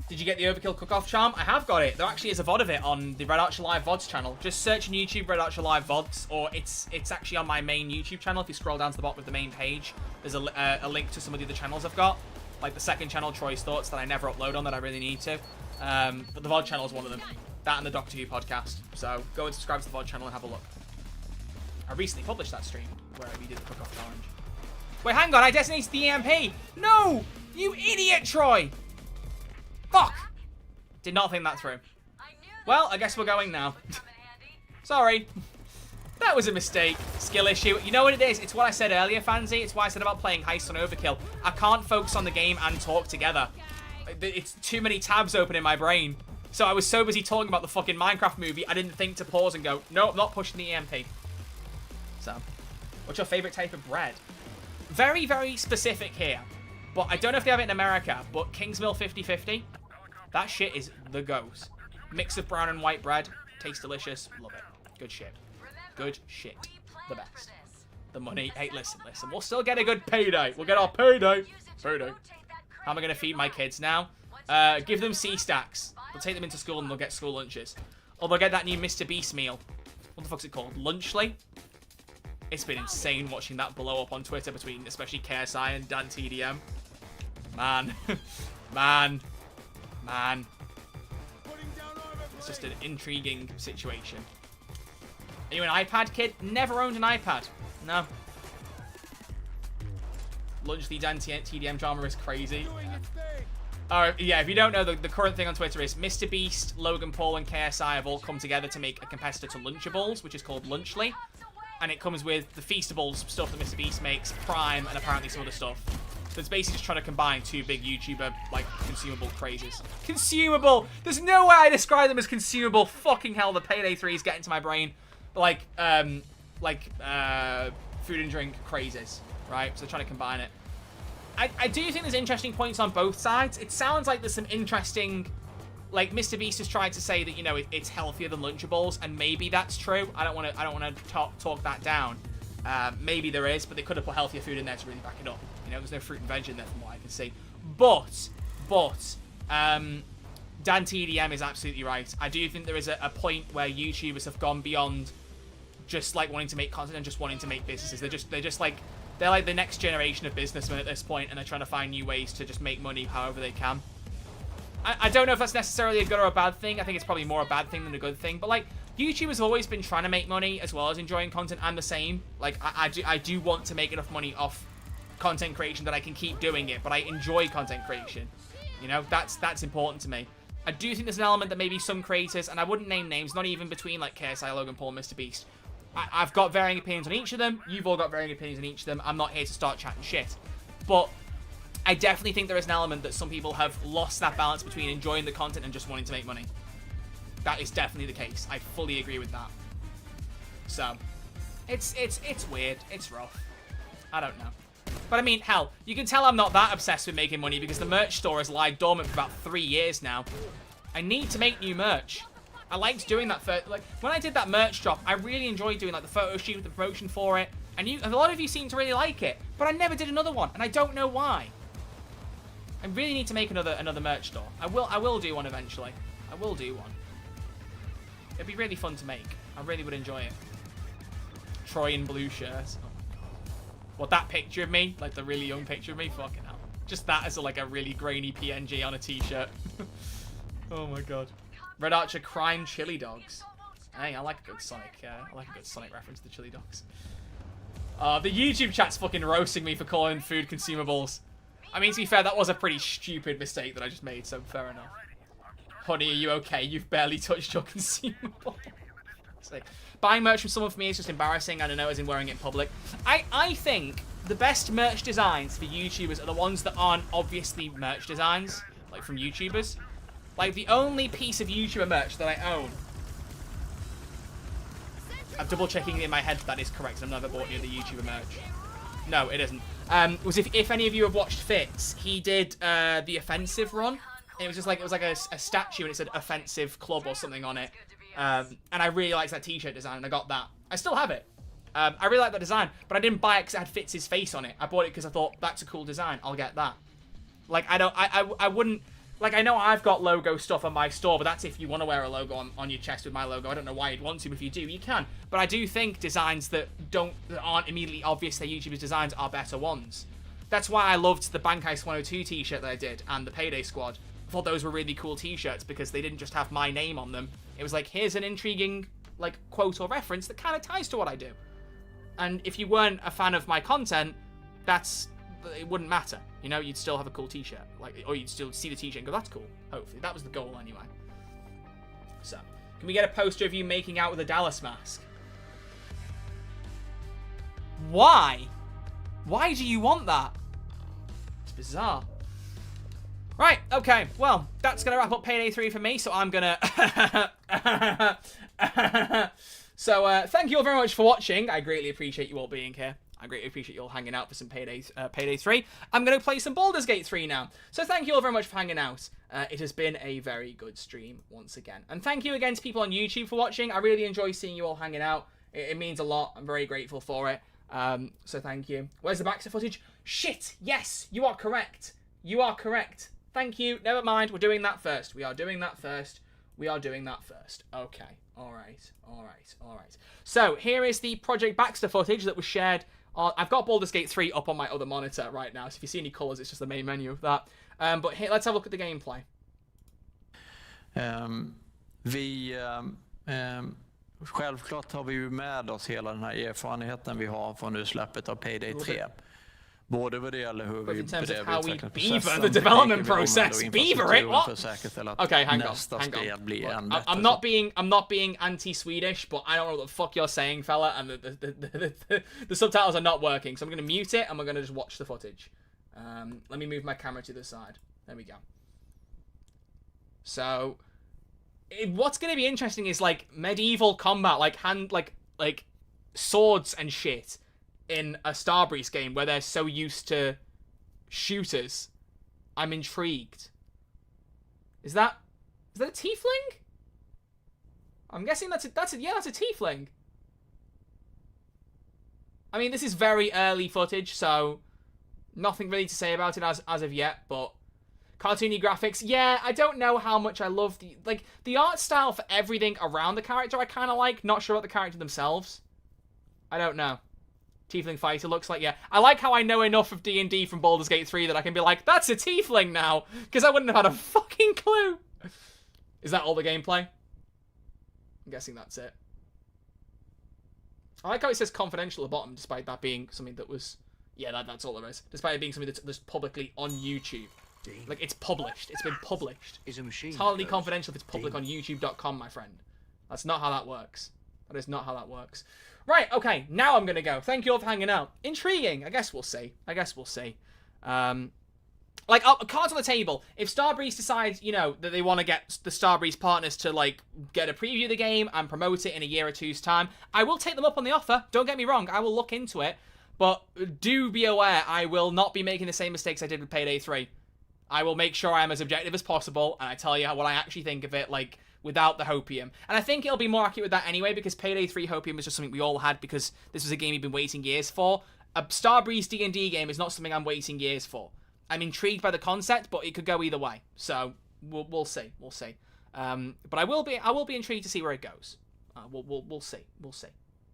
Did you get the Overkill Cook-Off charm? I have got it. There actually is a VOD of it on the Red Archer Live VODs channel. Just search on YouTube Red Archer Live VODs, or it's actually on my main YouTube channel. If you scroll down to the bottom of the main page, there's a link to some of the other channels I've got. Like the second channel, Troy's Thoughts, that I never upload on that I really need to. But the VOD channel is one of them. That and the Doctor Who podcast. So go and subscribe to the VOD channel and have a look. I recently published that stream where we did the cook-off challenge. Wait, hang on, I detonated the EMP! No! You idiot, Troy! Fuck! Did not think that through. Well, I guess we're going now. Sorry. That was a mistake. Skill issue. You know what it is? It's what I said earlier, Fancy. It's what I said about playing Heist on Overkill. I can't focus on the game and talk together. It's too many tabs open in my brain. So I was so busy talking about the fucking Minecraft movie, I didn't think to pause and go, no, I'm not pushing the EMP. So, what's your favorite type of bread? Very, very specific here. But I don't know if they have it in America, but Kingsmill 50/50, that shit is the goat. Mix of brown and white bread. Tastes delicious. Love it. Good shit. Good shit. The best. The money. Hey, listen. We'll still get a good payday. We'll get our payday. Payday. How am I going to feed my kids now? Give them C-stacks. We'll take them into school and they'll get school lunches. Or they'll get that new Mr. Beast meal. What the fuck's it called? Lunchly? It's been insane watching that blow up on Twitter between especially KSI and Dan TDM. Man. Man. It's just an intriguing situation. Are you an iPad kid? Never owned an iPad. No. Lunchly Dan TDM drama is crazy. Yeah, if you don't know, the current thing on Twitter is Mr. Beast, Logan Paul, and KSI have all come together to make a competitor to Lunchables, which is called Lunchly. And it comes with the Feastables stuff that Mr. Beast makes, Prime, and apparently some other stuff. So it's basically just trying to combine two big YouTuber, like, consumable crazes. Consumable! There's no way I describe them as consumable. Fucking hell, the Payday 3 is getting to my brain. Like, food and drink crazes, right? So they're trying to combine it. I do think there's interesting points on both sides. It sounds like there's some interesting... Like, Mr. Beast has tried to say that, you know, it's healthier than Lunchables, and maybe that's true. I don't want to talk that down. Maybe there is, but they could have put healthier food in there to really back it up. You know, there's no fruit and veg in there from what I can see. But, Dan TDM is absolutely right. I do think there is a point where YouTubers have gone beyond just, like, wanting to make content and just wanting to make businesses. They're like the next generation of businessmen at this point, and they're trying to find new ways to just make money however they can. I don't know if that's necessarily a good or a bad thing. I think it's probably more a bad thing than a good thing. But, like, YouTubers have always been trying to make money as well as enjoying content. I'm the same. Like, I do want to make enough money off content creation that I can keep doing it. But I enjoy content creation. You know, that's important to me. I do think there's an element that maybe some creators, and I wouldn't name names, not even between, like, KSI, Logan Paul, and Mr. Beast. I've got varying opinions on each of them. You've all got varying opinions on each of them. I'm not here to start chatting shit. But I definitely think there is an element that some people have lost that balance between enjoying the content and just wanting to make money. That is definitely the case. I fully agree with that. So, it's weird. It's rough. I don't know. But I mean, hell, you can tell I'm not that obsessed with making money because the merch store has lied dormant for about 3 years now. I need to make new merch. I liked doing that like, when I did that merch drop, I really enjoyed doing, like, the photo shoot, the promotion for it. And a lot of you seem to really like it. But I never did another one, and I don't know why. I really need to make another merch store. I will do one eventually. I will do one. It'd be really fun to make. I really would enjoy it. Troy in blue shirts. Oh my god. What, that picture of me? Like the really young picture of me? Fucking hell. Just that as like a really grainy PNG on a t-shirt. Oh my god. Red Archer crime chili dogs. Hey, I like a good Sonic. I like a good Sonic reference to chili dogs. The YouTube chat's fucking roasting me for calling food consumables. I mean, to be fair, that was a pretty stupid mistake that I just made, so fair enough. Honey, are you okay? You've barely touched your consumable. Buying merch from someone for me is just embarrassing, and I know as in wearing it in public. I think the best merch designs for YouTubers are the ones that aren't obviously merch designs, like from YouTubers. Like, the only piece of YouTuber merch that I own... I'm double-checking in my head that is correct. I've never bought any of the YouTuber merch. No, it isn't. Was if any of you have watched Fitz, he did the Offensive run. It was just like, it was like a statue and it said Offensive Club or something on it. And I really liked that t-shirt design and I got that. I still have it. I really like that design, but I didn't buy it because it had Fitz's face on it. I bought it because I thought, that's a cool design. I'll get that. Like, I wouldn't... Like, I know I've got logo stuff on my store, but that's if you want to wear a logo on your chest with my logo. I don't know why you'd want to, but if you do, you can. But I do think designs that aren't immediately obvious they're YouTubers' designs are better ones. That's why I loved the Heist 102 t-shirt that I did, and the Payday Squad. I thought those were really cool t-shirts, because they didn't just have my name on them. It was like, here's an intriguing, like, quote or reference that kind of ties to what I do. And if you weren't a fan of my content, it wouldn't matter. You know, you'd still have a cool t-shirt. Like, or you'd still see the t-shirt and go, that's cool. Hopefully. That was the goal anyway. So, can we get a poster of you making out with a Dallas mask? Why? Why do you want that? It's bizarre. Right, okay. Well, that's going to wrap up Payday 3 for me, so I'm going to... So, thank you all very much for watching. I greatly appreciate you all being here. I greatly appreciate you all hanging out for some Payday 3. I'm going to play some Baldur's Gate 3 now. So thank you all very much for hanging out. It has been a very good stream once again. And thank you again to people on YouTube for watching. I really enjoy seeing you all hanging out. It means a lot. I'm very grateful for it. So thank you. Where's the Baxter footage? Shit! Yes! You are correct. You are correct. Thank you. Never mind. We're doing that first. We are doing that first. We are doing that first. Okay. Alright. Alright. Alright. So, here is the Project Baxter footage that was shared. I've got Baldur's Gate 3 up on my other monitor right now, so if you see any colours, it's just the main menu of that. But here, let's have a look at the gameplay. Självklart har vi ju med oss hela den här erfarenheten vi har från nu släppet av Payday 3. Både vad det gäller hur vi bedriver utvecklingsprocessen, the development process. Beaver it? What? Okay, hang on. I'm not being anti-Swedish, but I don't know what the fuck you're saying, fella, and the subtitles are not working, so I'm going to mute it and we're going to just watch the footage. Let me move my camera to the side. There we go. So, what's going to be interesting is like medieval combat, like swords and shit in a Starbreeze game where they're so used to shooters. I'm intrigued. Is that a tiefling? I'm guessing that's a tiefling. I mean, this is very early footage, so nothing really to say about it as of yet, but cartoony graphics, yeah, I don't know how much I love the art style for everything around the character I kind of like, not sure about the character themselves. I don't know. Tiefling fighter looks like, yeah. I like how I know enough of D&D from Baldur's Gate 3 that I can be like, that's a tiefling now, because I wouldn't have had a fucking clue. Is that all the gameplay? I'm guessing that's it. I like how it says confidential at the bottom, despite that being something that was... Yeah, that's all there is. Despite it being something that's publicly on YouTube. Like, it's published. It's been published. It's hardly confidential if it's public on YouTube.com, my friend. That's not how that works. That is not how that works. Right, okay, now I'm going to go. Thank you all for hanging out. Intriguing. I guess we'll see. Like, cards on the table. If Starbreeze decides, you know, that they want to get the Starbreeze partners to, like, get a preview of the game and promote it in a year or two's time, I will take them up on the offer. Don't get me wrong. I will look into it. But do be aware, I will not be making the same mistakes I did with Payday 3. I will make sure I am as objective as possible, and I tell you what I actually think of it, like, without the hopium. And I think it'll be more accurate with that anyway, because Payday 3 hopium was just something we all had, because this was a game we've been waiting years for. A Starbreeze D&D game is not something I'm waiting years for. I'm intrigued by the concept, but it could go either way. So, we'll see. But I will be intrigued to see where it goes. We'll see.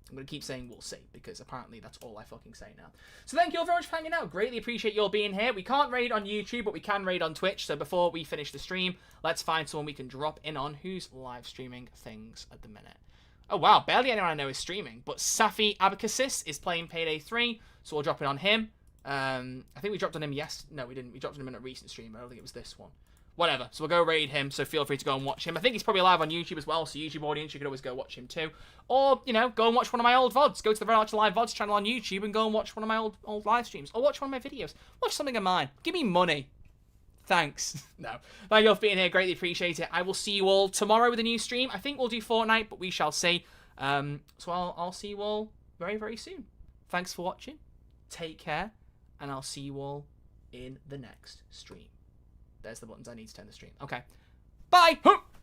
I'm going to keep saying we'll see, because apparently that's all I fucking say now. So thank you all very much for hanging out. Greatly appreciate you all being here. We can't raid on YouTube, but we can raid on Twitch. So before we finish the stream, let's find someone we can drop in on who's live streaming things at the minute. Oh, wow. Barely anyone I know is streaming. But Safi Abacasis is playing Payday 3, so we'll drop in on him. I think we dropped on him No, we didn't. We dropped on him in a recent stream. I don't think it was this one. Whatever. So we'll go raid him, so feel free to go and watch him. I think he's probably live on YouTube as well, so YouTube audience, you could always go watch him too. Or, you know, go and watch one of my old VODs. Go to the Very Large Live VODs channel on YouTube and go and watch one of my old live streams. Or watch one of my videos. Watch something of mine. Give me money. Thanks. No. Thank you all for being here. Greatly appreciate it. I will see you all tomorrow with a new stream. I think we'll do Fortnite, but we shall see. So I'll see you all very, very soon. Thanks for watching. Take care. And I'll see you all in the next stream. There's the buttons I need to turn the stream. Okay. Bye!